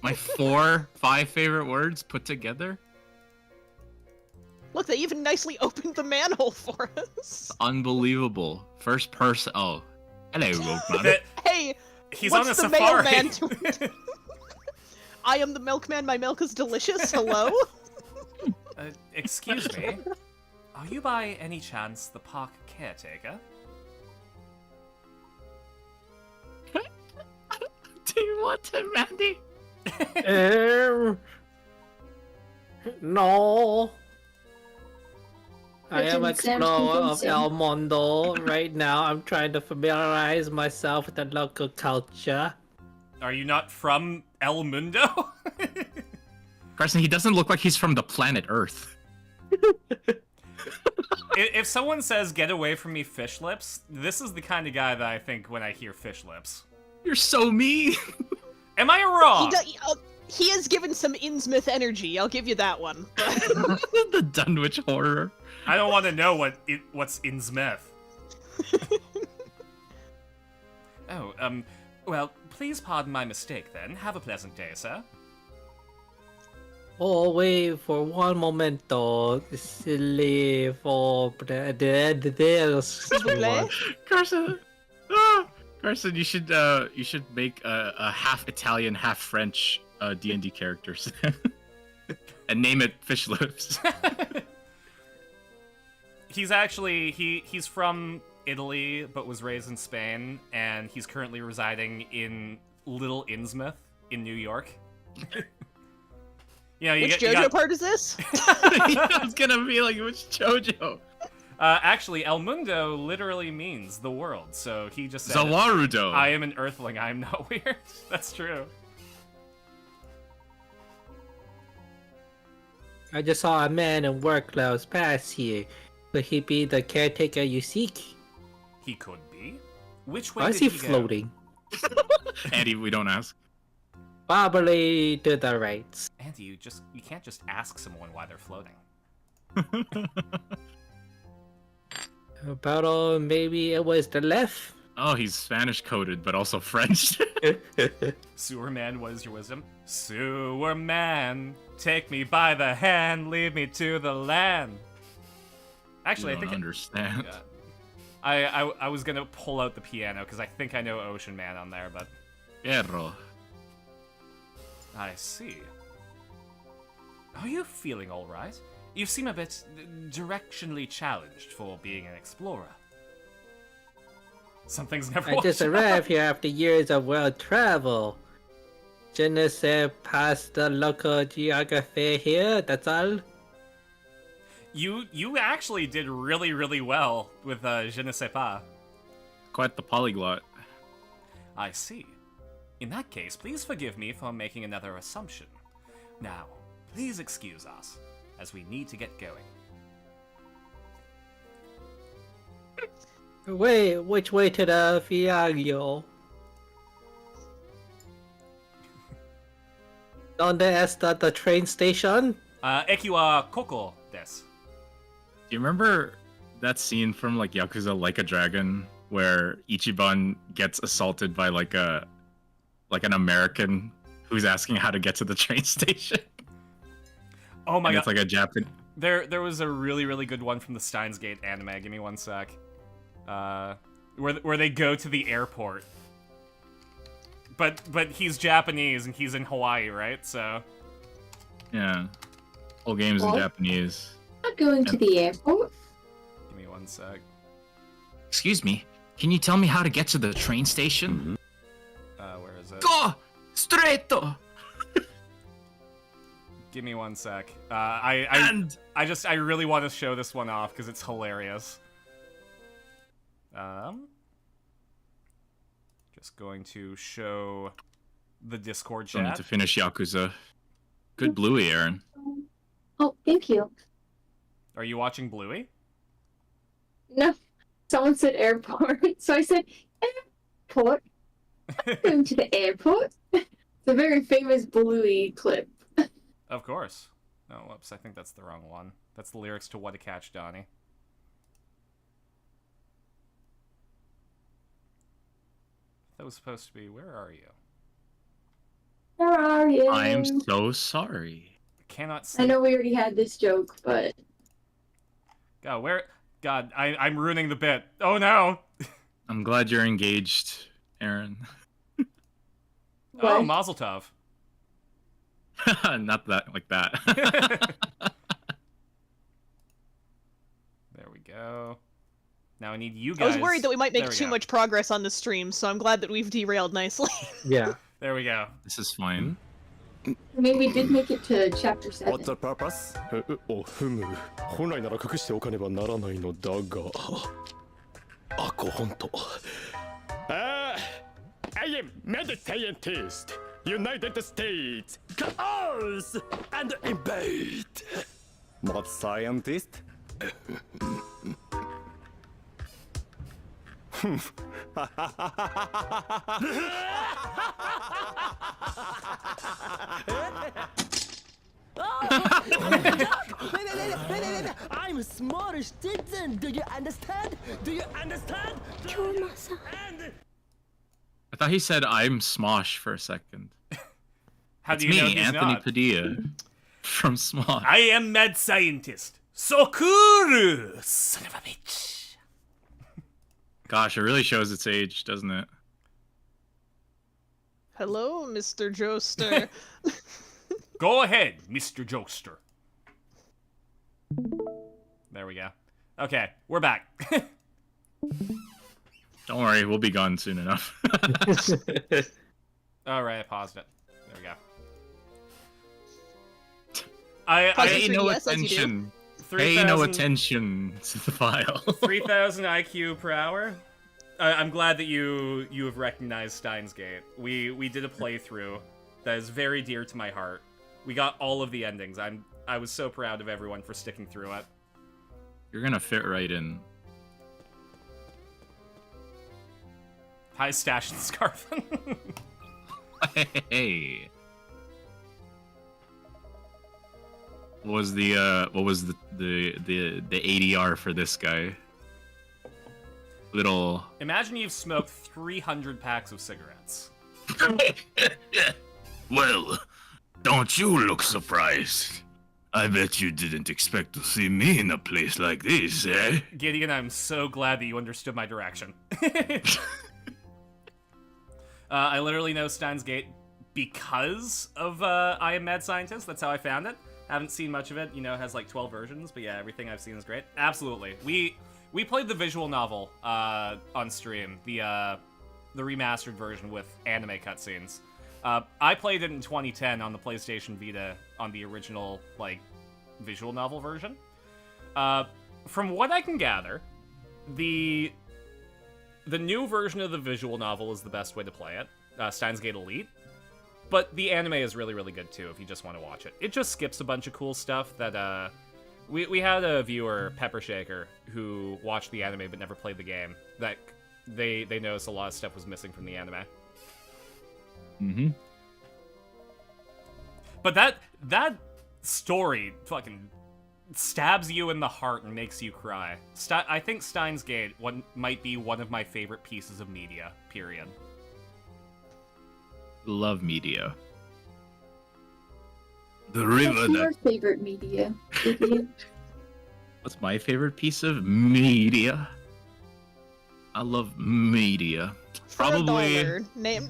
J: My 5 favorite words put together?
D: Look, they even nicely opened the manhole for us.
J: Unbelievable. First person. Oh. Hello, Rogueman.
B: That-
D: Hey,
B: He's
D: what's
B: on a
D: the
B: safari.
D: mailman to... I am the milkman, my milk is delicious, hello?
B: Excuse me. Are you by any chance the park caretaker?
J: Do you want him, Mandy?
C: No. I am
F: That's Sam
C: explorer of
F: Stevenson.
C: El Mundo. Right now, I'm trying to familiarize myself with the local culture.
B: Are you not from El Mundo?
J: Carson, he doesn't look like he's from the planet Earth.
B: If someone says, "Get away from me, fish lips," this is the kind of guy that I think when I hear fish lips.
J: You're so mean.
B: Am I wrong?
D: He has given some Innsmouth energy, I'll give you that one.
J: The Dunwich horror.
B: I don't want to know what's in Smith. Oh, well, please pardon my mistake then. Have a pleasant day, sir.
C: Oh, wait for one momento. Silly for the
J: Carson. Carson, you should make a half Italian, half French D&D characters, and name it Fish Lips.
B: He's actually he's from Italy but was raised in Spain, and he's currently residing in Little Innsmouth in New York. You know,
D: Which JoJo part is this?
J: I was gonna be like, which JoJo?
B: Actually, El Mundo literally means the world, so he just said,
J: Zawarudo.
B: I am an Earthling, I am not weird. That's true.
C: I just saw a man in work clothes pass here. Could he be the caretaker you seek?
B: He could be. Which way
C: Why
B: did
C: is he
B: go?
C: floating?
J: Andy, we don't ask.
C: Probably to the right.
B: Andy, you can't just ask someone why they're floating.
C: About maybe it was the left.
J: Oh, he's Spanish coded, but also French.
B: Sewer man, what is your wisdom? Sewer man, take me by the hand, lead me to the land. Actually,
J: You
B: I
J: don't
B: think
J: understand.
B: I was gonna pull out the piano because I think I know Ocean Man on there, but
J: Perro.
B: I see. Are you feeling all right? You seem a bit directionally challenged for being an explorer. Something's never.
C: I just
B: worked out.
C: arrived here after years of world travel. Je ne sais pas the local geography here, that's all.
B: You actually did really, really well with Je ne sais pas.
J: Quite the polyglot.
B: I see. In that case, please forgive me for making another assumption. Now, please excuse us, as we need to get going.
C: Wait, which way to the Fiaglio? Donde está the train station?
B: Eki wa koko desu.
J: Do you remember that scene from like Yakuza Like a Dragon where Ichiban gets assaulted by like an American who's asking how to get to the train station?
B: Oh my
J: And
B: god.
J: it's like a Japanese.
B: There was a really, really good one from the Steins Gate anime. Give me one sec. Where they go to the airport. But he's Japanese and he's in Hawaii, right? So
J: Yeah. Whole game's in
F: What?
J: Japanese.
F: Not going to the airport.
B: give me one sec.
K: Excuse me, can you tell me how to get to the train station?
B: Where is it?
K: Go! Stretto!
B: Give me one sec. I really want to show this one off because it's hilarious. Just going to show the Discord
J: Still need
B: chat.
J: to finish Yakuza. Good Bluey, Aaron.
F: Oh, thank you.
B: Are you watching Bluey?
F: No, someone said airport, so I said airport. I'm going to the airport. It's a very famous Bluey clip.
B: Of course. Oh, whoops, I think that's the wrong one. That's the lyrics to What a Catch, Donnie. That was supposed to be, where are you?
F: Where are you?
J: I am so sorry.
B: I cannot see.
F: I know we already had this joke, but
B: God, where? God, I'm ruining the bit. Oh no!
J: I'm glad you're engaged, Aaron.
B: Oh,
F: What?
B: Mazel Tov.
J: Not that like that.
B: There we go. Now I need you
D: I
B: guys.
D: was worried that we might
B: There
D: make
B: we
D: too
B: go.
D: much progress on the stream, so I'm glad that we've derailed nicely.
C: Yeah.
B: There we go.
J: This is fine.
F: I mean, we did make it to chapter 7.
L: What's the purpose? おふむ本来なら隠しておかねばならないのだがあこほんとI am mad scientist United States Chaos and invade Mad scientist? I'm a small citizen. Do you understand? Do you understand?
J: I thought he said I'm Smosh for a second.
B: How
J: It's
B: do you know
J: me,
B: he's
J: Anthony
B: not?
J: Padilla from Smosh.
B: I am mad scientist. Sokuru! Son of a bitch.
J: Gosh, it really shows its age, doesn't it?
D: Hello, Mr. Joester.
B: Go ahead, Mr. Jokester. There we go. Okay, we're back.
J: Don't worry, we'll be gone soon enough.
B: Alright, I paused it. There we go.
D: Pause
J: Pay
D: it.
J: no
D: Yes, as you do.
J: attention. Pay no
B: 3,000
J: attention to the file.
B: 3,000 IQ per hour. I'm glad that you have recognized Steins Gate. We did a playthrough that is very dear to my heart. We got all of the endings. I was so proud of everyone for sticking through it.
J: You're gonna fit right in.
B: Hi, Stash and Scarfin.
J: Hey. What was the ADR for this guy? Little.
B: Imagine you've smoked 300 packs of cigarettes.
M: Well, don't you look surprised? I bet you didn't expect to see me in a place like this, eh?
B: Gideon, I'm so glad that you understood my direction. I literally know Steins Gate because of I Am Mad Scientist. That's how I found it. Haven't seen much of it. You know, it has like 12 versions, but yeah, everything I've seen is great. Absolutely. We played the visual novel on stream, the remastered version with anime cutscenes. I played it in 2010 on the PlayStation Vita on the original like visual novel version. From what I can gather, the new version of the visual novel is the best way to play it, Steins Gate Elite. But the anime is really, really good too if you just want to watch it. It just skips a bunch of cool stuff that we had a viewer, Pepper Shaker, who watched the anime but never played the game. That they noticed a lot of stuff was missing from the anime.
J: Mm-hmm.
B: But that story fucking stabs you in the heart and makes you cry. I think Steins Gate might be one of my favorite pieces of media, period.
J: Love media.
M: The river
F: What's your
M: that
F: favorite media? Vivian?
J: What's my favorite piece of media? I love media.
D: For
J: Probably.
D: $1, name.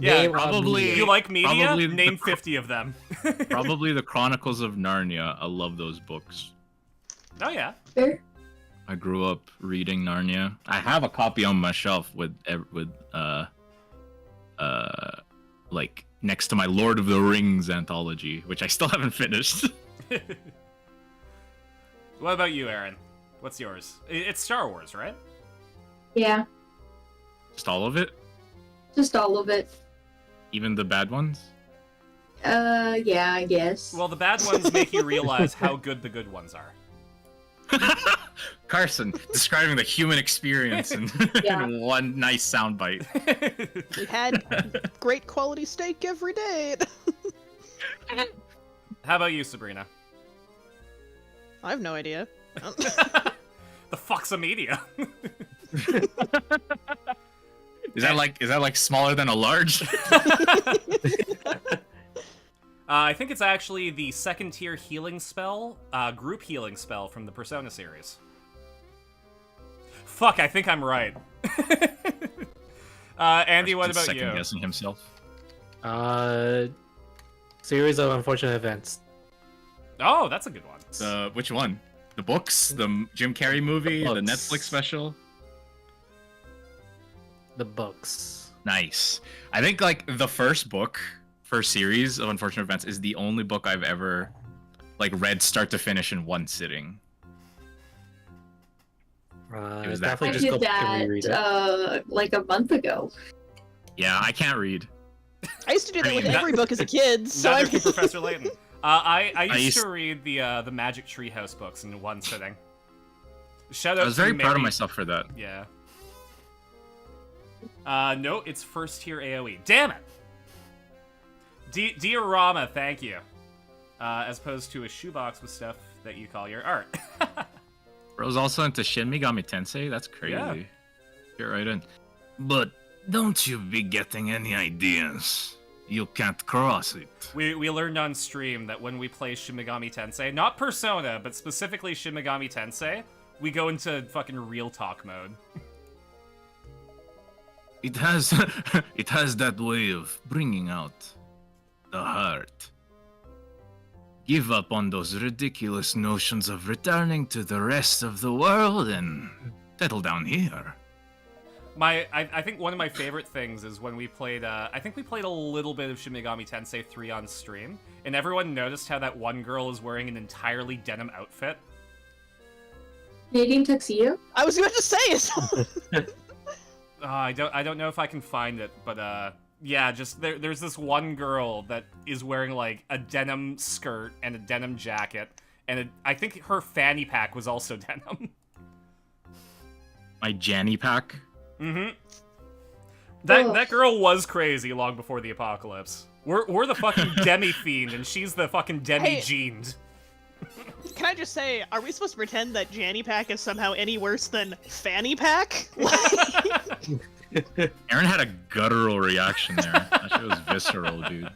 B: Yeah,
C: Name on
J: probably-
C: media.
B: You like media?
J: Probably
B: Name
J: the-
B: 50 of them.
J: Probably the Chronicles of Narnia. I love those books.
B: Oh yeah.
F: Fair?
J: I grew up reading Narnia. I have a copy on my shelf with like next to my Lord of the Rings anthology, which I still haven't finished.
B: What about you, Aaron? What's yours? It's Star Wars, right?
F: Yeah,
J: Just all of it,
F: just all of it.
J: even the bad ones.
F: Yeah, I guess.
B: Well, the bad ones make you realize how good the good ones are.
J: Carson describing the human experience in,
F: Yeah.
J: in one nice soundbite.
D: We had great quality steak every day.
B: How about you, Sabrina?
D: I have no idea.
B: The fuck's a media?
J: Is that like smaller than a large?
B: I think it's actually the second tier healing spell, group healing spell from the Persona series. Fuck, I think I'm right. Andy, what about
J: Second
B: you?
J: guessing himself.
C: Series of unfortunate events.
B: Oh, that's a good one.
J: Which one? The books, the Jim Carrey movie, the
C: Books.
J: Netflix special.
C: The books.
J: Nice. I think like the first series of unfortunate events is the only book I've ever like read start to finish in one sitting. It was that
C: definitely
F: I
C: just go
F: did
C: back and reread it.
F: that like a month ago.
J: Yeah, I can't read.
D: I used to do that with
B: mean,
D: every book as a kid. So I
B: Neither
D: mean,
B: can Professor Layton. I used
J: used-
B: to read the Magic Treehouse books in one sitting. Shout out
J: I was
B: to
J: very proud of
B: Mary-
J: myself for that.
B: Yeah. No, it's first tier AoE. Damn it! Diorama, thank you. As opposed to a shoebox with stuff that you call your art.
J: Bro's also into Shin Megami Tensei. That's crazy.
B: Yeah.
J: Get right in.
M: But don't you be getting any ideas. You can't cross it.
B: We learned on stream that when we play Shin Megami Tensei, not Persona, but specifically Shin Megami Tensei, we go into fucking real talk mode.
M: It has it has that way of bringing out the heart. Give up on those ridiculous notions of returning to the rest of the world and settle down here.
B: I think one of my favorite things is when we played, I think we played a little bit of Shin Megami Tensei 3 on stream, and everyone noticed how that one girl is wearing an entirely denim outfit.
F: Canadian tuxedo?
D: I was going to say it.
B: I don't know if I can find it, but yeah, just there's this one girl that is wearing like a denim skirt and a denim jacket, and I think her fanny pack was also denim.
J: My Janny pack.
B: Mm-hmm. That girl was crazy long before the apocalypse. We're the fucking demi fiend, and she's the fucking demi jeaned.
D: Can I just say, are we supposed to pretend that Janny Pack is somehow any worse than Fanny Pack?
J: Aaron had a guttural reaction there. That shit was visceral, dude.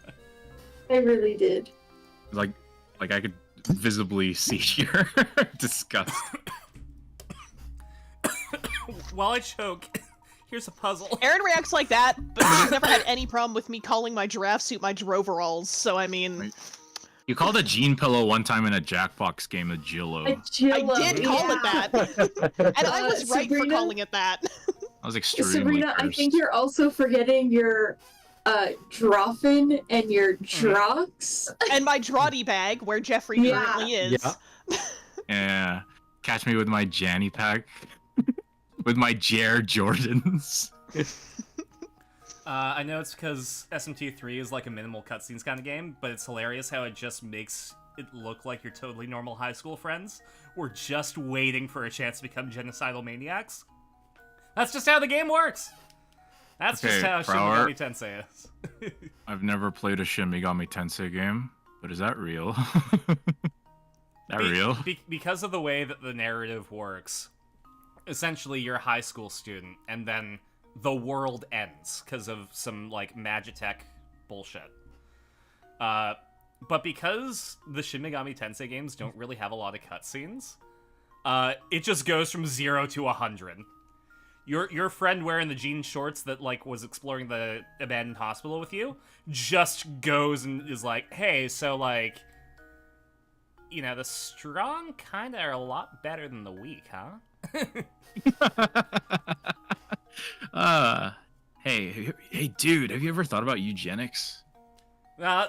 F: I really did.
J: Like I could visibly see your disgust.
B: While I choke, here's a puzzle.
D: Aaron reacts like that, but she's never had any problem with me calling my giraffe suit my droveralls, so I mean...
J: You called a jean pillow one time in a Jackbox game a Jillo.
D: I did call it that. And I was right for
F: Sabrina?
D: calling it that.
J: I was extremely
F: Sabrina, I
J: cursed.
F: think you're also forgetting your Droffin and your Drox.
D: And my Draughty bag, where Jeffrey
F: Yeah.
D: currently is.
J: Yeah. Catch me with my Janny pack. With my Jer Jordans.
B: I know it's because SMT3 is like a minimal cutscenes kind of game, but it's hilarious how it just makes it look like your totally normal high school friends. We're just waiting for a chance to become genocidal maniacs. That's just how the game works. That's just
J: Okay,
B: how Shin
J: Prower.
B: Megami Tensei is.
M: I've never played a Shin Megami Tensei game, but is that real? That real?
B: Because of the way that the narrative works, essentially you're a high school student, and then the world ends because of some, like, Magitech bullshit. But because the Shin Megami Tensei games don't really have a lot of cutscenes, it just goes from 0 to 100. Your friend wearing the jean shorts that, like, was exploring the abandoned hospital with you just goes and is like, hey, so, like, you know, the strong kinda are a lot better than the weak, huh?
M: Hey, dude, have you ever thought about eugenics?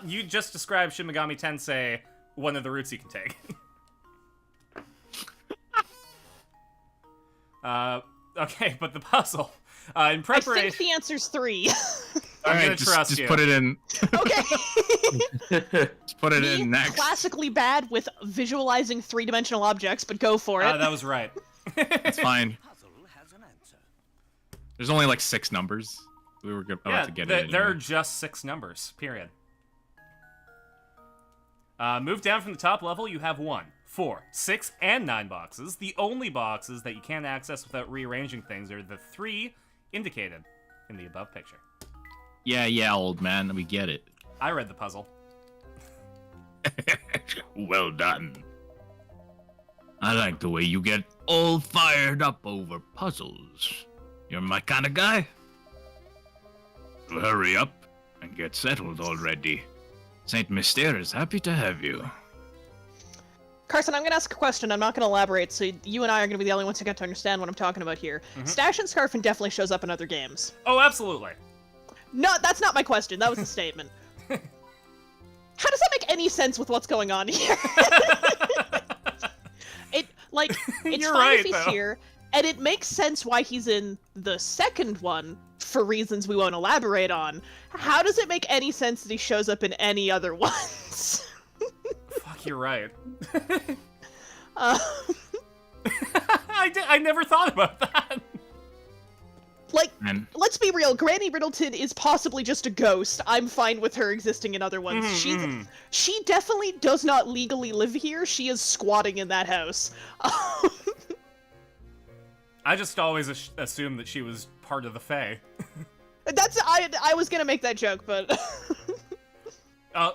B: You just described Shin Megami Tensei, one of the routes you can take. Okay, but the puzzle. In preparation...
D: I think the answer's 3.
B: I'm gonna trust
M: just
B: you.
M: put it in.
D: Okay.
M: Just put it in next.
D: Classically bad with visualizing 3-dimensional objects, but go for it.
B: That was right.
M: It's fine. There's only like 6 numbers. We were about to get it.
B: There are
M: Anyway.
B: just 6 numbers, period. Move down from the top level, you have 1, 4, 6, and 9 boxes. The only boxes that you can't access without rearranging things are the 3 indicated in the above picture.
M: Yeah, old man, we get it.
B: I read the puzzle.
M: Well done. I like the way you get all fired up over puzzles. You're my kind of guy. So hurry up and get settled already. Saint Mystere is happy to have you.
D: Carson, I'm going to ask a question. I'm not going to elaborate, so you and I are going to be the only ones who get to understand what I'm talking about here. Stash and Scarfin definitely shows up in other games.
B: Oh, absolutely.
D: No, that's not my question. That was a statement. How does that make any sense with what's going on here? It's
B: You're
D: fine
B: right,
D: if he's
B: though.
D: here, and it makes sense why he's in the second one, for reasons we won't elaborate on. How does it make any sense that he shows up in any other ones?
B: Fuck, you're right.
D: I
B: I never thought about that.
D: Let's be real. Granny Riddleton is possibly just a ghost. I'm fine with her existing in other ones. She definitely does not legally live here. She is squatting in that house.
B: I just always assumed that she was part of the Fae.
D: I was gonna make that joke, but...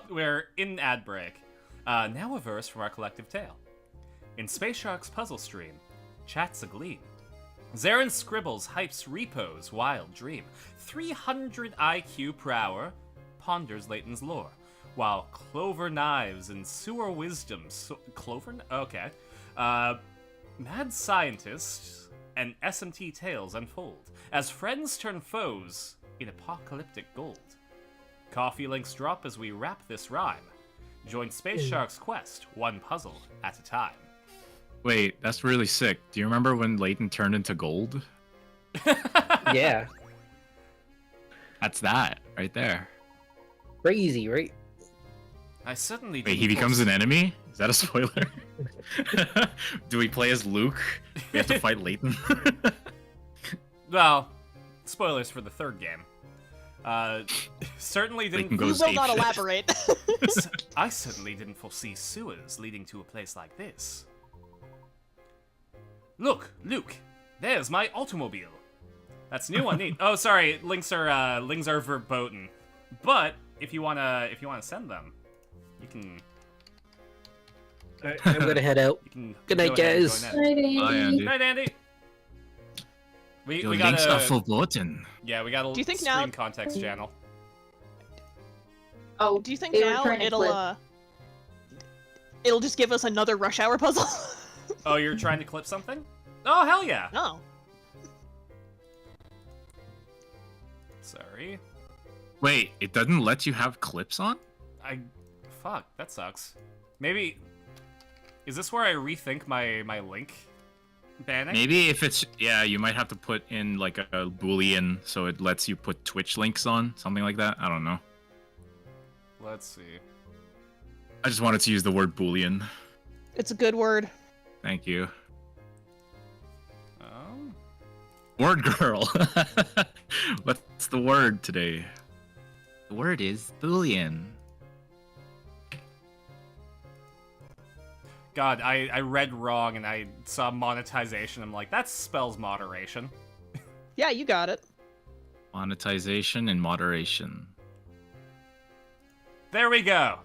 B: We're in ad break. Now a verse from our collective tale. In Space Shark's puzzle stream, chats a gleam. Zarin scribbles, hypes, repos, wild dream. 300 IQ per hour, ponders Leighton's lore. While Clover knives and sewer wisdom... Clover? Okay. Mad scientists and SMT tales unfold, as friends turn foes in apocalyptic gold. Coffee links drop as we wrap this rhyme. Join Space Shark's quest, one puzzle at a time.
J: Wait, that's really sick. Do you remember when Leighton turned into gold?
C: Yeah.
J: That's that, right there.
C: Crazy, right?
B: I suddenly
J: Wait, he becomes an enemy? Is that a spoiler? Do we play as Luke? We have to fight Leighton?
B: Well, spoilers for the third game. Certainly didn't...
D: We will not elaborate.
B: I certainly didn't foresee sewers leading to a place like this. Look, Luke, there's my automobile. That's new on neat. Oh, sorry, links are verboten. But if you wanna send them, you can.
C: Alright, I'm gonna head out. Good night, guys.
J: Bye, Andy.
B: Night, Andy. We
M: Your
B: got
M: links are verboten.
B: Yeah, we got a
D: Do you think
B: stream
D: now-
B: context channel.
F: Oh,
D: Do you think
F: they were
D: now
F: trying to
D: it'll just give us another Rush Hour puzzle?
B: Oh, you're trying to clip something? Oh, hell yeah.
D: No.
B: Sorry.
J: Wait, it doesn't let you have clips on?
B: Fuck, that sucks. Maybe... Is this where I rethink my link banning?
J: Maybe if it's... Yeah, you might have to put in like a boolean so it lets you put Twitch links on. Something like that. I don't know.
B: Let's see.
J: I just wanted to use the word boolean.
D: It's a good word.
J: Thank you.
B: Oh.
J: Word girl. What's the word today?
K: The word is Boolean.
B: God, I read wrong and I saw monetization. I'm like, that spells moderation.
D: Yeah, you got it.
J: Monetization and moderation.
B: There we go.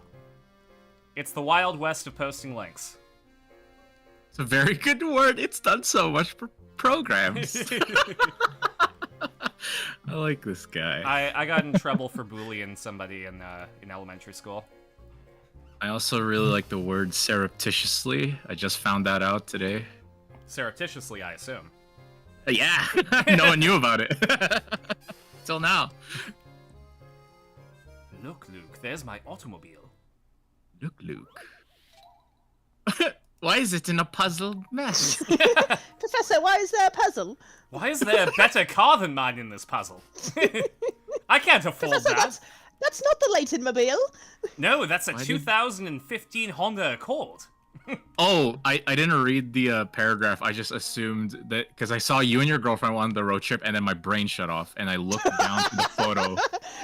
B: It's the Wild West of posting links.
J: It's a very good word. It's done so much for programs. I like this guy.
B: I got in trouble for bullying somebody in elementary school.
J: I also really like the word surreptitiously. I just found that out today.
B: Surreptitiously, I assume.
J: Yeah, no one knew about it. Till now.
B: Look, Luke, there's my automobile.
J: Look, Luke. Why is it in a puzzled mess?
D: Professor, why is there a puzzle?
B: Why is there a better car than mine in this puzzle? I can't afford
D: Professor,
B: that.
D: that's not the Leighton Mobile.
B: No, that's a
J: Why did-
B: 2015 Honda Accord.
J: Oh, I didn't read the paragraph. I just assumed that because I saw you and your girlfriend on the road trip, and then my brain shut off, and I looked down to the photo.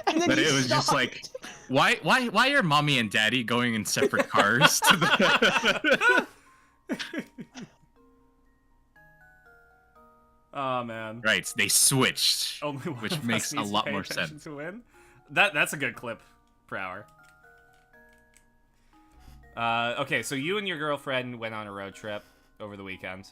D: And then
J: But
D: you
J: it was just
D: stopped.
J: like, why are mommy and daddy going in separate cars? To the...
B: Oh man.
J: Right, they switched,
B: Only one
J: which
B: of us
J: makes a
B: needs to
J: lot
B: pay
J: more
B: attention
J: sense.
B: to win. That's a good clip per hour. Okay, so you and your girlfriend went on a road trip over the weekend.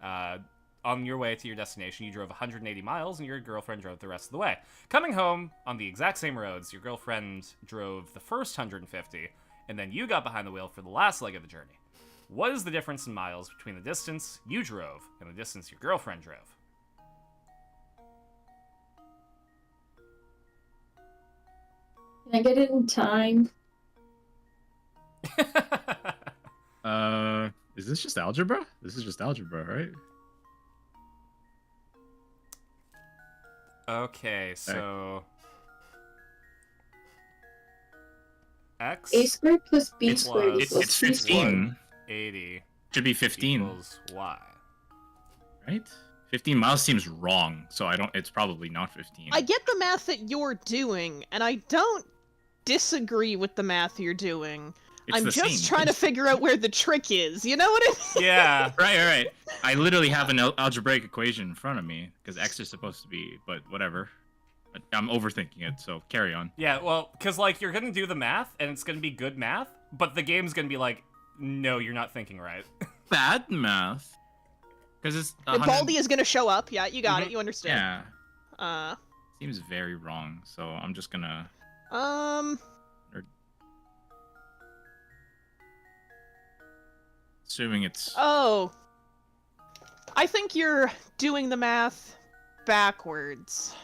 B: On your way to your destination, you drove 180 miles, and your girlfriend drove the rest of the way. Coming home on the exact same roads, your girlfriend drove the first 150, and then you got behind the wheel for the last leg of the journey. What is the difference in miles between the distance you drove and the distance your girlfriend drove?
F: Can I get it in time?
J: Is this just algebra? This is just algebra, right?
B: Okay, so... X
F: A squared plus B
J: It's-
F: squared
B: it's
F: equals C squared.
J: 15.
B: 80
J: Should be 15,
B: equals Y.
J: right? 15 miles seems wrong, so I don't. It's probably not 15.
D: I get the math that you're doing, and I don't disagree with the math you're doing.
J: It's
D: I'm
J: the
D: just
J: same.
D: trying to figure out where the trick is. You know what I mean?
B: Yeah.
J: Right. I literally have an algebraic equation in front of me because X is supposed to be, but whatever. I'm overthinking it, so carry on.
B: Yeah, well, because, like, you're gonna do the math, and it's gonna be good math, but the game's gonna be like, no, you're not thinking right.
J: Bad math. Because it's
D: Baldy is gonna show up. Yeah, you got
B: Mhm.
D: it. You understand.
J: Yeah, seems very wrong. So I'm just gonna. Assuming it's.
D: Oh. I think you're doing the math backwards.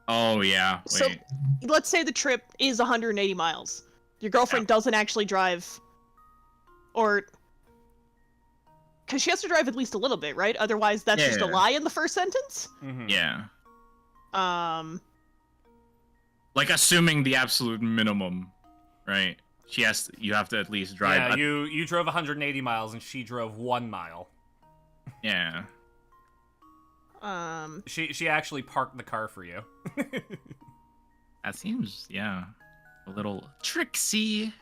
J: Oh yeah. Wait.
D: So, let's say the trip is 180 miles. Your girlfriend doesn't actually drive, or because she has to drive at least a little bit, right? Otherwise, that's just a
J: Yeah.
D: lie in the first sentence.
B: Mhm.
J: Yeah.
D: Like
J: assuming the absolute minimum, right? You have to at least drive.
B: Yeah, you drove 180 miles, and she drove 1 mile.
J: Yeah.
B: She actually parked the car for you.
J: That seems, yeah, a little tricksy.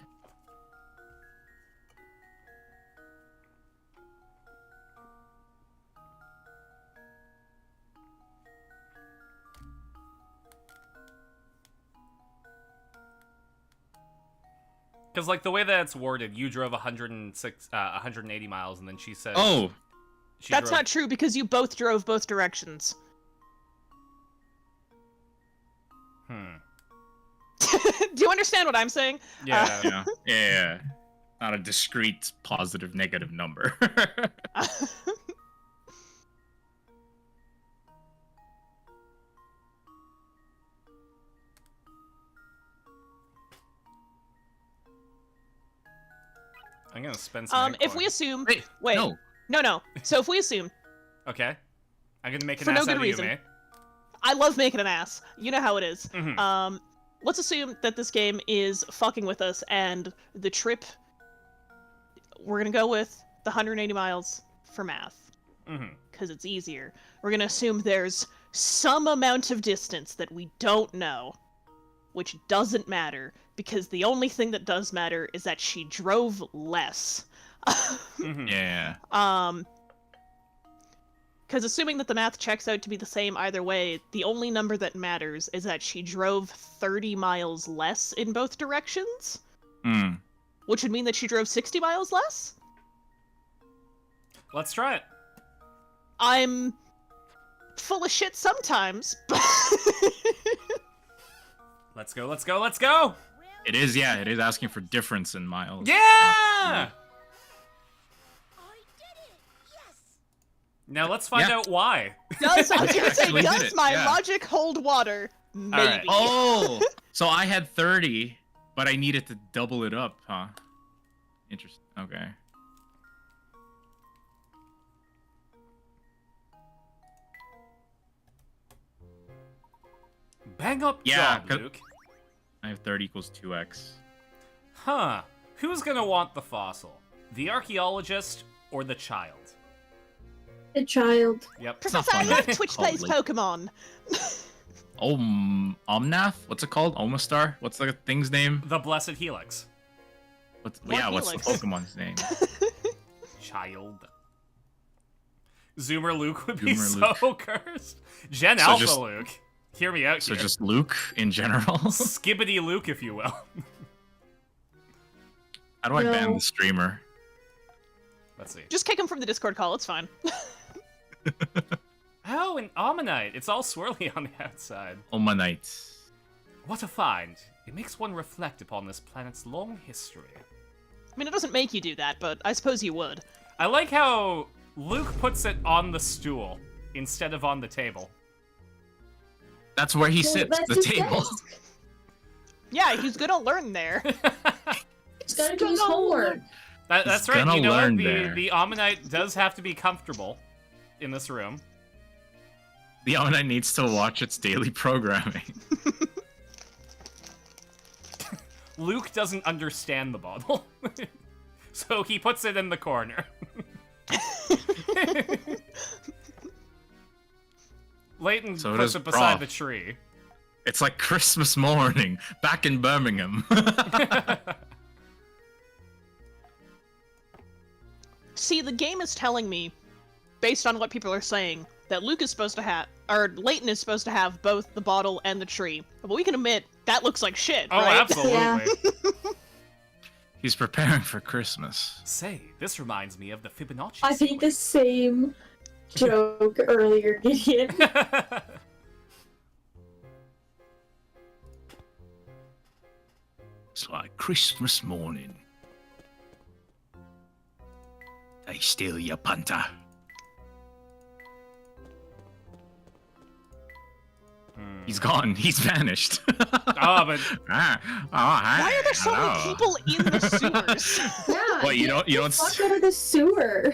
B: Because, like, the way that it's worded, you drove 180 miles, and then she said...
J: Oh!
D: That's not true, because you both drove both directions. Do you understand what I'm saying?
J: Yeah. Not a discrete positive negative number.
B: I'm gonna spend some
D: if we assume...
J: Wait,
D: No. So if we assume...
B: Okay. I'm gonna make an
D: For no
B: ass
D: good
B: out of
D: reason.
B: you, mate.
D: I love making an ass. You know how it is.
B: Mhm.
D: Let's assume that this game is fucking with us, and the trip... We're gonna go with the 180 miles for math.
B: Mhm.
D: because it's easier. We're gonna assume there's some amount of distance that we don't know, which doesn't matter, because the only thing that does matter is that she drove less.
J: Yeah.
D: Because assuming that the math checks out to be the same either way, the only number that matters is that she drove 30 miles less in both directions.
J: Hmm.
D: Which would mean that she drove 60 miles less?
B: Let's try it.
D: I'm full of shit sometimes, but...
B: Let's go, let's go, let's go!
J: It is, yeah, it is asking for difference in miles.
B: Yeah! Now let's find out why.
D: I was gonna say,
J: Actually did
D: does
J: it,
D: my
J: yeah.
D: logic hold water? Maybe.
B: Alright.
J: Oh! So I had 30, but I needed to double it up, huh? Interesting. Okay.
B: Bang up
J: Yeah,
B: job,
J: 'cause-
B: Luke.
J: I have 30 equals 2x.
B: Huh. Who's gonna want the fossil? The archaeologist or the child?
F: The child.
B: Yep.
D: Professor, I love Twitch plays Pokemon.
J: Oh, Omnath? What's it called? Omastar? What's the thing's name?
B: The Blessed Helix.
J: What's
D: What
J: what's the
D: Helix?
J: Pokemon's name?
B: Child. Zoomer Luke would be
J: Zoomer
B: so cursed. Gen
J: So
B: Alpha
J: just-
B: Luke. Hear me out
J: So
B: here.
J: just Luke in general?
B: Skibbity Luke, if you will.
J: How do I ban
F: No.
J: the streamer?
B: Let's see.
D: Just kick him from the Discord call, it's fine.
B: Oh, an Ammonite. It's all swirly on the outside.
J: Omanite.
B: What a find. It makes one reflect upon this planet's long history.
D: I mean, it doesn't make you do that, but I suppose you would.
B: I like how Luke puts it on the stool instead of on the table.
J: That's where he
F: Well,
J: sits,
F: that's
J: the
F: his
J: table.
F: desk.
D: Yeah, he's gonna learn there.
F: He's gotta do his homework.
B: That's
J: He's
B: right.
J: gonna
B: You know what?
J: learn
B: The
J: there.
B: the Ammonite does have to be comfortable in this room.
J: The Omanite needs to watch its daily programming.
B: Luke doesn't understand the bottle, so he puts it in the corner. Leighton
J: So
B: puts
J: does
B: it beside
J: Prof.
B: the tree.
J: It's like Christmas morning, back in Birmingham.
D: See, the game is telling me, based on what people are saying, that Luke is supposed to have, or Leighton is supposed to have both the bottle and the tree. But we can admit, that looks like shit,
B: Oh,
D: right?
B: absolutely.
F: Yeah.
J: He's preparing for Christmas.
B: Say, this reminds me of the Fibonacci
F: I made the same joke earlier, Gideon.
B: sequence.
M: It's like Christmas morning. They steal your punter.
J: He's gone. He's vanished.
B: Oh, but
J: Hi.
D: Why are there so many
J: Hello.
D: people in the sewers?
F: Yeah.
J: What, you
F: get
J: don't
F: the fuck out of the sewer.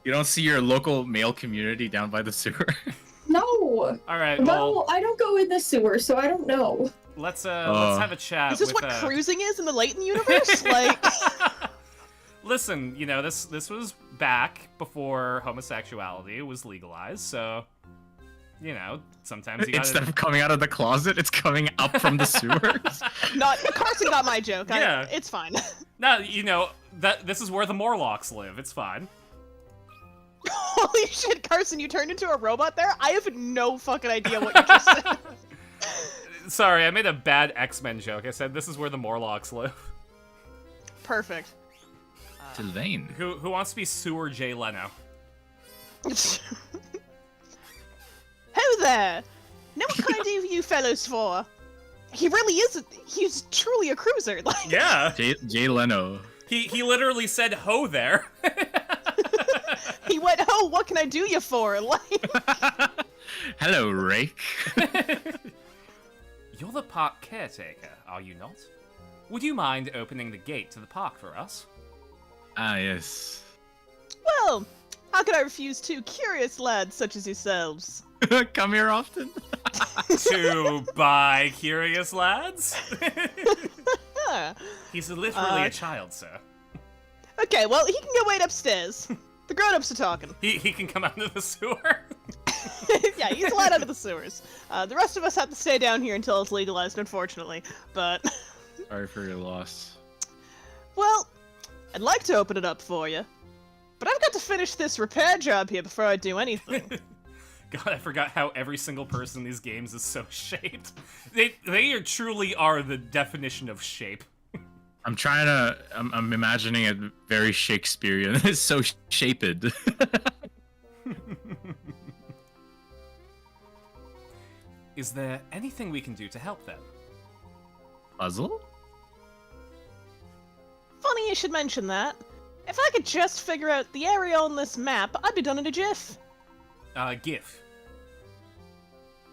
J: You don't see your local male community down by the sewer?
F: No.
B: all right.
F: No,
B: Well,
F: I don't go in the sewer, so I don't know.
B: let's have a chat.
D: Is this
B: with,
D: what cruising is in the Leighton universe? Like,
B: Listen, you know, this was back before homosexuality was legalized, so you know, sometimes you
J: Instead
B: gotta.
J: of coming out of the closet, it's coming up from the sewers.
D: not Carson got my joke.
B: Yeah.
D: It's fine.
B: No, you know that this is where the Morlocks live. It's fine.
D: Holy shit, Carson, you turned into a robot there? I have no fucking idea what you just said.
B: Sorry, I made a bad X-Men joke. I said this is where the Morlocks live.
D: Perfect.
J: Sylvain.
B: Who wants to be Sewer Jay Leno?
D: Who there? Now what can I do you fellows for? He really is. He's truly a cruiser. Like,
B: Yeah.
J: Jay Leno.
B: He literally said ho there.
D: he went, oh, what can I do you for? Like,
J: Hello, Rake.
B: You're the park caretaker, are you not? Would you mind opening the gate to the park for us?
J: Ah, yes.
D: well, how could I refuse two curious lads such as yourselves?
J: Come here often?
B: To buy curious lads?
D: Huh.
B: He's literally
D: Uh,
B: a child, sir.
D: Okay, well, he can go wait upstairs. The grown-ups are talking.
B: He can come out of the sewer.
D: Yeah, he's allowed out of the sewers. The rest of us have to stay down here until it's legalized, unfortunately. But,
J: Sorry for your loss.
D: well, I'd like to open it up for you. But I've got to finish this repair job here before I do anything.
B: God, I forgot how every single person in these games is so shaped. They truly are the definition of shape.
J: I'm trying to. I'm imagining it very Shakespearean. It's so shaped.
B: Is there anything we can do to help them?
J: Puzzle?
D: Funny you should mention that. If I could just figure out the area on this map, I'd be done in a jiff.
B: GIF.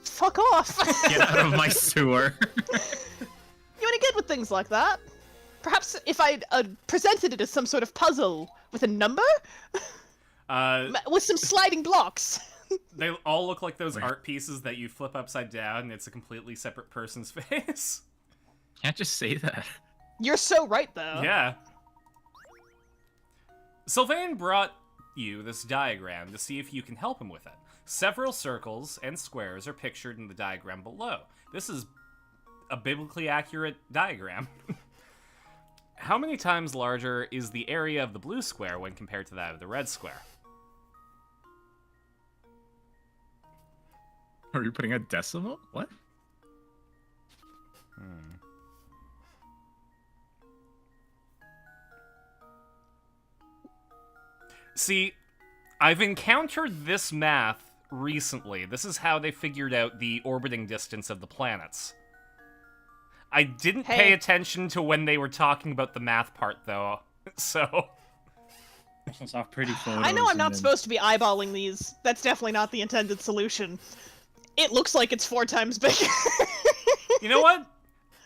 D: Fuck off!
J: Get out of my sewer.
D: You any good with things like that? Perhaps if I presented it as some sort of puzzle with a number? With some sliding blocks.
B: They all look like those art pieces that you flip upside down and it's a completely separate person's face.
J: Can't just say that.
D: You're so right, though.
B: Yeah. Sylvain brought you this diagram to see if you can help him with it. Several circles and squares are pictured in the diagram below. This is a biblically accurate diagram. How many times larger is the area of the blue square when compared to that of the red square?
J: Are you putting a decimal? What?
B: See, I've encountered this math recently. This is how they figured out the orbiting distance of the planets. I didn't pay attention to when they were talking about the math part, though, so...
J: Off pretty photos
D: I know I'm not supposed to be eyeballing these. That's definitely not the intended solution. It looks like it's 4 times bigger.
B: You know what?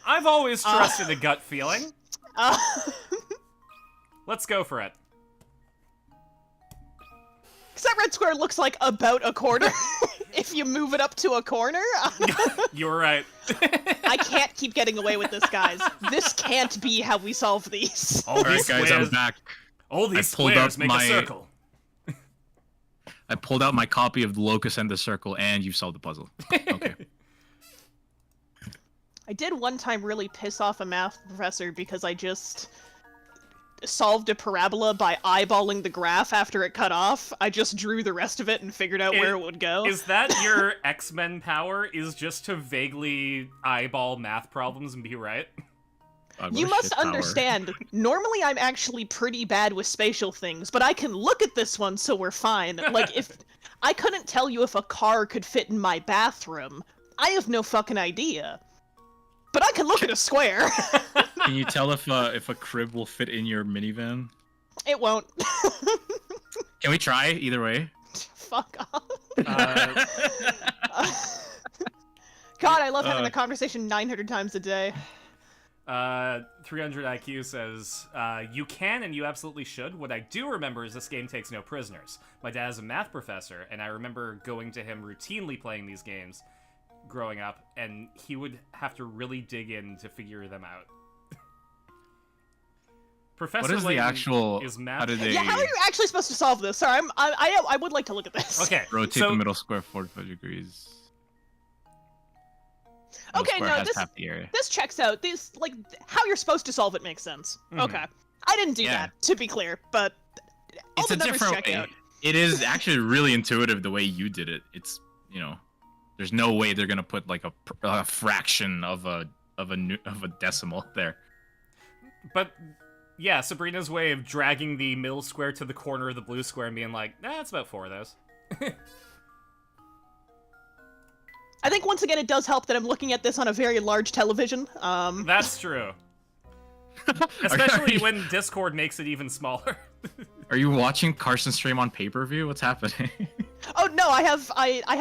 B: I've always trusted a gut feeling. Let's go for it.
D: Because that red square looks like about a quarter. If you move it up to a corner.
B: You're right.
D: I can't keep getting away with this, guys. This can't be how we solve these.
B: All these
J: Alright, guys, I'm back.
B: All these squares make a circle.
J: I pulled out my copy of The Locust and the Circle, and you solved the puzzle. Okay.
D: I did one time really piss off a math professor because I just solved a parabola by eyeballing the graph after it cut off. I just drew the rest of it and figured out where it would go.
B: Is that your X-Men power, is just to vaguely eyeball math problems and be right?
D: You must understand, normally I'm actually pretty bad with spatial things, but I can look at this one so we're fine. Like, if I couldn't tell you if a car could fit in my bathroom, I have no fucking idea. But I can look at a square.
J: Can you tell if a crib will fit in your minivan?
D: It won't.
J: Can we try either way?
D: Fuck off. God, I love having a conversation 900 times a day.
B: 300 IQ says, you can and you absolutely should. What I do remember is this game takes no prisoners. My dad is a math professor, and I remember going to him routinely playing these games growing up, and he would have to really dig in to figure them out. Professor
J: what is
B: Layton
J: the actual...
B: is math.
J: How did they...
D: Yeah, how are you actually supposed to solve this? Sorry, I would like to look at this.
B: Okay,
J: Rotate
B: so...
J: the middle square 45 degrees.
D: Okay, no,
J: area.
D: this checks out. This, like, how you're supposed to solve it makes sense. Okay. I didn't do that, to be clear, but all
J: It's
D: the
J: a
D: numbers
J: different
D: check
J: way.
D: out.
J: It is actually really intuitive the way you did it. It's, you know, there's no way they're gonna put like a fraction of a decimal there.
B: But yeah, Sabrina's way of dragging the middle square to the corner of the blue square and being like, nah, it's about 4 of those.
D: I think once again it does help that I'm looking at this on a very large television.
B: That's true. Especially when Discord makes it even smaller.
J: Are you watching Carson stream on pay-per-view? What's happening?
D: Oh no, I have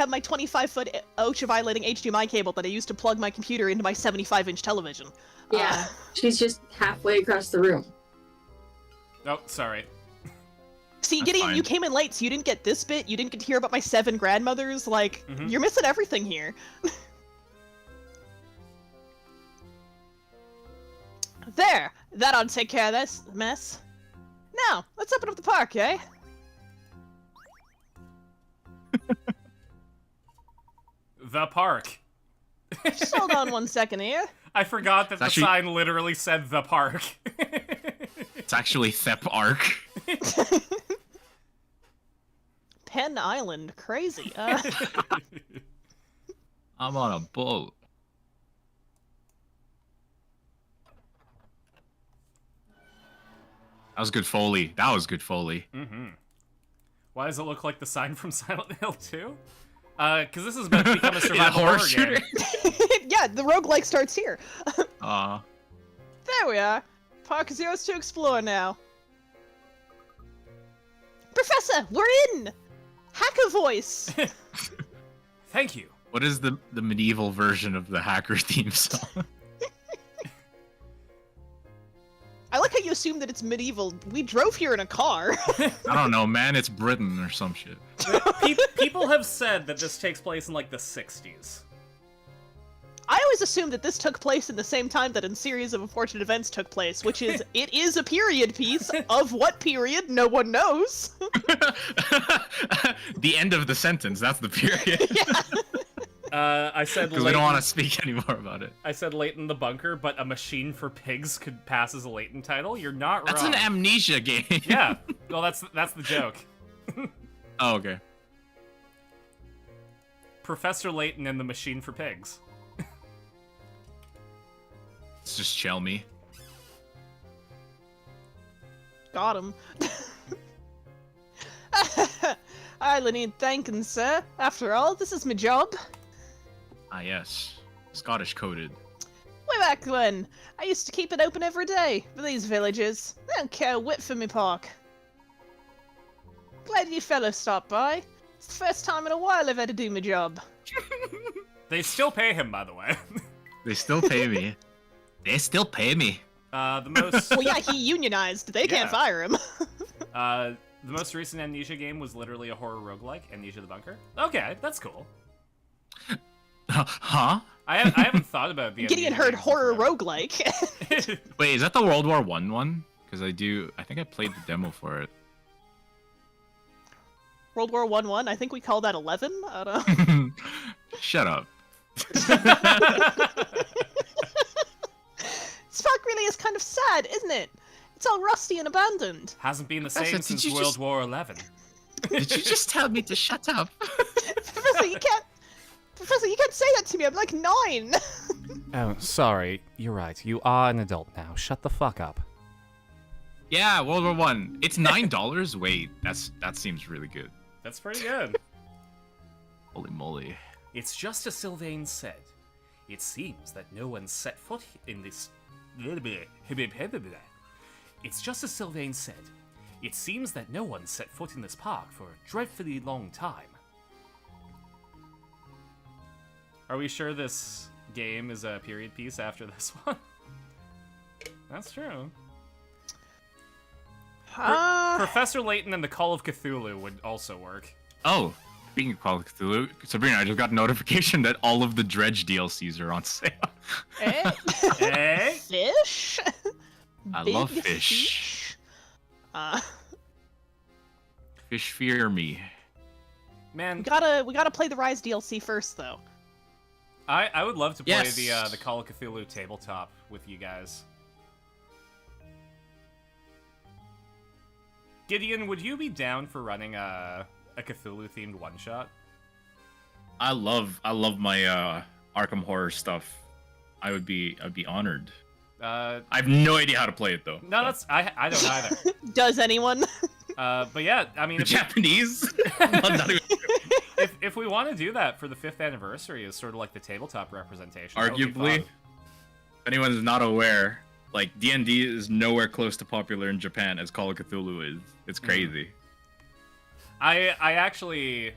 D: my 25-foot ultravioleting HDMI cable that I use to plug my computer into my 75-inch television.
F: Yeah, she's just halfway across the room.
B: Oh, sorry.
D: See,
J: That's
D: Gideon,
J: fine.
D: you came in late, so you didn't get this bit. You didn't get to hear about my 7 grandmothers. Like, you're missing everything here. There! That ought to take care of this mess. Now, let's open up the park, eh?
B: The park.
D: Just hold on one second here.
B: I forgot that
J: It's
B: the
J: actually-
B: sign literally said the park.
J: It's actually Thep Arc.
D: Penn Island, crazy.
J: I'm on a boat. That was good Foley. That was good Foley.
B: Mm-hmm. Why does it look like the sign from Silent Hill 2? Because this is meant to become a survival horror game.
D: Yeah, the roguelike starts here.
J: Aw.
D: There we are. Park is yours to explore now. Professor, we're in! Hacker voice!
B: Thank you.
J: What is the medieval version of the hacker theme song?
D: I like how you assume that it's medieval. We drove here in a car.
J: I don't know, man. It's Britain or some shit.
B: People have said that this takes place in like the 60s.
D: I always assumed that this took place in the same time that a series of unfortunate events took place, which is, it is a period piece. Of what period? No one knows.
J: The end of the sentence, that's the period.
B: I said
J: Because we don't want to speak anymore about it.
B: I said Leighton the Bunker, but a machine for pigs could pass as a Leighton title. You're not
J: That's
B: wrong.
J: an amnesia game.
B: Yeah. Well, that's the joke.
J: Oh, okay.
B: Professor Leighton and the Machine for Pigs.
J: It's just Chelmy.
D: Got him. I'll need thanking, sir. After all, this is my job.
J: Ah, yes. Scottish coded.
D: Way back when, I used to keep it open every day for these villagers. They don't care a whit for me park. Glad you fellas stopped by. It's the first time in a while I've had to do my job.
B: They still pay him, by the way.
J: They still pay me. They still pay me.
B: The most
D: Well, yeah, he unionized. They can't
B: Yeah.
D: fire him.
B: the most recent Amnesia game was literally a horror roguelike, Amnesia the Bunker. Okay, that's cool.
J: Huh?
B: I haven't thought about the
D: Gideon
B: Amnesia
D: heard
B: games
D: horror
B: forever.
D: roguelike.
J: Wait, is that the World War one? Because I think I played the demo for it.
D: World War 1-1, I think we call that 11? I don't know.
J: Shut up.
D: Spark really is kind of sad, isn't it? It's all rusty and abandoned.
B: Hasn't been the
J: Professor,
B: same
J: did
B: since
J: you
B: World
J: just-
B: War 11.
J: Did you just tell me to shut up?
D: Professor, you can't say that to me. I'm like 9.
B: Oh, sorry. You're right. You are an adult now. Shut the fuck up.
J: Yeah, World War One. It's $9. Wait, that seems really good.
B: That's pretty good.
J: Holy moly.
B: It's just as Sylvain said. It seems that no one set foot in this... It's just as Sylvain said. It seems that no one set foot in this park for a dreadfully long time. Are we sure this game is a period piece after this one? That's true. Professor Layton and the Call of Cthulhu would also work.
J: Oh, speaking of Call of Cthulhu, Sabrina, I just got a notification that all of the Dredge DLCs are on sale.
B: Eh?
D: Fish?
J: I
D: Big
J: love fish. Fish fear me.
B: Man,
D: we gotta play the Rise DLC first, though.
B: I would love to play
J: Yes.
B: the Call of Cthulhu tabletop with you guys. Gideon, would you be down for running a Cthulhu-themed one-shot?
J: I love my Arkham Horror stuff. I'd be honored. I have no idea how to play it though.
B: No, I don't either.
D: Does anyone?
B: But yeah, I mean,
J: The Japanese? Not even-
B: if we want to do that for the 5th anniversary as sort of like the tabletop representation, that would be
J: Arguably,
B: fun.
J: if anyone is not aware, like D&D is nowhere close to popular in Japan as Call of Cthulhu is. It's crazy.
B: I actually,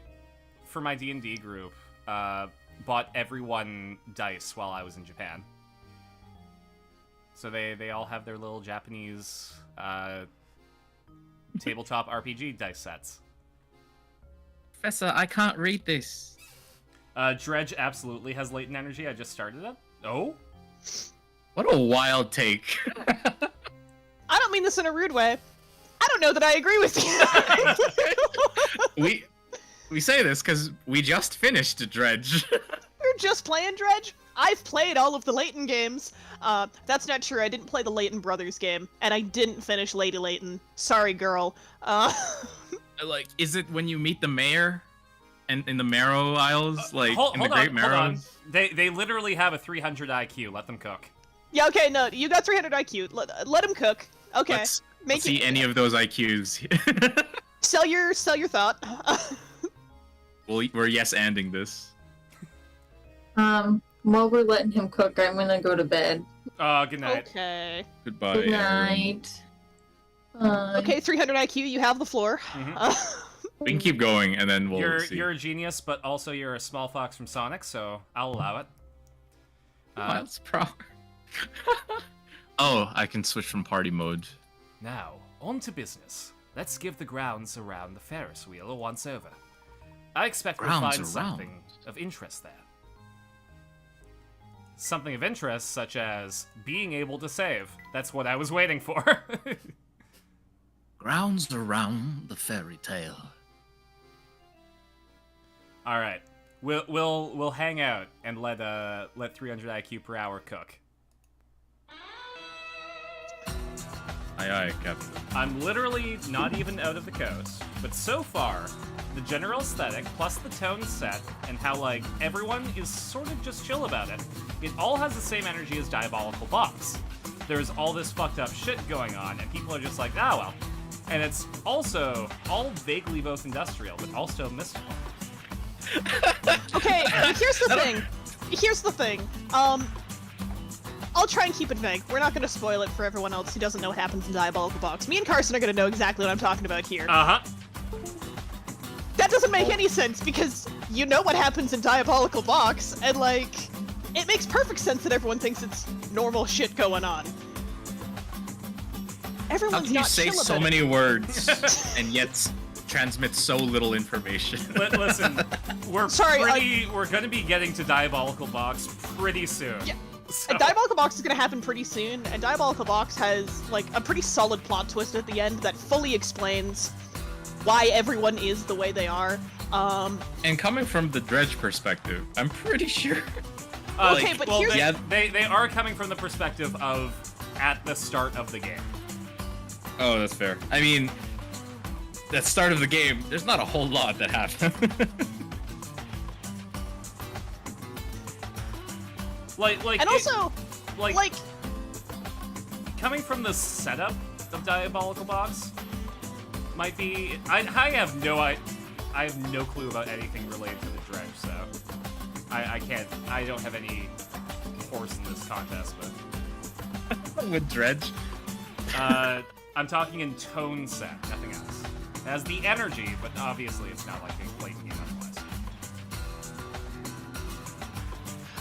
B: for my D&D group, bought everyone dice while I was in Japan. So they all have their little Japanese tabletop RPG dice sets.
J: Professor, I can't read this.
B: Dredge absolutely has latent energy. I just started it. Oh?
J: What a wild take.
D: I don't mean this in a rude way. I don't know that I agree with you.
J: We say this because we just finished Dredge.
D: You're just playing Dredge? I've played all of the Layton games. That's not true. I didn't play the Layton Brothers game, and I didn't finish Lady Layton. Sorry, girl.
J: Like, is it when you meet the mayor and in the Marrow Isles, like
B: hold
J: in the
B: on,
J: Great
B: hold on.
J: Marrows?
B: They literally have a 300 IQ. Let them cook.
D: Yeah, okay, no, you got 300 IQ. Let him cook. Okay.
J: Let's see any of those IQs.
D: Sell your thought.
J: We're yes-anding this.
F: While we're letting him cook, I'm gonna go to bed.
B: Good night.
D: Okay.
J: Goodbye.
F: Good night.
D: Okay, 300 IQ, you have the floor.
J: We can keep going, and then we'll see.
B: You're a genius, but also you're a small fox from Sonic, so I'll allow it.
J: Miles per Oh, I can switch from party mode.
B: Now, on to business. Let's give the grounds around the Ferris wheel a once over. I expect we'll
J: Grounds
B: find
J: around.
B: something of interest there. Something of interest, such as being able to save. That's what I was waiting for.
K: Grounds around the fairy tale.
B: All right, we'll hang out and let 300 IQ per hour cook.
J: Aye, aye, Captain.
B: I'm literally not even out of the coast, but so far, the general aesthetic plus the tone set and how like everyone is sort of just chill about it, it all has the same energy as Diabolical Box. There's all this fucked up shit going on, and people are just like, ah well. And it's also all vaguely both industrial, but also mystical.
D: Okay, here's the thing. I'll try and keep it vague. We're not gonna spoil it for everyone else who doesn't know what happens in Diabolical Box. Me and Carson are gonna know exactly what I'm talking about here.
B: Uh-huh.
D: That doesn't make any sense, because you know what happens in Diabolical Box, and like, it makes perfect sense that everyone thinks it's normal shit going on.
J: How
D: Everyone's
J: can you
D: not
J: say
D: chill
J: so
D: about
J: many
D: it.
J: words and yet transmit so little information?
B: But listen, we're
D: Sorry,
B: we're gonna be getting to Diabolical Box pretty soon.
D: Yeah.
B: So,
D: And Diabolical Box is gonna happen pretty soon, and Diabolical Box has like a pretty solid plot twist at the end that fully explains why everyone is the way they are.
J: And coming from the Dredge perspective, I'm pretty sure.
D: Okay, but
B: well,
D: here's
B: they are coming from the perspective of at the start of the game.
J: Oh, that's fair. I mean, at the start of the game, there's not a whole lot that happened.
D: and also, like
B: coming from the setup of Diabolical Box might be. I have no clue about anything related to the Dredge, so I can't. I don't have any horse in this contest, but
J: with Dredge.
B: I'm talking in tone set, nothing else. It has the energy, but obviously it's not like being played game otherwise.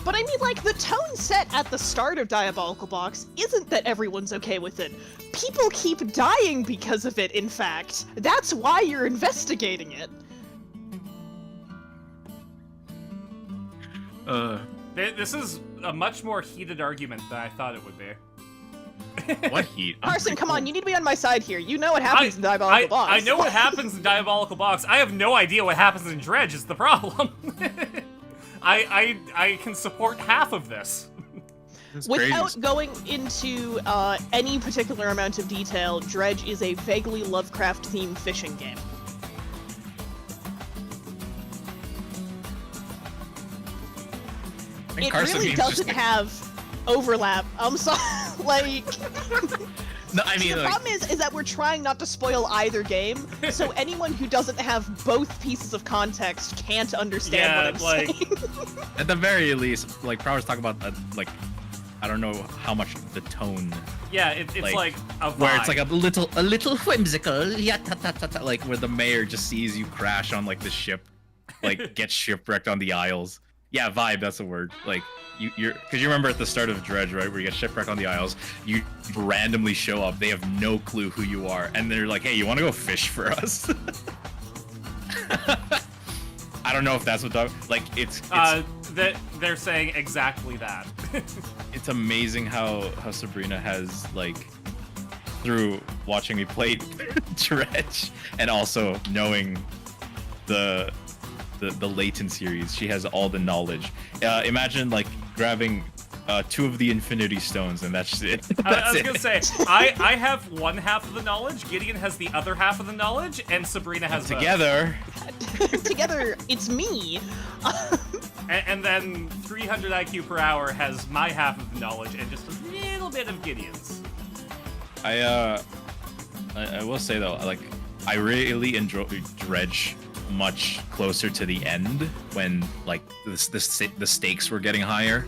D: But I mean, like, the tone set at the start of Diabolical Box isn't that everyone's okay with it. People keep dying because of it, in fact. That's why you're investigating it.
B: This is a much more heated argument than I thought it would be.
J: What heat?
D: Carson, come on, you need to be on my side here. You know what happens in Diabolical Box.
B: I know what happens in Diabolical Box. I have no idea what happens in Dredge is the problem. I can support half of this.
D: Without going into any particular amount of detail, Dredge is a vaguely Lovecraft-themed fishing game. It
J: Carson
D: really
J: means
D: doesn't
J: just-
D: have overlap. I'm sorry, like...
J: No, I mean,
D: the
J: like,
D: problem is that we're trying not to spoil either game, so anyone who doesn't have both pieces of context can't understand what I'm saying.
J: at the very least, like Prowler's talking about, like, I don't know how much the tone.
B: Yeah, it's like a vibe.
J: Where it's like a little whimsical, yeah, like where the mayor just sees you crash on like the ship, like get shipwrecked on the Isles. Yeah, vibe, that's the word. Like you're because you remember at the start of Dredge, right, where you get shipwrecked on the Isles, you randomly show up, they have no clue who you are, and they're like, hey, you want to go fish for us? I don't know if that's what like it's
B: that they're saying exactly that.
J: It's amazing how Sabrina has, like, through watching me play Dredge and also knowing the the Layton series. She has all the knowledge. Imagine like grabbing 2 of the Infinity Stones, and that's it.
B: I was gonna say, I have one half of the knowledge, Gideon has the other half of the knowledge, and Sabrina has both.
J: Together.
D: Together, it's me.
B: And then 300 IQ per hour has my half of the knowledge and just a little bit of Gideon's.
J: I will say though, like I really enjoy Dredge much closer to the end when like the stakes were getting higher.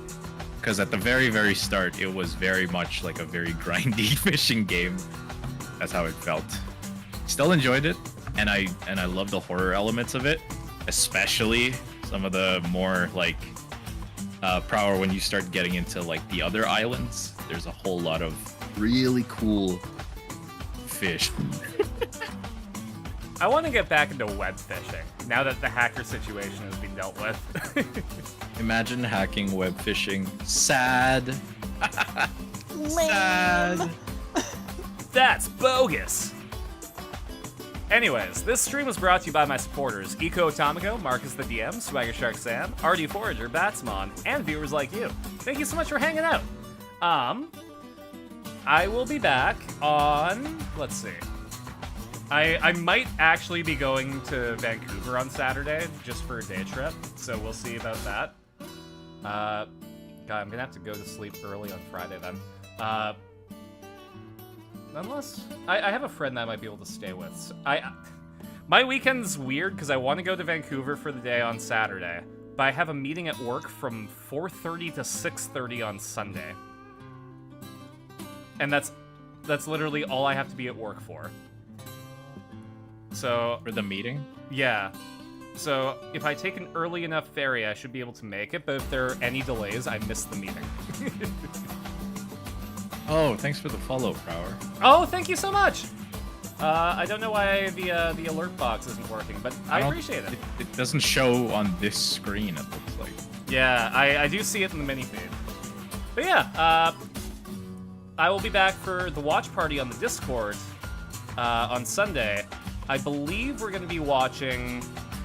J: Because at the very start, it was very much like a very grindy fishing game. That's how it felt. Still enjoyed it, and I love the horror elements of it, especially some of the more like power when you start getting into like the other islands. There's a whole lot of really cool fish.
B: I want to get back into web fishing now that the hacker situation has been dealt with.
J: Imagine hacking web fishing. Sad.
D: Lame.
B: That's bogus. Anyways, this stream was brought to you by my supporters, Eco Atomico, Marcus the DM, Swagger Shark Sam, RD Forager, Batsmon, and viewers like you. Thank you so much for hanging out. I will be back on, let's see. I might actually be going to Vancouver on Saturday, just for a day trip, so we'll see about that. God, I'm gonna have to go to sleep early on Friday then. Unless I have a friend that I might be able to stay with. So my weekend's weird because I want to go to Vancouver for the day on Saturday, but I have a meeting at work from 4:30 to 6:30 on Sunday, and that's literally all I have to be at work for. So
J: For the meeting?
B: yeah. So if I take an early enough ferry, I should be able to make it, but if there are any delays, I miss the meeting.
J: Oh, thanks for the follow, Prower.
B: Oh, thank you so much! I don't know why the alert box isn't working, but I appreciate it.
J: It doesn't show on this screen, it looks like.
B: Yeah, I do see it in the mini feed. But yeah, I will be back for the watch party on the Discord on Sunday. I believe we're going to be watching,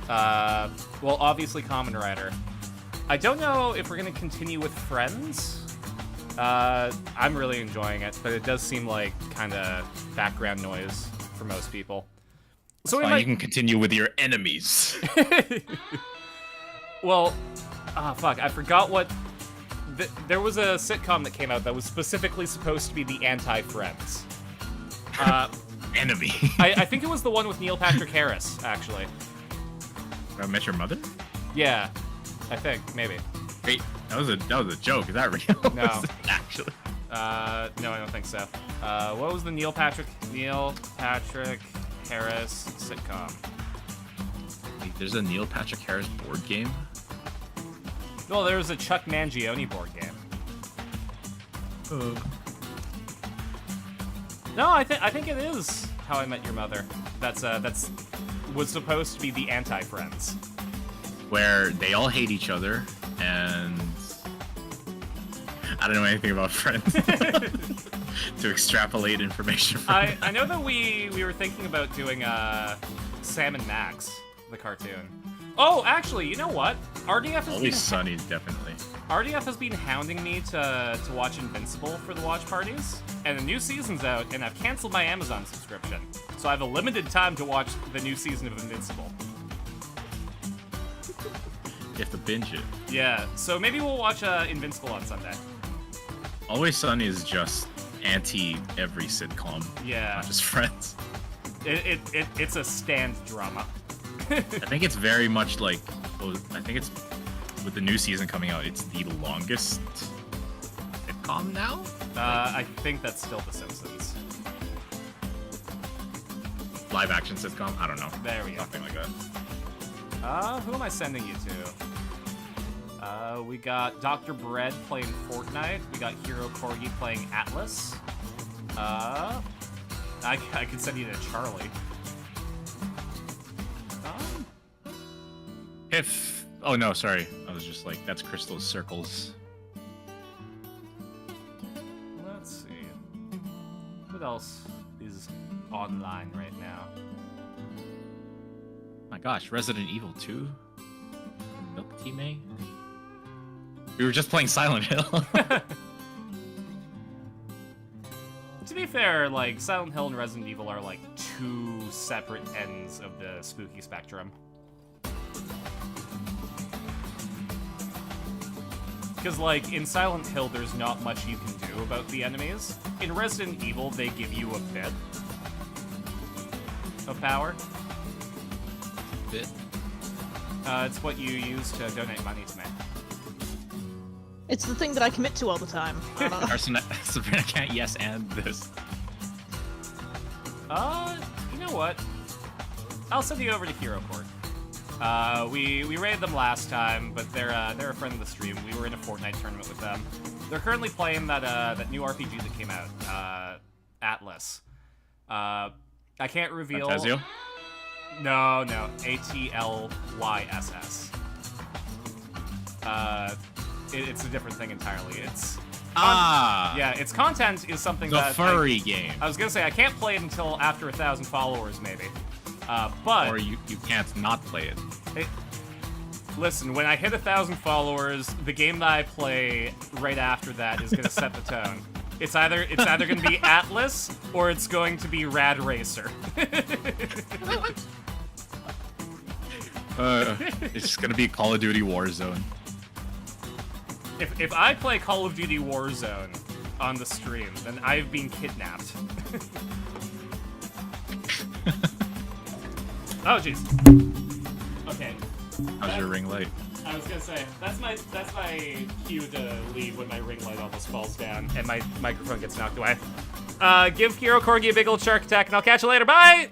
B: well, obviously Kamen Rider. I don't know if we're going to continue with Friends. I'm really enjoying it, but it does seem like kind of background noise for most people. So we might...
J: You can continue with your enemies.
B: Well, fuck, I forgot what... There was a sitcom that came out that was specifically supposed to be the anti-Friends.
J: Enemy.
B: I think it was the one with Neil Patrick Harris, actually.
J: Met Your Mother?
B: Yeah, I think, maybe.
J: Wait, that was a joke. Is that real?
B: No.
J: Actually.
B: No, I don't think so. What was the Neil Patrick Harris sitcom?
J: Wait, there's a Neil Patrick Harris board game?
B: Well, there was a Chuck Mangione board game. No, I think it is How I Met Your Mother. That's was supposed to be the anti-Friends.
J: Where they all hate each other, and I don't know anything about Friends to extrapolate information from
B: I know that we were thinking about doing Sam and Max, the cartoon. Oh, actually, you know what? RDF has
J: Always Sunny, definitely.
B: RDF has been hounding me to watch Invincible for the watch parties, and the new season's out, and I've canceled my Amazon subscription, so I have a limited time to watch the new season of Invincible.
J: You have to binge it.
B: Yeah, so maybe we'll watch Invincible on Sunday.
J: Always Sunny is just anti every sitcom.
B: Yeah.
J: Not just Friends.
B: It's a stand drama.
J: I think it's very much like, I think it's, with the new season coming out, it's the longest sitcom now?
B: I think that's still The Simpsons.
J: Live action sitcom? I don't know.
B: There we go.
J: Something like that.
B: Who am I sending you to? We got Dr. Bread playing Fortnite. We got Hero Corgi playing Atlas. I could send you to Charlie.
J: Oh no, sorry. I was just like, that's Crystal's Circles.
B: Let's see. What else is online right now?
J: My gosh, Resident Evil 2? Time? We were just playing Silent Hill.
B: To be fair, like, Silent Hill and Resident Evil are like two separate ends of the spooky spectrum. Because, like, in Silent Hill, there's not much you can do about the enemies. In Resident Evil, they give you a bit of power.
J: Bit?
B: It's what you use to donate money to me.
D: It's the thing that I commit to all the time.
J: Sabrina can't yes and this.
B: You know what? I'll send you over to Hero Court. We raided them last time, but they're a friend of the stream. We were in a Fortnite tournament with them. They're currently playing that new RPG that came out, Atlas. I can't reveal.
J: Fantasio?
B: No, ATLYSS. It's a different thing entirely. It's yeah, its content is something
J: the
B: that
J: furry game.
B: I was gonna say I can't play it until after 1,000 followers, maybe. But
J: or you can't not play it.
B: Listen, when I hit 1,000 followers, the game that I play right after that is gonna set the tone. It's either gonna be Atlas or it's going to be Rad Racer.
J: It's gonna be Call of Duty Warzone.
B: If I play Call of Duty Warzone on the stream, then I've been kidnapped. Oh jeez. Okay.
J: How's your ring light?
B: I was gonna say that's my cue to leave when my ring light almost falls down and my microphone gets knocked away. Give Hero Corgi a big old shark attack, and I'll catch you later. Bye.